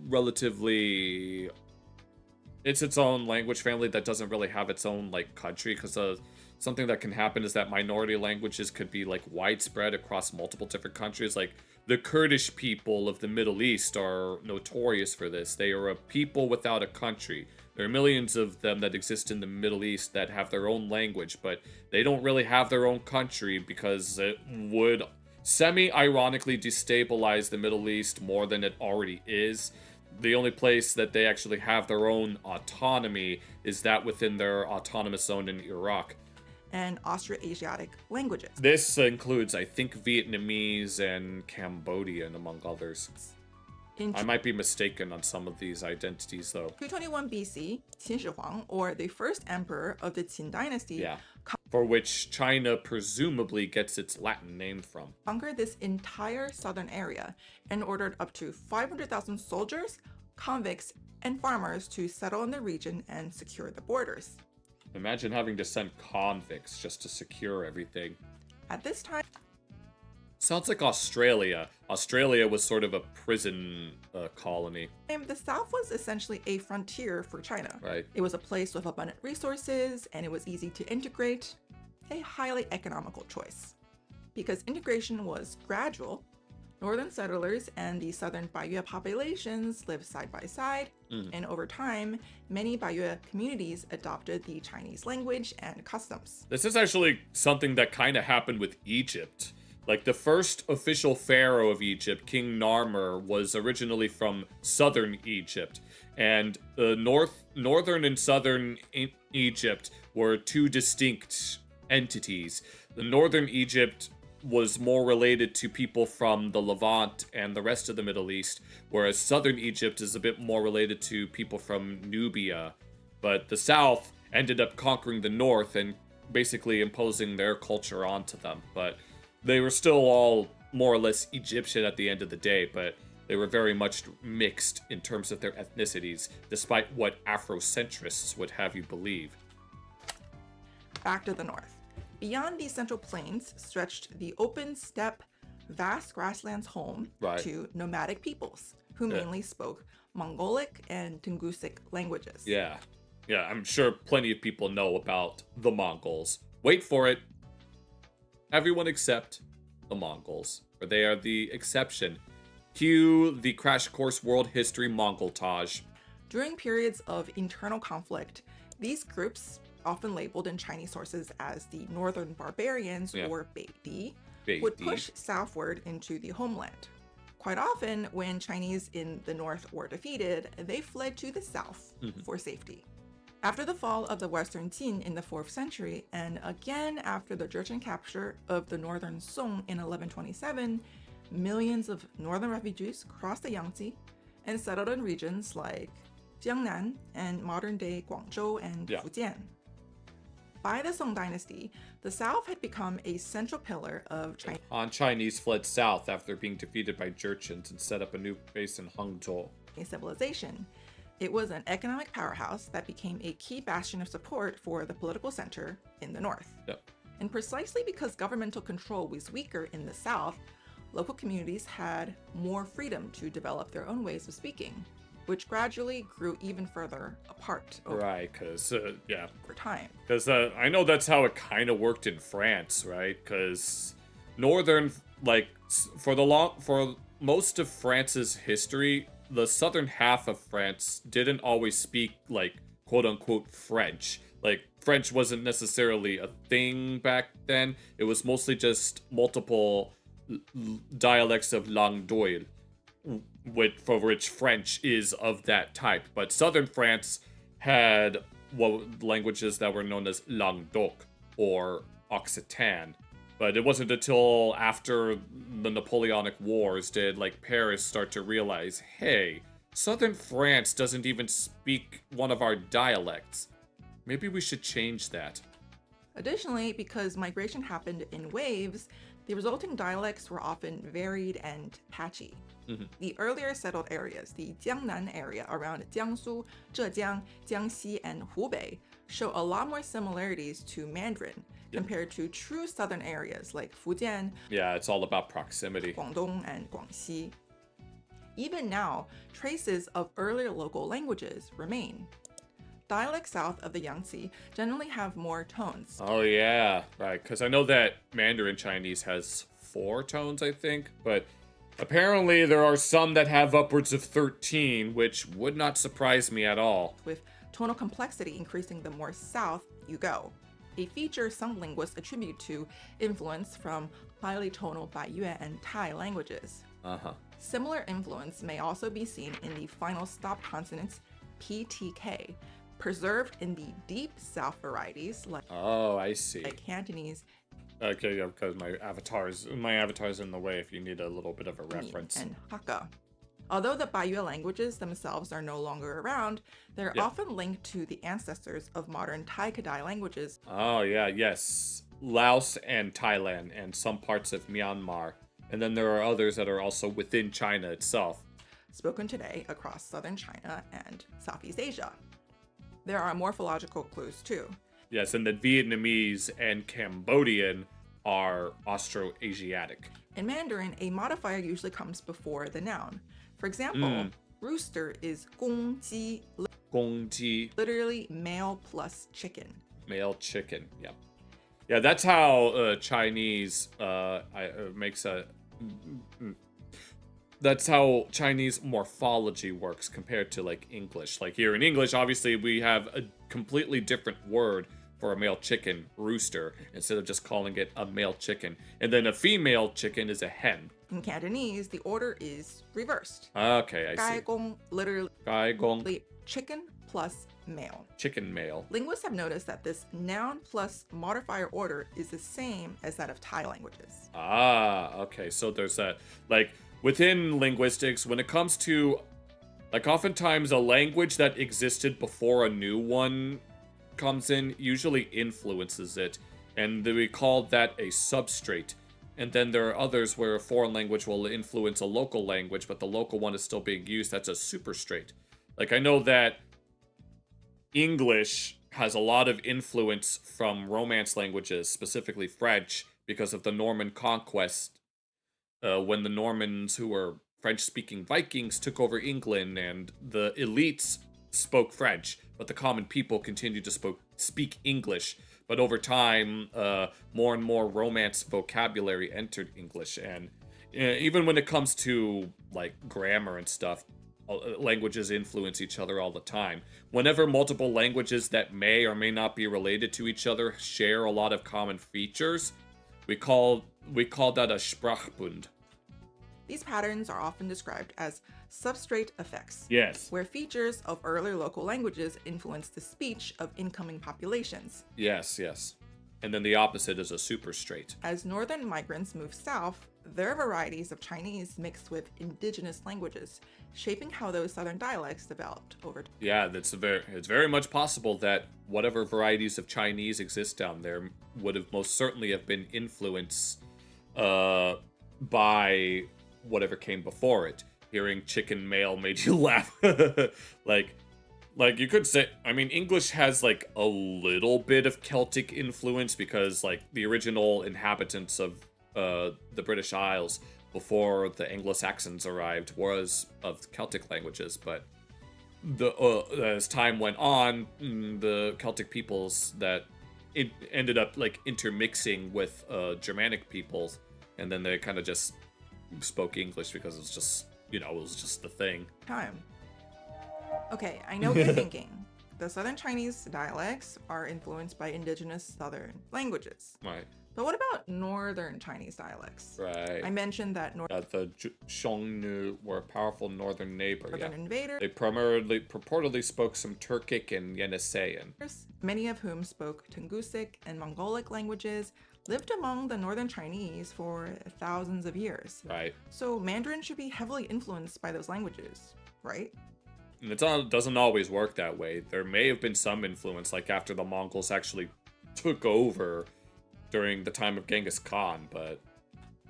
relatively... It's its own language family that doesn't really have its own, like, country, because something that can happen is that minority languages could be, like, widespread across multiple different countries. Like, the Kurdish people of the Middle East are notorious for this. They are a people without a country. There are millions of them that exist in the Middle East that have their own language, but they don't really have their own country because it would semi-ironically destabilize the Middle East more than it already is. The only place that they actually have their own autonomy is that within their autonomous zone in Iraq.
And Austroasiatic languages.
This includes, I think, Vietnamese and Cambodian, among others. I might be mistaken on some of these identities, though.
221 BC, Qin Shi Huang, or the first emperor of the Qin dynasty,
for which China presumably gets its Latin name from,
conquered this entire southern area and ordered up to 500,000 soldiers, convicts, and farmers to settle in the region and secure the borders.
Imagine having to send convicts just to secure everything.
At this time...
Sounds like Australia. Australia was sort of a prison colony.
The South was essentially a frontier for China.
Right.
It was a place with abundant resources, and it was easy to integrate, a highly economical choice. Because integration was gradual, northern settlers and the southern Baiyue populations lived side by side, and over time, many Baiyue communities adopted the Chinese language and customs.
This is actually something that kind of happened with Egypt. Like, the first official pharaoh of Egypt, King Narmer, was originally from southern Egypt. And northern and southern Egypt were two distinct entities. The northern Egypt was more related to people from the Levant and the rest of the Middle East, whereas southern Egypt is a bit more related to people from Nubia. But the south ended up conquering the north and basically imposing their culture onto them. But they were still all more or less Egyptian at the end of the day, but they were very much mixed in terms of their ethnicities, despite what Afrocentrists would have you believe.
Back to the north. Beyond the Central Plains stretched the open steppe, vast grasslands home to nomadic peoples, who mainly spoke Mongolic and Tungusic languages.
Yeah, I'm sure plenty of people know about the Mongols. Wait for it. Everyone except the Mongols, for they are the exception. Cue the Crash Course World History Mongoltage. During
periods of internal conflict, these groups, often labeled in Chinese sources as the Northern Barbarians or Beidi, would push southward into the homeland. Quite often, when Chinese in the north were defeated, they fled to the south for safety. After the fall of the Western Jin in the 4th century, and again after the Jurchen capture of the northern Song in 1127, millions of northern refugees crossed the Yangtze and settled in regions like Jiangnan and modern-day Guangzhou and Fujian. By the Song dynasty, the south had become a central pillar of China.
Han Chinese fled south after being defeated by Jurchens and set up a new base in Hangzhou.
Civilization. It was an economic powerhouse that became a key bastion of support for the political center in the north. And precisely because governmental control was weaker in the south, local communities had more freedom to develop their own ways of speaking, which gradually grew even further apart over time.
Because I know that's how it kind of worked in France, right? Because northern, like, for most of France's history, the southern half of France didn't always speak, like, quote-unquote French. Like, French wasn't necessarily a thing back then. It was mostly just multiple dialects of langue d'oil, for which French is of that type. But southern France had languages that were known as Languedoc or Occitan. But it wasn't until after the Napoleonic Wars did, like, Paris start to realize, hey, southern France doesn't even speak one of our dialects. Maybe we should change that.
Additionally, because migration happened in waves, the resulting dialects were often varied and patchy. The earlier settled areas, the Jiangnan area around Jiangsu, Zhejiang, Jiangxi, and Hubei, show a lot more similarities to Mandarin compared to true southern areas like Fujian.
Yeah, it's all about proximity.
Guangdong and Guangxi. Even now, traces of earlier local languages remain. Dialects south of the Yangtze generally have more tones.
Oh yeah, right, because I know that Mandarin Chinese has 4 tones, I think, but apparently there are some that have upwards of 13, which would not surprise me at all.
With tonal complexity increasing the more south you go, a feature some linguists attribute to influence from highly tonal Baiyue and Tai languages. Similar influence may also be seen in the final stop consonants PTK, preserved in the deep south varieties like like Cantonese.
Okay, yeah, because my avatar's in the way if you need a little bit of a reference.
And Hakka. Although the Baiyue languages themselves are no longer around, they're often linked to the ancestors of modern Tai-Kadai languages.
Oh yeah, yes. Laos and Thailand and some parts of Myanmar. And then there are others that are also within China itself.
Spoken today across southern China and Southeast Asia. There are morphological clues too.
Yes, and the Vietnamese and Cambodian are Austroasiatic.
In Mandarin, a modifier usually comes before the noun. For example, rooster is 公鸡,
公鸡,
literally male plus chicken.
Male chicken. Yep. Yeah, that's how Chinese makes a. That's how Chinese morphology works compared to like English. Like here in English, obviously we have a completely different word for a male chicken, rooster, instead of just calling it a male chicken. And then a female chicken is a hen.
In Cantonese, the order is reversed.
Okay, I see.
该公 literally
该公
chicken plus male.
Chicken male.
Linguists have noticed that this noun plus modifier order is the same as that of Thai languages.
Ah, okay. So there's that. Like, within linguistics, when it comes to, like, oftentimes a language that existed before a new one comes in usually influences it, and we call that a substrate. And then there are others where a foreign language will influence a local language, but the local one is still being used. That's a superstrate. Like, I know that English has a lot of influence from Romance languages, specifically French, because of the Norman conquest, when the Normans, who were French-speaking Vikings, took over England, and the elites spoke French, but the common people continued to speak English. But over time, more and more Romance vocabulary entered English, and even when it comes to like grammar and stuff, languages influence each other all the time. Whenever multiple languages that may or may not be related to each other share a lot of common features, we call that a Sprachbund.
These patterns are often described as substrate effects.
Yes.
Where features of earlier local languages influence the speech of incoming populations.
Yes, yes. And then the opposite is a superstrate.
As northern migrants move south, there are varieties of Chinese mixed with indigenous languages, shaping how those southern dialects developed over time.
Yeah, it's very much possible that whatever varieties of Chinese exist down there would have most certainly have been influenced by whatever came before it. Hearing chicken male made you laugh. like you could say, I mean, English has like a little bit of Celtic influence because like the original inhabitants of the British Isles before the Anglo-Saxons arrived was of Celtic languages, but as time went on, the Celtic peoples that it ended up like intermixing with Germanic peoples, and then they kind of just spoke English because it was just, you know, it was just the thing.
Okay, I know what you're thinking. The Southern Chinese dialects are influenced by indigenous Southern languages.
Right.
But what about Northern Chinese dialects?
Right.
I mentioned that
the Xiongnu were a powerful northern neighbor.
Northern invader.
They purportedly spoke some Turkic and Yeniseian.
Many of whom spoke Tungusic and Mongolic languages, lived among the Northern Chinese for thousands of years.
Right.
So Mandarin should be heavily influenced by those languages, right?
And it doesn't always work that way. There may have been some influence, like after the Mongols actually took over during the time of Genghis Khan, but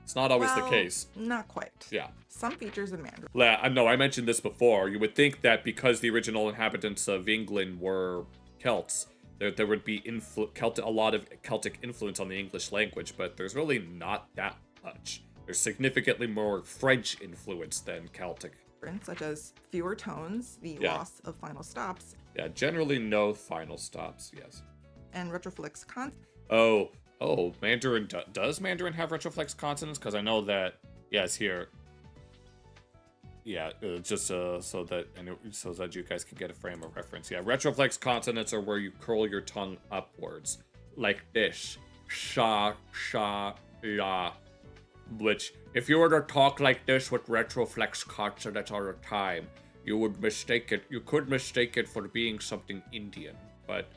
it's not always the case.
Not quite.
Yeah.
Some features of Mandarin.
Yeah, no, I mentioned this before. You would think that because the original inhabitants of England were Celts, there would be a lot of Celtic influence on the English language, but there's really not that much. There's significantly more French influence than Celtic.
Such as fewer tones, the loss of final stops.
Yeah, generally no final stops, yes.
And retroflex consonants.
Oh, Mandarin, does Mandarin have retroflex consonants? Because I know that, yes, here. Yeah, just so that you guys can get a frame of reference. Yeah, retroflex consonants are where you curl your tongue upwards, like this. Sha, sha, ya. Which, if you were to talk like this with retroflex consonants all the time, you could mistake it for being something Indian. But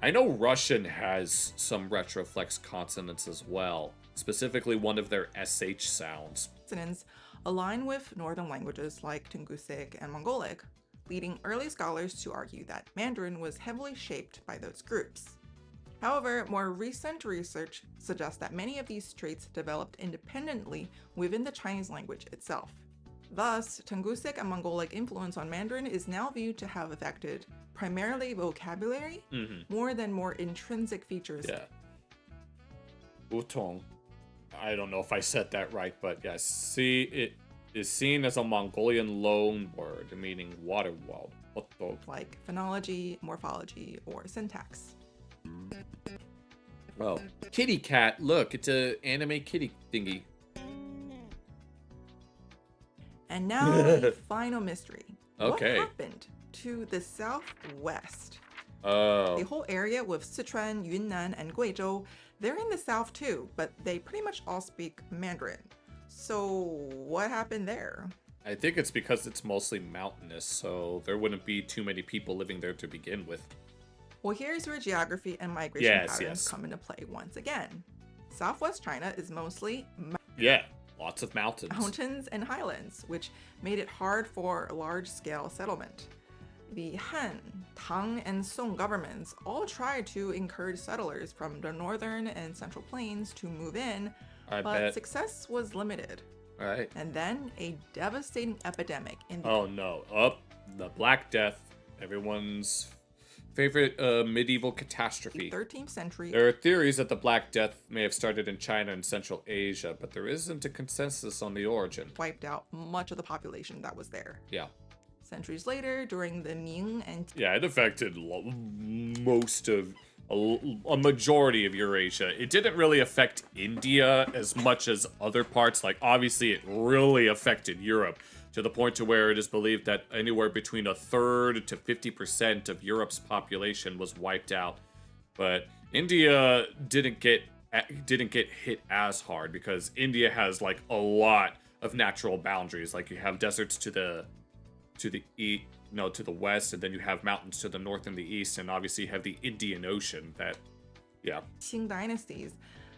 I know Russian has some retroflex consonants as well, specifically one of their SH sounds.
Consonants align with northern languages like Tungusic and Mongolic, leading early scholars to argue that Mandarin was heavily shaped by those groups. However, more recent research suggests that many of these traits developed independently within the Chinese language itself. Thus, Tungusic and Mongolic influence on Mandarin is now viewed to have affected primarily vocabulary more than more intrinsic features.
Yeah. Wutong. I don't know if I said that right, but yes, it is seen as a Mongolian loan word meaning water world. Wutong.
Like phonology, morphology, or syntax.
Oh, kitty cat! Look, it's a anime kitty thingy.
And now the final mystery.
Okay.
What happened to the southwest?
Oh.
The whole area with Sichuan, Yunnan, and Guizhou, they're in the south too, but they pretty much all speak Mandarin. So what happened there?
I think it's because it's mostly mountainous, so there wouldn't be too many people living there to begin with.
Well, here's where geography and migration patterns come into play once again. Southwest China is mostly
lots of mountains.
Mountains and highlands, which made it hard for large-scale settlement. The Han, Tang, and Song governments all tried to encourage settlers from the northern and central plains to move in, but success was limited.
Right.
And then a devastating epidemic in the
the Black Death, everyone's favorite medieval catastrophe.
13th century.
There are theories that the Black Death may have started in China and Central Asia, but there isn't a consensus on the origin.
Wiped out much of the population that was there.
Yeah.
Centuries later, during the Ming and
it affected most of a majority of Eurasia. It didn't really affect India as much as other parts. Like, obviously, it really affected Europe to the point to where it is believed that anywhere between 1/3 to 50% of Europe's population was wiped out. But India didn't get hit as hard because India has like a lot of natural boundaries. Like, you have deserts to the west, and then you have mountains to the north and the east, and obviously you have the Indian Ocean
Qing dynasties.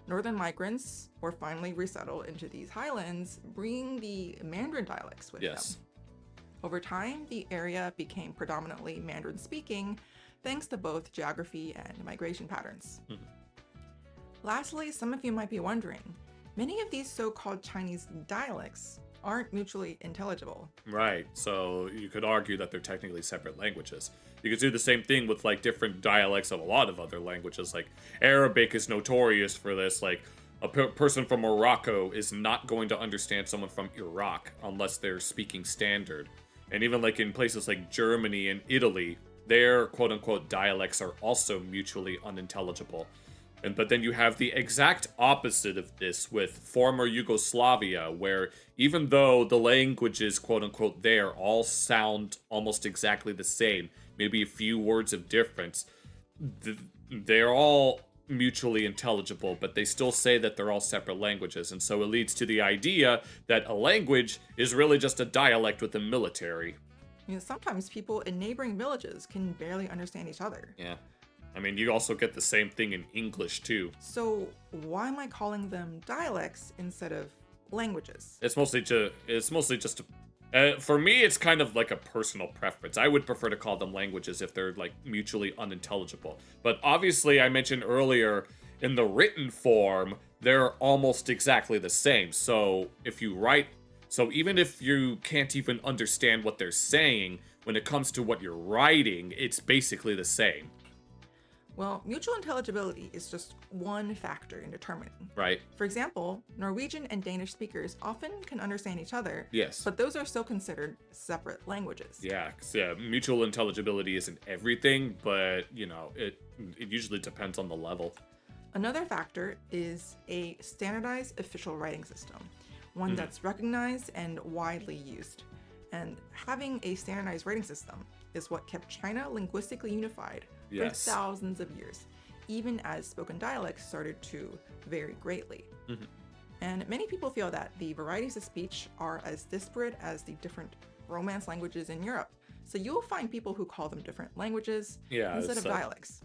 Northern migrants were finally resettled into these highlands, bringing the Mandarin dialects with them. Over time, the area became predominantly Mandarin-speaking, thanks to both geography and migration patterns. Lastly, some of you might be wondering, many of these so-called Chinese dialects aren't mutually intelligible.
Right, so you could argue that they're technically separate languages. You could do the same thing with like different dialects of a lot of other languages. Like Arabic is notorious for this. Like a person from Morocco is not going to understand someone from Iraq unless they're speaking standard. And even like in places like Germany and Italy, their quote-unquote dialects are also mutually unintelligible. But then you have the exact opposite of this with former Yugoslavia, where even though the languages, quote-unquote, there all sound almost exactly the same, maybe a few words of difference, they're all mutually intelligible, but they still say that they're all separate languages. And so it leads to the idea that a language is really just a dialect with the military.
Sometimes people in neighboring villages can barely understand each other.
Yeah. I mean, you also get the same thing in English, too.
So why am I calling them dialects instead of languages?
It's mostly just for me, it's kind of like a personal preference. I would prefer to call them languages if they're, like, mutually unintelligible. But obviously, I mentioned earlier, in the written form, they're almost exactly the same. So even if you can't even understand what they're saying, when it comes to what you're writing, it's basically the same.
Well, mutual intelligibility is just one factor in determining.
Right.
For example, Norwegian and Danish speakers often can understand each other.
Yes.
But those are still considered separate languages.
Yeah, 'cause, mutual intelligibility isn't everything, but, it usually depends on the level.
Another factor is a standardized official writing system, one that's recognized and widely used. And having a standardized writing system is what kept China linguistically unified for thousands of years, even as spoken dialects started to vary greatly. And many people feel that the varieties of speech are as disparate as the different Romance languages in Europe. So you'll find people who call them different languages instead of dialects.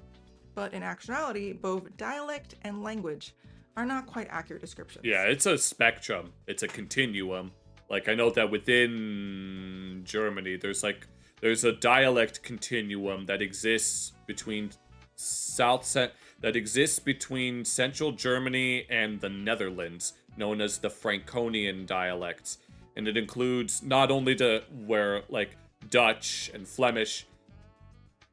But in actuality, both dialect and language are not quite accurate descriptions.
Yeah, it's a spectrum. It's a continuum. Like, I know that within Germany, there's a dialect continuum that exists between central Germany and the Netherlands, known as the Franconian dialects. And it includes not only where like Dutch and Flemish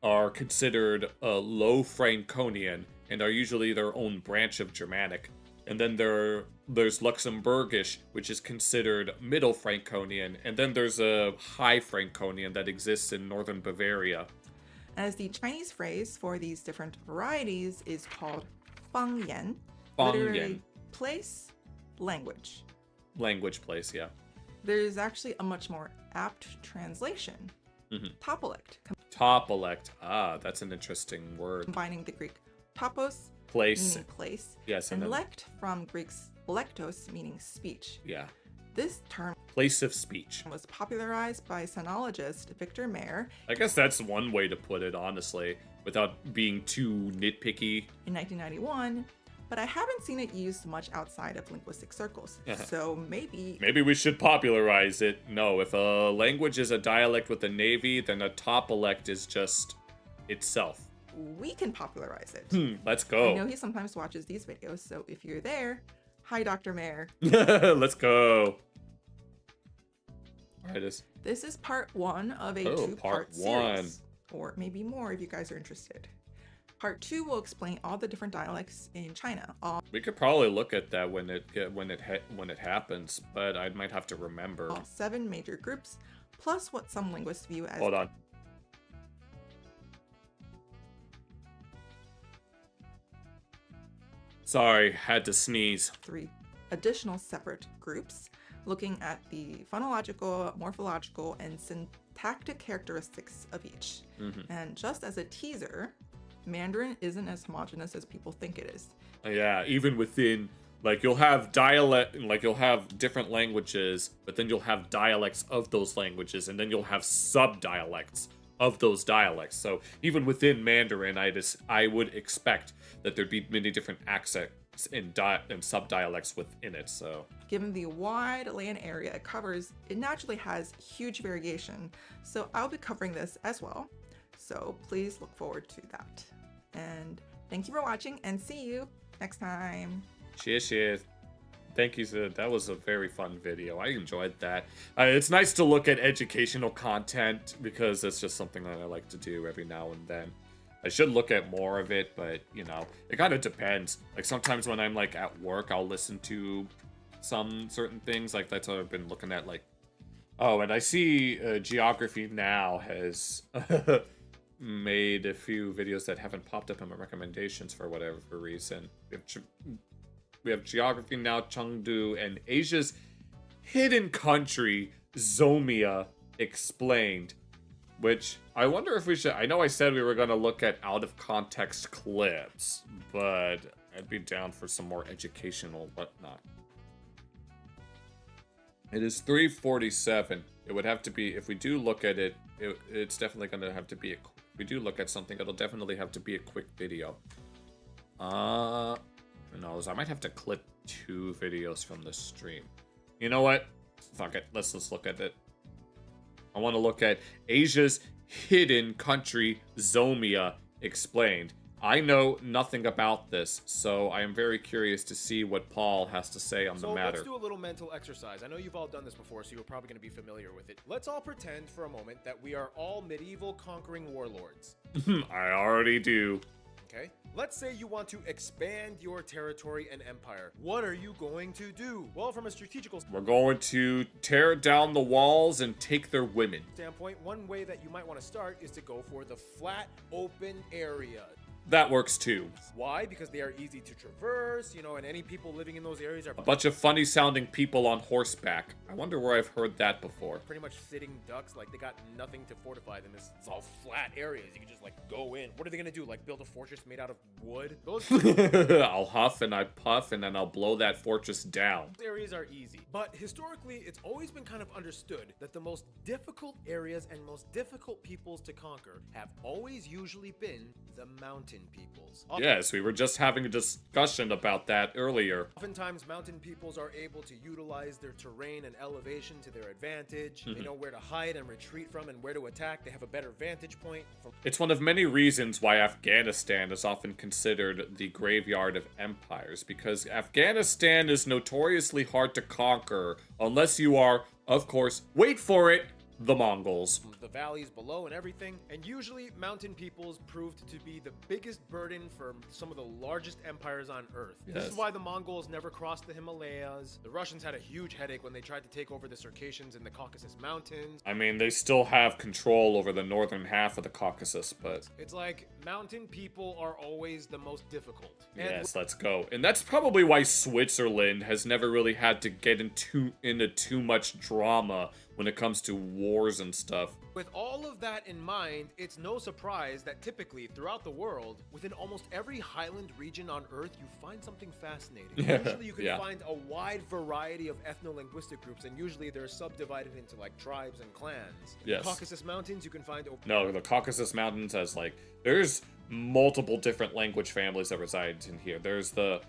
are considered Low Franconian and are usually their own branch of Germanic. And then there's Luxembourgish, which is considered Middle Franconian, and then there's a High Franconian that exists in northern Bavaria.
As the Chinese phrase for these different varieties is called fangyan,
Fangyan.
literally place, language.
Language place, yeah.
There's actually a much more apt translation, topolect,
Topolect. Ah, that's an interesting word.
combining the Greek topos,
Place.
meaning place,
Yes,
and
and then,
lect from Greek's lektos, meaning speech.
yeah.
This term
Place of speech.
was popularized by sinologist Victor Mayer
I guess that's one way to put it, honestly, without being too nitpicky.
in 1991, but I haven't seen it used much outside of linguistic circles. So maybe
Maybe we should popularize it. No, if a language is a dialect with a navy, then a topolect is just itself.
we can popularize it.
Let's
I know
go.
he sometimes watches these videos, so if you're there, hi, Dr. Mayer.
Let's go. Alright,
This is part 1 of a
Oh,
two-part
part 1.
series, or maybe more if you guys are interested. Part 2 will explain all the different dialects in China.
we could probably look at that when it happens, but I might have to remember.
All 7 major groups, plus what some linguists view as
Hold on. Sorry, had to sneeze.
3 additional separate groups, looking at the phonological, morphological, and syntactic characteristics of each. And just as a teaser, Mandarin isn't as homogenous as people think it is.
Yeah, even within, like, you'll have you'll have different languages, but then you'll have dialects of those languages, and then you'll have sub-dialects of those dialects. So even within Mandarin, I would expect that there'd be many different accents and sub-dialects within it, so...
Given the wide land area it covers, it naturally has huge variation, so I'll be covering this as well. So please look forward to that. And thank you for watching, and see you next time.
Cheers. Thank you, Sid. That was a very fun video. I enjoyed that. It's nice to look at educational content because it's just something that I like to do every now and then. I should look at more of it, but, you know, it kind of depends. Like, sometimes when I'm, like, at work, I'll listen to some certain things. Like, that's what I've been looking at, like... Oh, and I see Geography Now has made a few videos that haven't popped up in my recommendations for whatever reason. We have Geography Now, Chengdu, and Asia's Hidden Country, Zomia Explained. Which, I wonder if we should... I know I said we were going to look at out-of-context clips, but I'd be down for some more educational whatnot. It is 3:47. It would have to be... If we do look at it, it's definitely going to have to be... If we do look at something, it'll definitely have to be a quick video. Who knows? I might have to clip 2 videos from the stream. You know what? Fuck it. Let's just look at it. I want to look at Asia's Hidden Country, Zomia Explained. I know nothing about this, so I am very curious to see what Paul has to say on the matter.
Let's do a little mental exercise. I know you've all done this before, so you're probably going to be familiar with it. Let's all pretend for a moment that we are all medieval conquering warlords.
I already do.
Okay? Let's say you want to expand your territory and empire. What are you going to do? Well, from a strategical
We're going to tear down the walls and take their women.
standpoint, one way that you might want to start is to go for the flat, open area.
That works too.
Why? Because they are easy to traverse, you know, and any people living in those areas are
A bunch of funny sounding people on horseback. I wonder where I've heard that before.
pretty much sitting ducks. Like, they got nothing to fortify them. It's all flat areas. You can just, like, go in. What are they gonna do? Like, build a fortress made out of wood? Those
I'll huff and I puff and then I'll blow that fortress down.
areas are easy. But historically, it's always been kind of understood that the most difficult areas and most difficult peoples to conquer have always usually been the mountain peoples.
Yes, we were just having a discussion about that earlier.
Oftentimes, mountain peoples are able to utilize their terrain and elevation to their advantage. They know where to hide and retreat from and where to attack. They have a better vantage point.
It's one of many reasons why Afghanistan is often considered the graveyard of empires, because Afghanistan is notoriously hard to conquer unless you are, of course, wait for it, the Mongols.
The valleys below and everything, and usually mountain peoples proved to be the biggest burden for some of the largest empires on Earth. This is why the Mongols never crossed the Himalayas. The Russians had a huge headache when they tried to take over the Circassians in the Caucasus Mountains.
I mean, they still have control over the northern half of the Caucasus, but...
It's like, mountain people are always the most difficult.
Yes, let's go. And that's probably why Switzerland has never really had to get into too much drama when it comes to wars and stuff.
With all of that in mind, it's no surprise that typically throughout the world, within almost every highland region on Earth, you find something fascinating. Usually you can find a wide variety of ethno-linguistic groups, and usually they're subdivided into like tribes and clans. In the Caucasus Mountains, you can find...
No, the Caucasus Mountains has like... There's multiple different language families that reside in here. There's the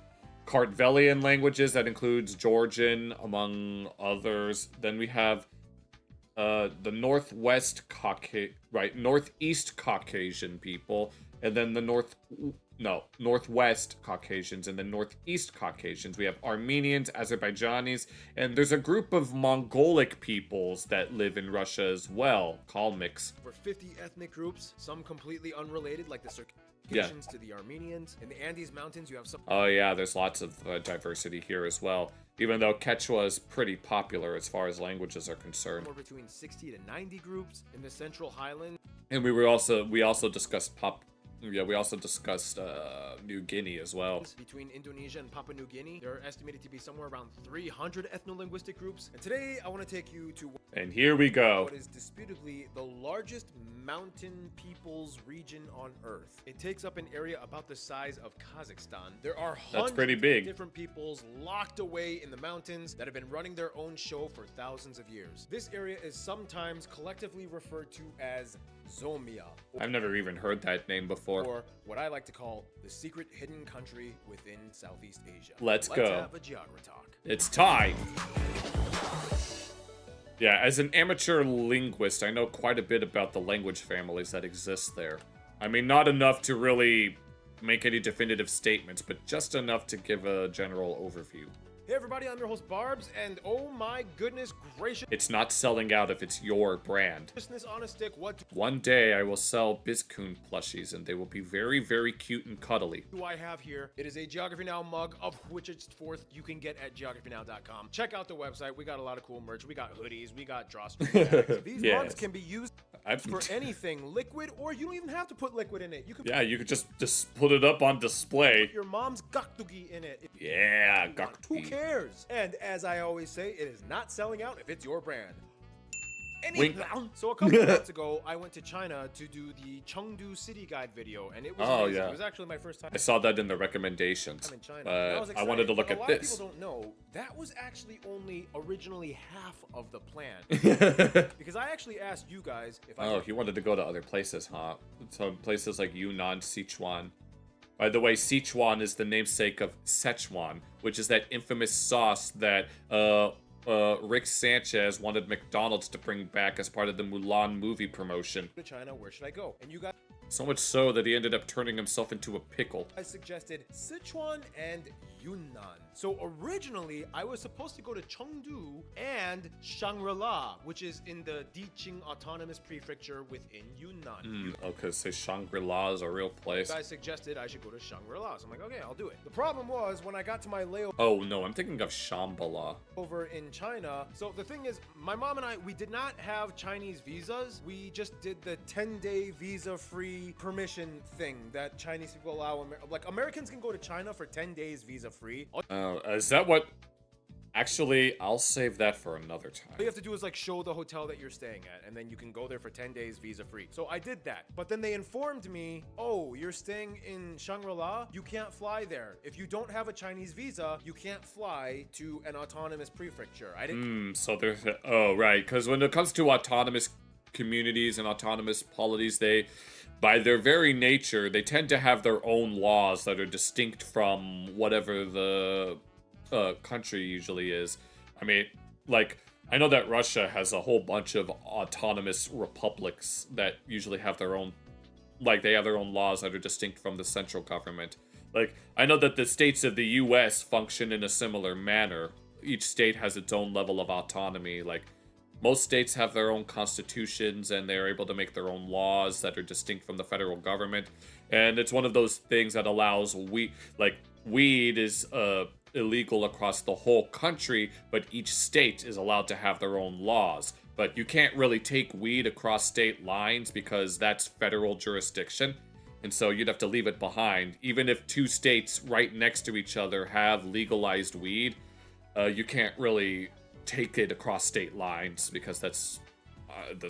Kartvelian languages that includes Georgian, among others. Then we have the northeast Caucasian people, and then the northwest Caucasians, and then northeast Caucasians. We have Armenians, Azerbaijanis, and there's a group of Mongolic peoples that live in Russia as well, Kalmyks.
For 50 ethnic groups, some completely unrelated, like the Circassians to the Armenians. In the Andes Mountains, you have some...
Oh yeah, there's lots of diversity here as well. Even though Quechua is pretty popular as far as languages are concerned.
Somewhere between 60 to 90 groups in the Central Highlands.
And we also discussed New Guinea as well.
Between Indonesia and Papua New Guinea, there are estimated to be somewhere around 300 ethno-linguistic groups. And today, I want to take you to...
And here we go.
What is disputably the largest mountain peoples region on Earth. It takes up an area about the size of Kazakhstan. There are hundreds of different peoples locked away in the mountains that have been running their own show for thousands of years. This area is sometimes collectively referred to as Zomia.
I've never even heard that name before.
Or what I like to call the secret hidden country within Southeast Asia.
Let's go.
Let's have a geography talk.
It's time. Yeah, as an amateur linguist, I know quite a bit about the language families that exist there. I mean, not enough to really make any definitive statements, but just enough to give a general overview.
Hey everybody, I'm your host Barbs, and oh my goodness gracious.
It's not selling out if it's your brand.
On a stick,
One day I will sell Bizcoon plushies, and they will be very, very cute and cuddly.
Do I have here? It is a Geography Now mug, of which it's fourth you can get at geographynow.com. Check out the website. We got a lot of cool merch. We got hoodies. We got drawstring bags. These mugs can be used for anything liquid, or you don't even have to put liquid in it. You could
you could just put it up on display.
Put your mom's gakdugi in it.
Yeah, gakdugi.
Who cares? And as I always say, it is not selling out if it's your brand. So a couple of months ago, I went to China to do the Chengdu City Guide video, and it was amazing. It was actually my first time.
I saw that in the recommendations.
I'm in China.
I wanted to look at this.
A lot of people don't know, that was actually only originally half of the plan. Because I actually asked you guys if I...
he wanted to go to other places, huh? So places like Yunnan, Sichuan. By the way, Sichuan is the namesake of Szechuan, which is that infamous sauce that Rick Sanchez wanted McDonald's to bring back as part of the Mulan movie promotion.
To China, where should I go? And you guys...
So much so that he ended up turning himself into a pickle.
I suggested Sichuan and Yunnan. So originally, I was supposed to go to Chengdu and Shangri-La, which is in the Diqing Autonomous Prefecture within Yunnan.
Okay, so Shangri-La is a real place.
You guys suggested I should go to Shangri-La, so I'm like, okay, I'll do it. The problem was, when I got to my layover...
Oh, no, I'm thinking of Shambhala.
Over in China. So the thing is, my mom and I, we did not have Chinese visas. We just did the 10-day visa-free permission thing that Chinese people allow. Like, Americans can go to China for 10 days visa-free.
Is that what... Actually, I'll save that for another time.
All you have to do is, like, show the hotel that you're staying at, and then you can go there for 10 days visa-free. So I did that. But then they informed me, oh, you're staying in Shangri-La? You can't fly there. If you don't have a Chinese visa, you can't fly to an autonomous prefecture. I didn't...
So there's... Oh, right. Because when it comes to autonomous communities and autonomous polities, they... By their very nature, they tend to have their own laws that are distinct from whatever the country usually is. I mean, like, I know that Russia has a whole bunch of autonomous republics that usually have their own, like, they have their own laws that are distinct from the central government. Like, I know that the states of the US function in a similar manner. Each state has its own level of autonomy. Like, most states have their own constitutions, and they're able to make their own laws that are distinct from the federal government. And it's one of those things that allows weed is illegal across the whole country, but each state is allowed to have their own laws. But you can't really take weed across state lines because that's federal jurisdiction. And so you'd have to leave it behind. Even if two states right next to each other have legalized weed, you can't really take it across state lines because that's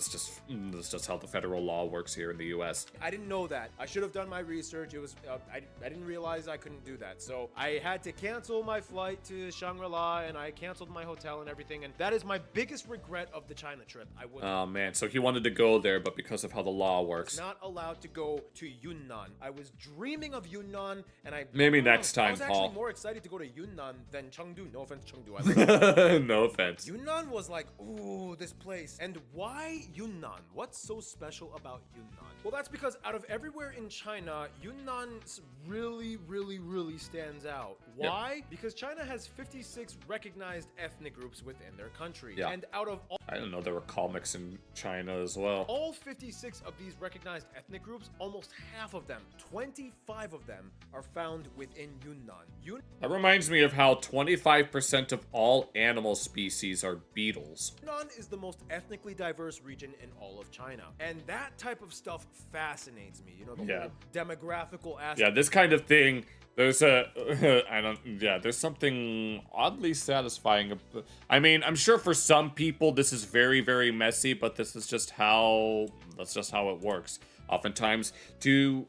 just how the federal law works here in the U.S.
I didn't know that. I should have done my research. It was I didn't realize I couldn't do that. So I had to cancel my flight to Shangri-La, and I canceled my hotel and everything. And that is my biggest regret of the China trip.
Oh man, so he wanted to go there, but because of how the law works,
not allowed to go to Yunnan. I was dreaming of Yunnan, and
maybe next time,
I was
Paul.
actually more excited to go to Yunnan than Chengdu. No offense, Chengdu. I like
no offense.
Yunnan was like, ooh, this place. And why Yunnan? What's so special about Yunnan? Well, that's because out of everywhere in China, Yunnan really stands out. Why?
Yep.
Because China has 56 recognized ethnic groups within their country.
Yeah.
And out of all
I didn't know there were comics in China as well.
all 56 of these recognized ethnic groups, almost half of them, 25 of them, are found within Yunnan.
That reminds me of how 25% of all animal species are beetles.
Yunnan is the most ethnically diverse region in all of China. And that type of stuff fascinates me. You know, the whole demographical aspect.
Yeah, this kind of thing, there's there's something oddly satisfying. I mean, I'm sure for some people this is very messy, but that's just how it works. Oftentimes, a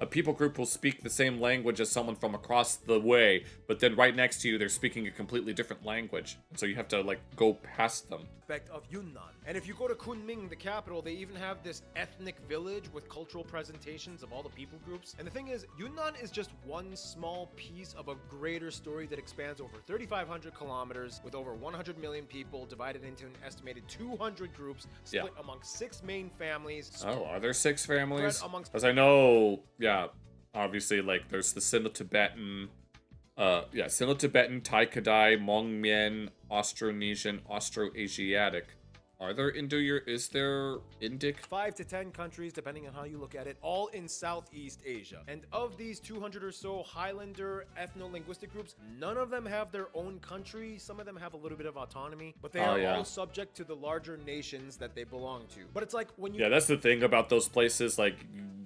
people group will speak the same language as someone from across the way, but then right next to you, they're speaking a completely different language. So you have to, go past them.
Of Yunnan. And if you go to Kunming, the capital, they even have this ethnic village with cultural presentations of all the people groups. And the thing is, Yunnan is just one small piece of a greater story that expands over 3,500 kilometers with over 100 million people divided into an estimated 200 groups split amongst 6 main families.
Oh, are there 6 families?
Spread amongst-
As I know, obviously, there's the Sino-Tibetan, Sino-Tibetan, Tai-Kadai, Hmong-Mien, Austronesian, Austroasiatic. Is there Indic?
5 to 10 countries, depending on how you look at it, all in Southeast Asia. And of these 200 or so Highlander ethno-linguistic groups, none of them have their own country. Some of them have a little bit of autonomy, but they are all subject to the larger nations that they belong to. But it's like when you...
Yeah, that's the thing about those places.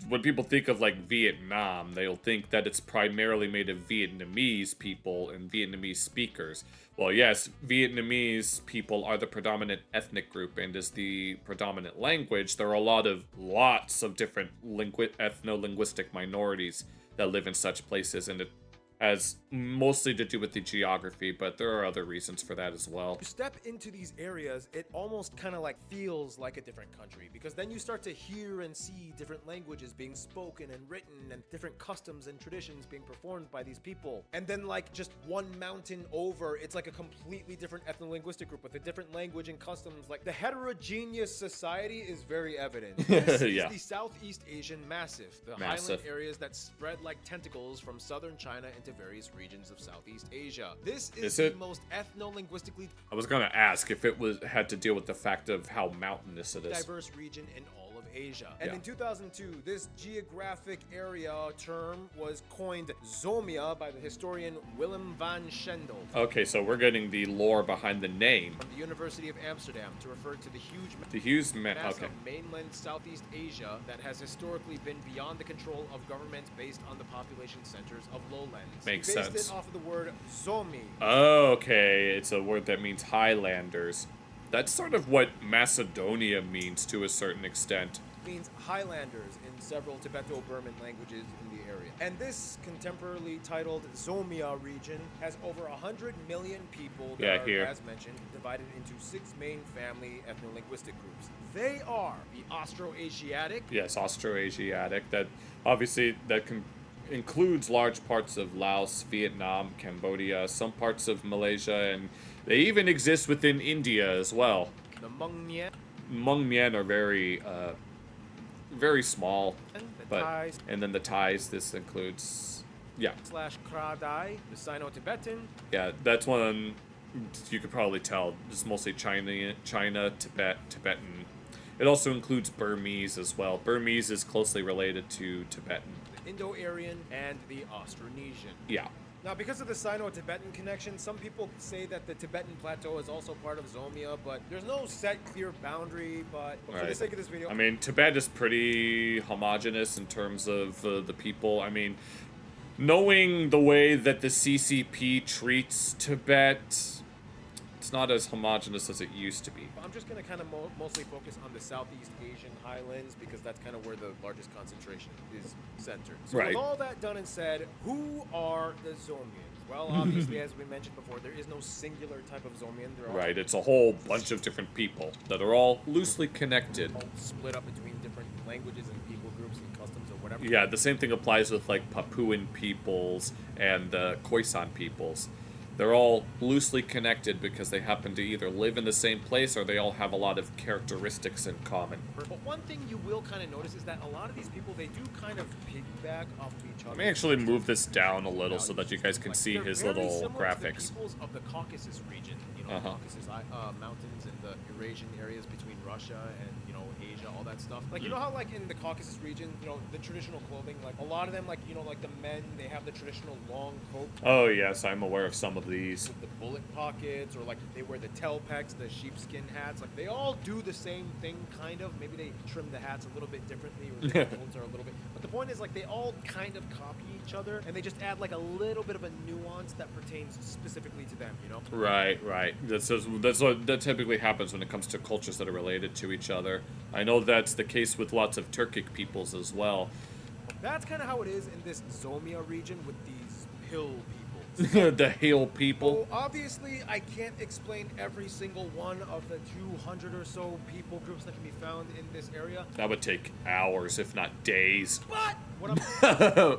When people think of Vietnam, they'll think that it's primarily made of Vietnamese people and Vietnamese speakers. Well, yes, Vietnamese people are the predominant ethnic group and is the predominant language. There are lots of different ethno-linguistic minorities that live in such places, and it has mostly to do with the geography, but there are other reasons for that as well.
You step into these areas, it almost kind of feels like a different country, because then you start to hear and see different languages being spoken and written and different customs and traditions being performed by these people. And then just one mountain over, it's a completely different ethno-linguistic group with a different language and customs. The heterogeneous society is very evident. This is the Southeast Asian Massif, the highland areas that spread like tentacles from southern China into various regions of Southeast Asia. This is the most ethno-linguistically
I was gonna ask if it had to deal with the fact of how mountainous it is.
diverse region in all of Asia. And in 2002, this geographic area term was coined Zomia by the historian Willem van Schendel.
Okay, so we're getting the lore behind the name.
From the University of Amsterdam to refer to the
mass
of mainland Southeast Asia that has historically been beyond the control of governments based on the population centers of lowlands.
Makes
sense.
sense.
It off of the word Zomi.
Okay, it's a word that means Highlanders. That's sort of what Macedonia means to a certain extent.
Means Highlanders in several Tibeto-Burman languages in the area. And this contemporarily titled Zomia region has over 100 million people that are, as mentioned, divided into 6 main family ethno-linguistic groups. They are the Austroasiatic.
Yes, Austroasiatic. That obviously includes large parts of Laos, Vietnam, Cambodia, some parts of Malaysia, and they even exist within India as well.
The Hmong-Mien.
Hmong-Mien are very small,
Thais.
And then the Thais. This includes,
/Kra-Dai, the Sino-Tibetan.
Yeah, that's one you could probably tell it's mostly China, Tibetan. It also includes Burmese as well. Burmese is closely related to Tibetan.
The Indo-Aryan and the Austronesian.
Yeah.
Now, because of the Sino-Tibetan connection, some people say that the Tibetan Plateau is also part of Zomia, but there's no set clear boundary, but for the sake of this video...
I mean, Tibet is pretty homogenous in terms of the people. I mean, knowing the way that the CCP treats Tibet, it's not as homogenous as it used to be.
I'm just going to kind of mostly focus on the Southeast Asian highlands because that's kind of where the largest concentration is centered. So with all that done and said, who are the Zomians? Well, obviously, as we mentioned before, there is no singular type of Zomian.
Right, it's a whole bunch of different people that are all loosely connected.
Split up between different languages and people groups and customs or whatever.
Yeah, the same thing applies with like Papuan peoples and Khoisan peoples. They're all loosely connected because they happen to either live in the same place or they all have a lot of characteristics in common.
But one thing you will kind of notice is that a lot of these people, they do kind of piggyback off of each other.
Let me actually move this down a little so that you guys can see his little graphics.
The peoples of the Caucasus region, you know, Caucasus mountains and the Eurasian areas between Russia and, you know, Asia, all that stuff. Like, you know how, like, in the Caucasus region, you know, the traditional clothing, like, a lot of them, like, you know, like the men, they have the traditional long coat.
Oh, yes, I'm aware of some of these.
With the bullet pockets, or, like, they wear the telpex, the sheepskin hats. Like, they all do the same thing, kind of. Maybe they trim the hats a little bit differently, or the clothes are a little bit... But the point is, like, they all kind of copy each other, and they just add, like, a little bit of a nuance that pertains specifically to them, you know?
Right. That's what that typically happens when it comes to cultures that are related to each other. I know that's the case with lots of Turkic peoples as well.
That's kind of how it is in this Zomia region with these hill peoples.
The hill people.
So obviously, I can't explain every single one of the 200 or so people groups that can be found in this area.
That would take hours, if not days.
But what I'm gonna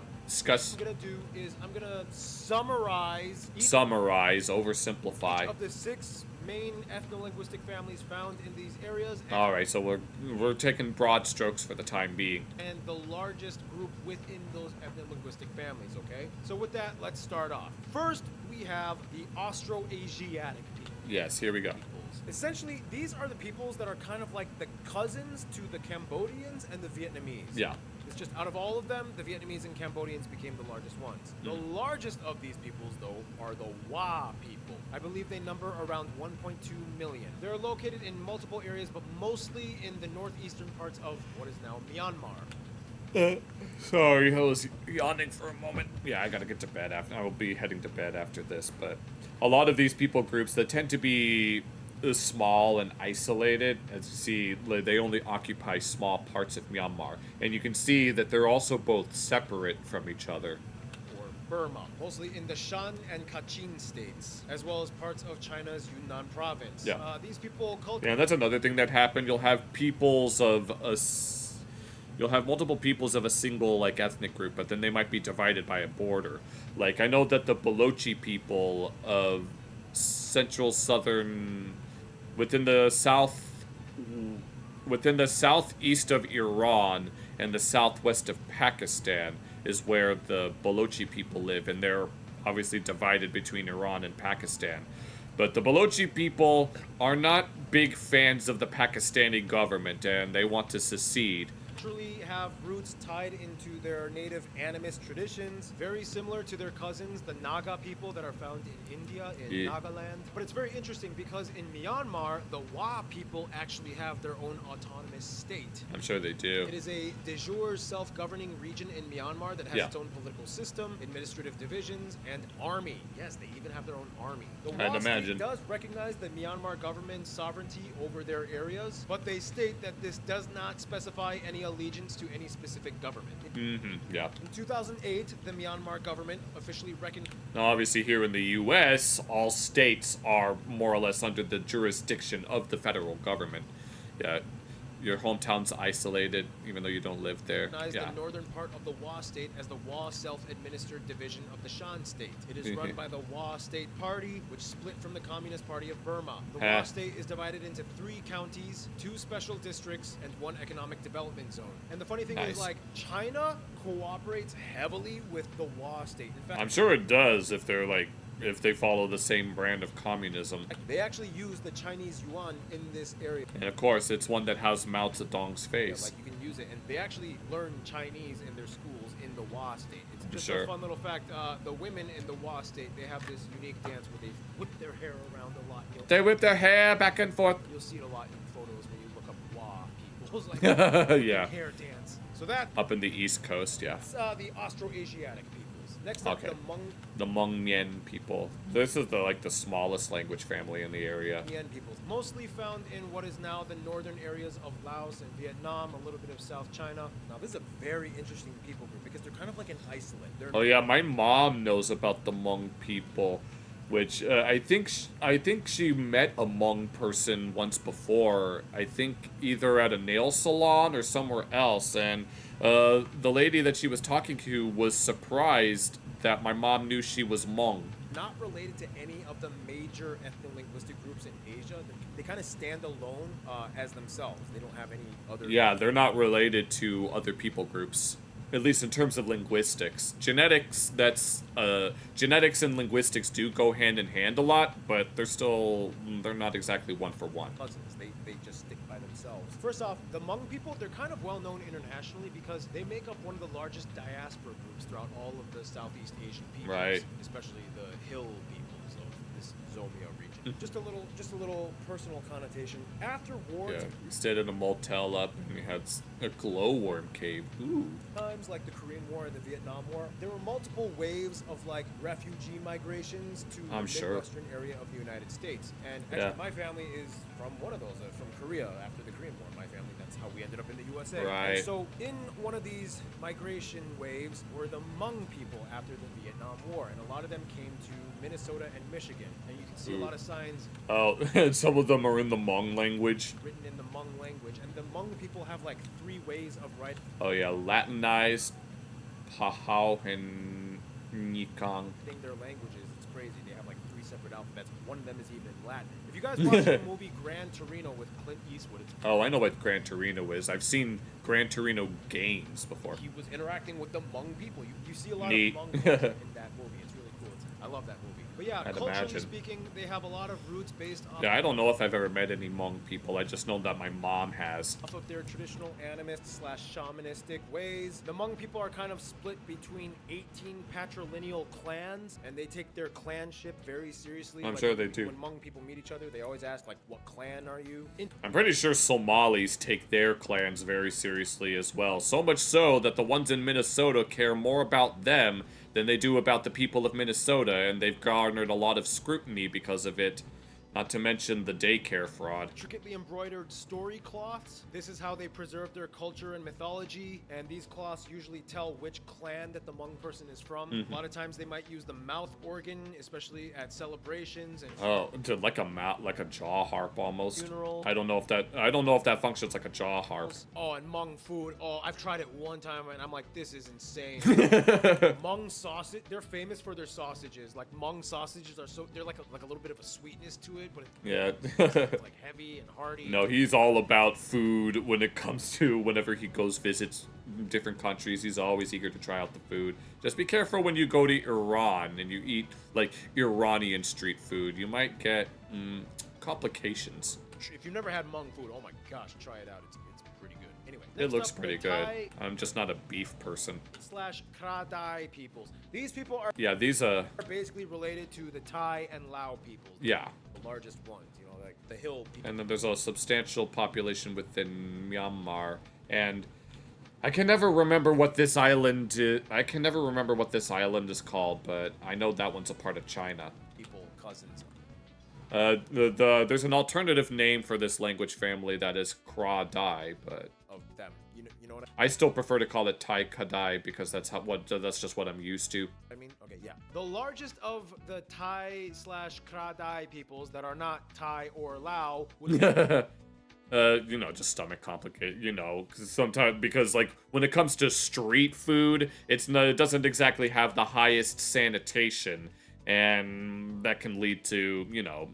do is I'm gonna summarize,
oversimplify.
Each of the 6 main ethno-linguistic families found in these areas.
All right, so we're taking broad strokes for the time being.
And the largest group within those ethno-linguistic families, okay? So with that, let's start off. First, we have the Austroasiatic people.
Yes, here we go.
Essentially, these are the peoples that are kind of like the cousins to the Cambodians and the Vietnamese.
Yeah.
It's just out of all of them, the Vietnamese and Cambodians became the largest ones. The largest of these peoples, though, are the Wa people. I believe they number around 1.2 million. They're located in multiple areas, but mostly in the northeastern parts of what is now Myanmar.
Sorry, I was yawning for a moment. Yeah, I gotta get to bed after. I will be heading to bed after this, but a lot of these people groups that tend to be small and isolated, as you see, they only occupy small parts of Myanmar, and you can see that they're also both separate from each other.
Or Burma, mostly in the Shan and Kachin states, as well as parts of China's Yunnan province.
Yeah.
These people cultivate...
Yeah, that's another thing that happened. You'll have you'll have multiple peoples of a single, like, ethnic group, but then they might be divided by a border. Like, I know that the Balochi people of southern... Within the southeast of Iran and the southwest of Pakistan is where the Balochi people live, and they're obviously divided between Iran and Pakistan. But the Balochi people are not big fans of the Pakistani government, and they want to secede.
Naturally have roots tied into their native animist traditions, very similar to their cousins, the Naga people that are found in India, in Nagaland. But it's very interesting because in Myanmar, the Wa people actually have their own autonomous state.
I'm sure they do.
It is a de jure self-governing region in Myanmar that has its own political system, administrative divisions, and army. Yes, they even have their own army. The Wa state does recognize the Myanmar government's sovereignty over their areas, but they state that this does not specify any allegiance to any specific government.
Yeah.
In 2008, the Myanmar government officially recognized...
Now, obviously, here in the U.S., all states are more or less under the jurisdiction of the federal government. Yeah. Your hometown's isolated, even though you don't live there.
The northern part of the Wa state as the Wa self-administered division of the Shan state. It is run by the Wa State Party, which split from the Communist Party of Burma. The Wa state is divided into 3 counties, 2 special districts, and 1 economic development zone. And the funny thing is, like, China cooperates heavily with the Wa state. In fact,
I'm sure it does if they're, like, if they follow the same brand of communism.
They actually use the Chinese yuan in this area.
And of course, it's one that has Mao Zedong's face.
Yeah, like you can use it, and they actually learn Chinese in their schools in the Hua state. It's just
Sure.
a fun little fact. The women in the Hua state, they have this unique dance where they whip their hair around a lot.
They whip their hair back and forth.
You'll see it a lot in photos when you look up Hua peoples. Like
Yeah.
hair dance. So that
Up in the East Coast, yeah.
that's the Austroasiatic peoples. Next up,
Okay.
the
The Hmong-Mien people. This is the smallest language family in the area.
Mien peoples, mostly found in what is now the northern areas of Laos and Vietnam, a little bit of South China. Now, this is a very interesting people group because they're kind of like an isolate. They're
Oh yeah, my mom knows about the Hmong people, which I think she met a Hmong person once before. I think either at a nail salon or somewhere else, and the lady that she was talking to was surprised that my mom knew she was Hmong.
not related to any of the major ethno-linguistic groups in Asia. They kind of stand alone as themselves. They don't have any other...
Yeah, they're not related to other people groups, at least in terms of linguistics. Genetics and linguistics do go hand in hand a lot, but they're not exactly one for one.
Cousins. They just stick by themselves. First off, the Hmong people, they're kind of well known internationally because they make up one of the largest diaspora groups throughout all of the Southeast Asian peoples,
Right.
especially the hill peoples of this Zomia region. Just a little personal connotation. After wars,
Yeah, we stayed in a motel up and we had a glowworm cave. Ooh.
times like the Korean War and the Vietnam War, there were multiple waves of like refugee migrations to
I'm
the
sure.
Midwestern area of the United States. And
Yeah.
actually, my family is from one of those, from Korea after the Korean War. My family, that's how we ended up in the USA.
Right.
And so in one of these migration waves were the Hmong people after the Vietnam War, and a lot of them came to Minnesota and Michigan. And you can see a lot of signs
Oh, and some of them are in the Hmong language.
written in the Hmong language, and the Hmong people have like 3 ways of writing.
Oh yeah, Latinized, Pahao, and Nikang.
Their languages, it's crazy. They have like 3 separate alphabets. One of them is even in Latin. If you guys watch the movie Gran Torino with Clint Eastwood, it's
Oh, I know what Gran Torino is. I've seen Gran Torino games before.
he was interacting with the Hmong people. You see a lot
Neat.
of Hmong culture in that movie. It's really cool. I love that movie. But yeah,
I'd
culturally
imagine.
speaking, they have a lot of roots based off
Yeah, I don't know if I've ever met any Hmong people. I just know that my mom has.
off of their traditional animist/shamanistic ways. The Hmong people are kind of split between 18 patrilineal clans, and they take their clanship very seriously.
I'm
Like,
sure they do.
When Hmong people meet each other, they always ask, like, what clan are you?
I'm pretty sure Somalis take their clans very seriously as well. So much so that the ones in Minnesota care more about them than they do about the people of Minnesota, and they've garnered a lot of scrutiny because of it. Not to mention the daycare fraud.
Intricately embroidered story cloths. This is how they preserve their culture and mythology, and these cloths usually tell which clan that the Hmong person is from.
Mhm.
A lot of times they might use the mouth organ, especially at celebrations and
Oh, dude, like a jaw harp almost.
Funeral.
I don't know if that functions like a jaw harp.
Oh, and Hmong food. Oh, I've tried it one time and I'm like, this is insane. Hmong sausage. They're famous for their sausages. Like Hmong sausages are they're like a little bit of a sweetness to it, but
Yeah.
it's like heavy and hearty.
No, he's all about food when it comes to whenever he goes visits different countries. He's always eager to try out the food. Just be careful when you go to Iran and you eat like Iranian street food. You might get complications.
If you've never had Hmong food, oh my gosh, try it out. It's pretty good. Anyway,
It
next
looks
up,
pretty
the
good.
Thai
I'm just not a beef person.
/ Kra-Dai peoples. These people are
Yeah, these
are basically related to the Thai and Lao peoples.
Yeah.
The largest ones, like the hill people.
And then there's a substantial population within Myanmar, and I can never remember what this island is. I can never remember what this island is called, but I know that one's a part of China.
People, cousins.
There's an alternative name for this language family that is Kra-Dai, but
Of them. You know what
I still prefer to call it Thai Kadai because that's just what I'm used to.
I mean? Okay, yeah. The largest of the Thai / Kra-Dai peoples that are not Thai or Lao would
Just stomach complicated, because like when it comes to street food, it doesn't exactly have the highest sanitation, and that can lead to,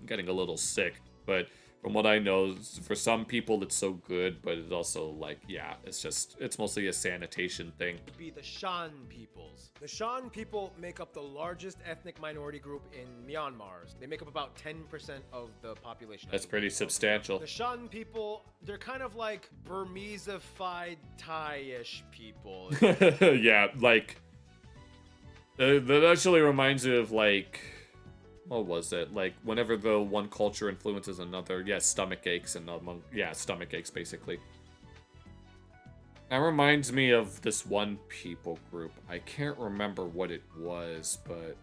getting a little sick. But From what I know, for some people it's so good, but it's also like, yeah, it's mostly a sanitation thing.
Be the Shan peoples. The Shan people make up the largest ethnic minority group in Myanmar. They make up about 10% of the population.
That's pretty substantial.
The Shan people, they're kind of like Burmeseified Thai-ish people.
Yeah, like that actually reminds me of like, what was it? Like whenever the one culture influences another, yeah, stomach aches and stomach aches basically. That reminds me of this one people group. I can't remember what it was, but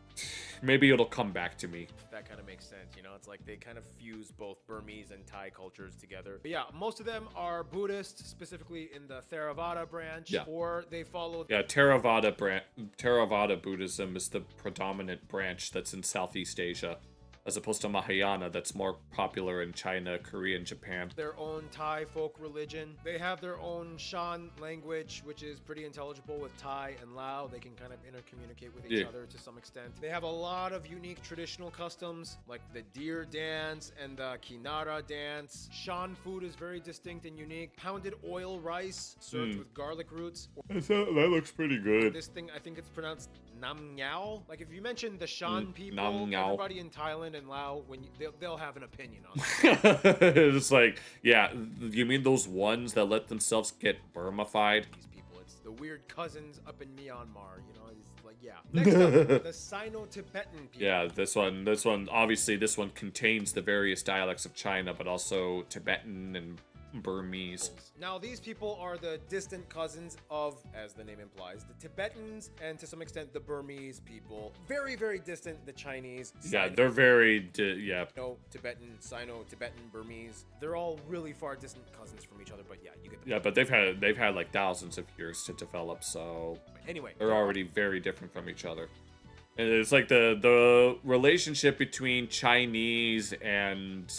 maybe it'll come back to me.
That kind of makes sense, you know? It's like they kind of fuse both Burmese and Thai cultures together. But yeah, most of them are Buddhist, specifically in the Theravada branch, or they follow...
Yeah, Theravada Buddhism is the predominant branch that's in Southeast Asia, as opposed to Mahayana that's more popular in China, Korea, and Japan.
Their own Thai folk religion. They have their own Shan language, which is pretty intelligible with Thai and Lao. They can kind of intercommunicate with each other to some extent. They have a lot of unique traditional customs, like the deer dance and the Kinara dance. Shan food is very distinct and unique. Pounded oil rice served with garlic roots.
That looks pretty good.
This thing, I think it's pronounced Nam Ngao. Like if you mention the Shan people, everybody in Thailand and Lao, when they'll have an opinion on it.
It's like, yeah, you mean those ones that let themselves get Burmified?
These people, it's the weird cousins up in Myanmar, you know, it's like, yeah. Next up, the Sino-Tibetan people.
Yeah, this one, obviously this one contains the various dialects of China, but also Tibetan and Burmese.
Now, these people are the distant cousins of, as the name implies, the Tibetans and to some extent the Burmese people. Very, very distant, the Chinese.
Yeah, they're very,
No, Tibetan, Sino-Tibetan, Burmese. They're all really far distant cousins from each other, but yeah, you get the
Yeah, but they've had like thousands of years to develop, so
anyway,
they're already very different from each other. And it's like the relationship between Chinese and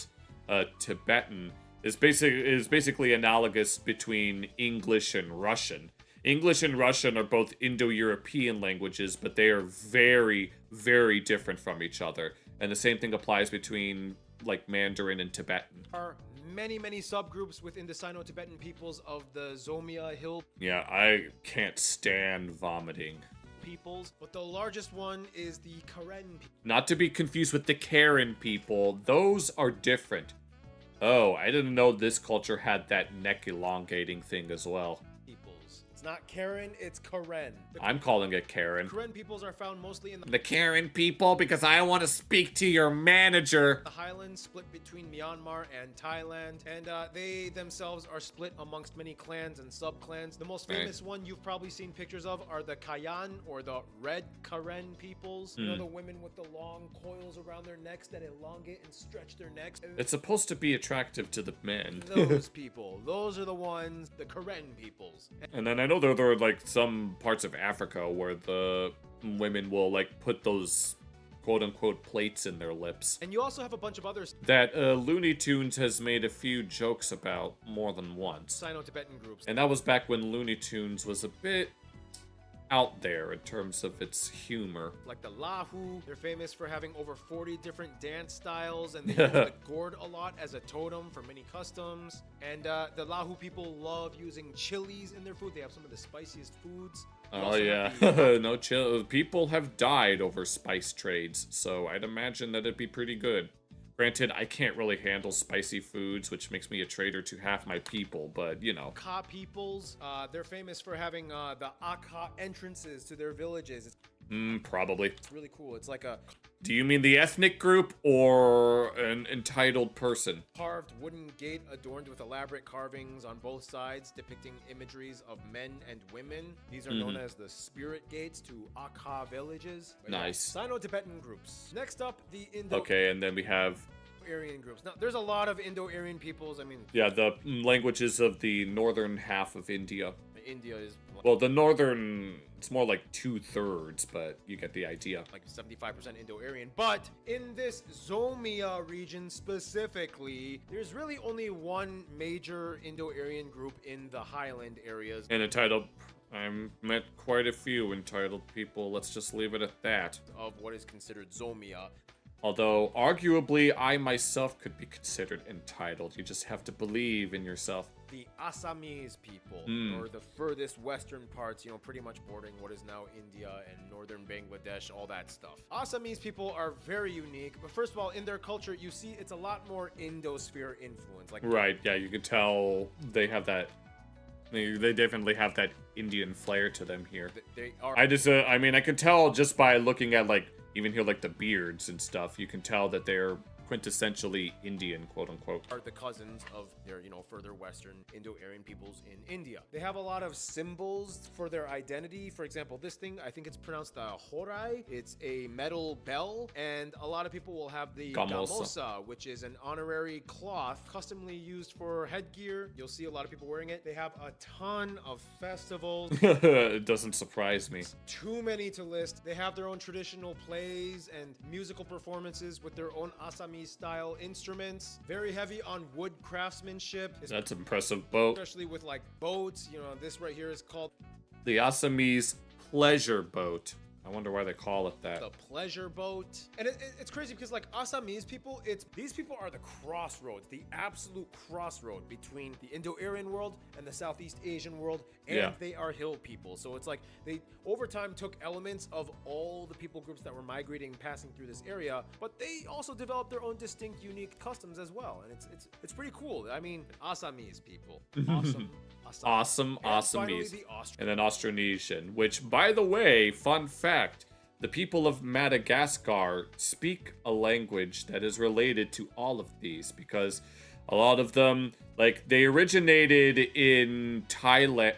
Tibetan is basically analogous between English and Russian. English and Russian are both Indo-European languages, but they are very, very different from each other. And the same thing applies between like Mandarin and Tibetan.
There are many, many subgroups within the Sino-Tibetan peoples of the Zomia Hill
Yeah, I can't stand vomiting.
peoples, but the largest one is the Karen people.
Not to be confused with the Karen people. Those are different. Oh, I didn't know this culture had that neck elongating thing as well.
It's not Karen, it's Karen.
I'm calling it Karen.
Karen peoples are found mostly in
The Karen people, because I want to speak to your manager.
the highlands, split between Myanmar and Thailand, and they themselves are split amongst many clans and sub-clans. The most famous one you've probably seen pictures of are the Kayan, or the Red Karen peoples. You know, the women with the long coils around their necks that elongate and stretch their necks.
It's supposed to be attractive to the men.
Those people. Those are the ones, the Karen peoples.
And then I know there are like some parts of Africa where the women will like put those quote-unquote plates in their lips.
And you also have a bunch of others.
That Looney Tunes has made a few jokes about more than once.
Sino-Tibetan groups.
And that was back when Looney Tunes was a bit out there in terms of its humor.
Like the Lahu, they're famous for having over 40 different dance styles, and they use the gourd a lot as a totem for many customs. And the Lahu people love using chilies in their food. They have some of the spiciest foods.
Oh yeah, no chill. People have died over spice trades, so I'd imagine that it'd be pretty good. Granted, I can't really handle spicy foods, which makes me a traitor to half my people, but you know.
Ka peoples, they're famous for having the Aka entrances to their villages.
Probably.
It's really cool. It's like a...
Do you mean the ethnic group or an entitled person?
Carved wooden gate adorned with elaborate carvings on both sides depicting imageries of men and women. These are known as the spirit gates to Aka villages.
Nice.
Sino-Tibetan groups. Next up, the Indo...
Okay, and then we have...
Aryan groups. Now, there's a lot of Indo-Aryan peoples. I mean...
Yeah, the languages of the northern half of India.
India is...
Well, the northern... It's more like 2/3, but you get the idea.
Like 75% Indo-Aryan. But in this Zomia region specifically, there's really only one major Indo-Aryan group in the highland areas.
And entitled... I met quite a few entitled people. Let's just leave it at that.
Of what is considered Zomia.
Although, arguably, I myself could be considered entitled. You just have to believe in yourself.
The Assamese people, or the furthest western parts, pretty much bordering what is now India and northern Bangladesh, all that stuff. Assamese people are very unique, but first of all, in their culture, you see it's a lot more Indosphere influence.
Right, yeah, you could tell they have that. They definitely have that Indian flair to them here.
They are.
I could tell just by looking at, even here, the beards and stuff, you can tell that they're quintessentially Indian, quote unquote.
Are the cousins of their, further western Indo-Aryan peoples in India. They have a lot of symbols for their identity. For example, this thing, I think it's pronounced horai. It's a metal bell, and a lot of people will have the gamosa, which is an honorary cloth customly used for headgear. You'll see a lot of people wearing it. They have a ton of festivals.
It doesn't surprise me.
Too many to list. They have their own traditional plays and musical performances with their own Assamese style instruments. Very heavy on wood craftsmanship.
That's impressive boat.
Especially with boats. This right here is called
the Assamese pleasure boat. I wonder why they call it that.
The pleasure boat. And it's crazy because Assamese people, these people are the crossroads, the absolute crossroad between the Indo-Aryan world and the Southeast Asian world, and they are hill people. So it's they over time took elements of all the people groups that were migrating and passing through this area, but they also developed their own distinct, unique customs as well. And it's pretty cool. I mean, Assamese people.
Awesome. Assamese. And then Austronesian, which, by the way, fun fact, the people of Madagascar speak a language that is related to all of these, because a lot of them, they originated in Taiwan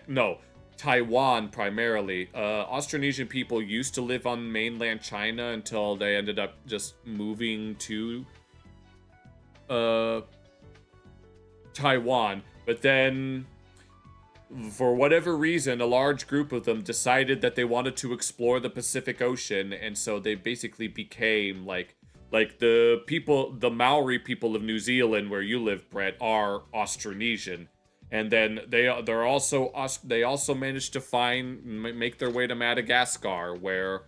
primarily. Austronesian people used to live on mainland China until they ended up just moving to Taiwan. But then, for whatever reason, a large group of them decided that they wanted to explore the Pacific Ocean, and so they basically became the Maori people of New Zealand, where you live, Brett, are Austronesian. And then they also managed to make their way to Madagascar, where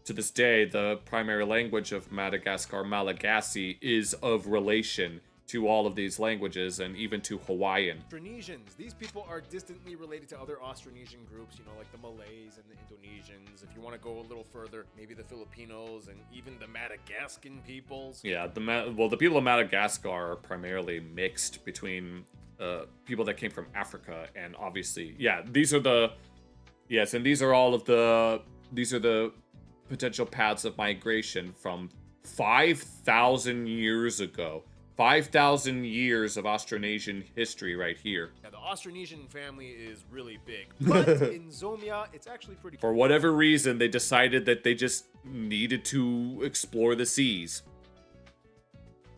to this day the primary language of Madagascar, Malagasy, is of relation to all of these languages, and even to Hawaiian.
Austronesians. These people are distantly related to other Austronesian groups, like the Malays and the Indonesians. If you want to go a little further, maybe the Filipinos and even the Madagascan peoples.
Yeah, the people of Madagascar are primarily mixed between people that came from Africa, and obviously, these are the potential paths of migration from 5,000 years ago. 5,000 years of Austronesian history right here.
Yeah, the Austronesian family is really big, but in Zomia, it's actually pretty.
For whatever reason, they decided that they just needed to explore the seas.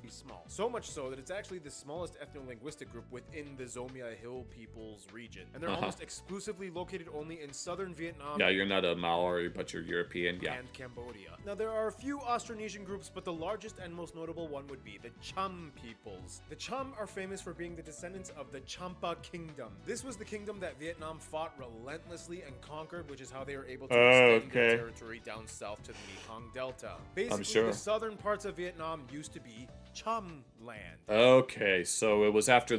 Small. So much so that it's actually the smallest ethno-linguistic group within the Zomia Hill peoples region. And they're almost exclusively located only in southern Vietnam.
Yeah, you're not a Maori, but you're European,
and Cambodia. Now, there are a few Austronesian groups, but the largest and most notable one would be the Cham peoples. The Cham are famous for being the descendants of the Champa Kingdom. This was the kingdom that Vietnam fought relentlessly and conquered, which is how they were able to extend their territory down south to the Mekong Delta. Basically, the southern parts of Vietnam used to be Cham land.
Okay, so it was after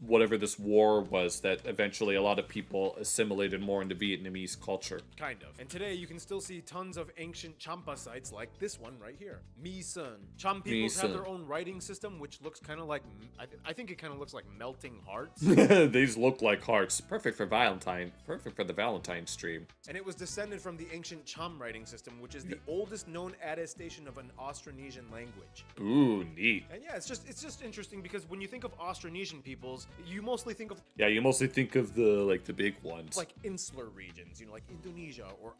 whatever this war was, that eventually a lot of people assimilated more into Vietnamese culture.
Kind of. And today you can still see tons of ancient Champa sites like this one right here. Mi Sun. Cham peoples have their own writing system, which looks kind of like, I think it kind of looks like melting hearts.
These look like hearts. Perfect for Valentine. Perfect for the Valentine stream.
And it was descended from the ancient Cham writing system, which is the oldest known attestation of an Austronesian language.
Ooh, neat.
And yeah, it's just interesting because when you think of Austronesian peoples, you mostly think of
the big ones,
like insular regions, like Indonesia or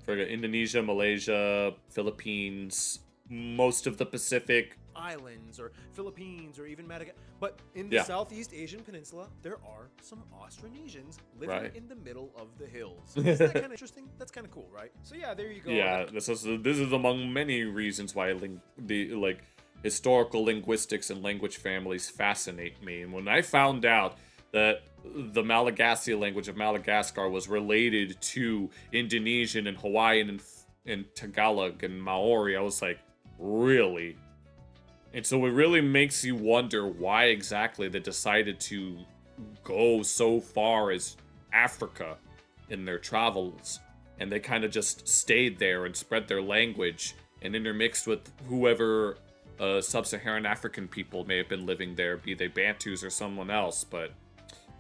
Indonesia, Malaysia, Philippines, most of the Pacific
islands, or Philippines, or even Madagascar. But in the Southeast Asian peninsula, there are some Austronesians living in the middle of the hills. Isn't that kind of interesting? That's kind of cool, right? So yeah, there you go.
Yeah, this is among many reasons why historical linguistics and language families fascinate me. And when I found out that the Malagasy language of Madagascar was related to Indonesian and Hawaiian and Tagalog and Maori, I was like, really. And so it really makes you wonder why exactly they decided to go so far as Africa in their travels. And they kind of just stayed there and spread their language and intermixed with whoever sub-Saharan African people may have been living there, be they Bantus or someone else. But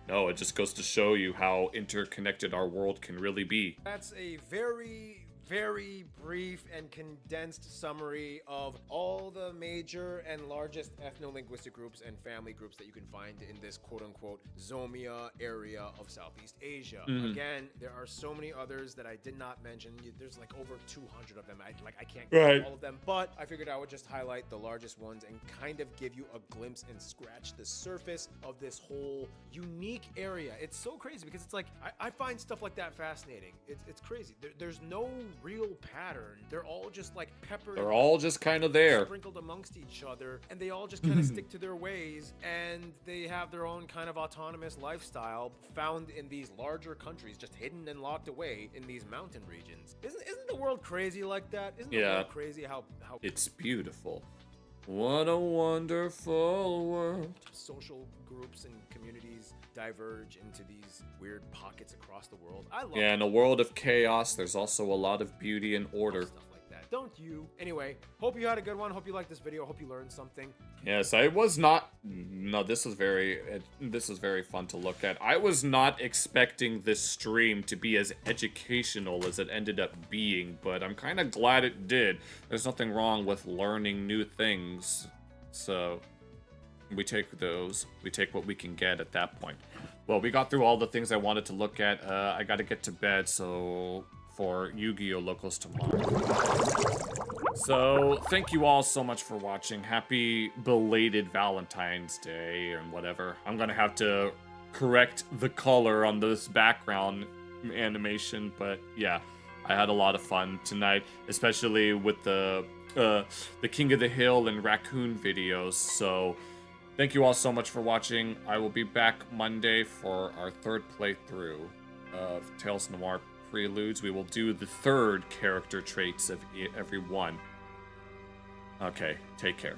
no, it just goes to show you how interconnected our world can really be.
That's a very, very brief and condensed summary of all the major and largest ethno-linguistic groups and family groups that you can find in this quote-unquote Zomia area of Southeast Asia. Again, there are so many others that I did not mention. There's like over 200 of them. I can't get all of them, but I figured I would just highlight the largest ones and kind of give you a glimpse and scratch the surface of this whole unique area. It's so crazy because it's like, I find stuff like that fascinating. It's crazy. There's no real pattern. They're all just like peppered.
They're all just kind of there,
sprinkled amongst each other, and they all just kind of stick to their ways, and they have their own kind of autonomous lifestyle found in these larger countries, just hidden and locked away in these mountain regions. Isn't the world crazy like that? Isn't the world crazy how
it's beautiful? What a wonderful world.
Social groups and communities diverge into these weird pockets across the world. I love
in a world of chaos, there's also a lot of beauty and order.
Stuff like that. Don't you? Anyway, hope you had a good one. Hope you liked this video. Hope you learned something.
Yes, I was not. No, this was very fun to look at. I was not expecting this stream to be as educational as it ended up being, but I'm kind of glad it did. There's nothing wrong with learning new things, so we take those. We take what we can get at that point. Well, we got through all the things I wanted to look at. I got to get to bed, so for Yu-Gi-Oh! Locals tomorrow. So, thank you all so much for watching. Happy belated Valentine's Day and whatever. I'm gonna have to correct the color on this background animation, but yeah, I had a lot of fun tonight, especially with the King of the Hill and Raccoon videos. So, thank you all so much for watching. I will be back Monday for our third playthrough of Tales Noir Preludes. We will do the third character traits of every one. Okay, take care.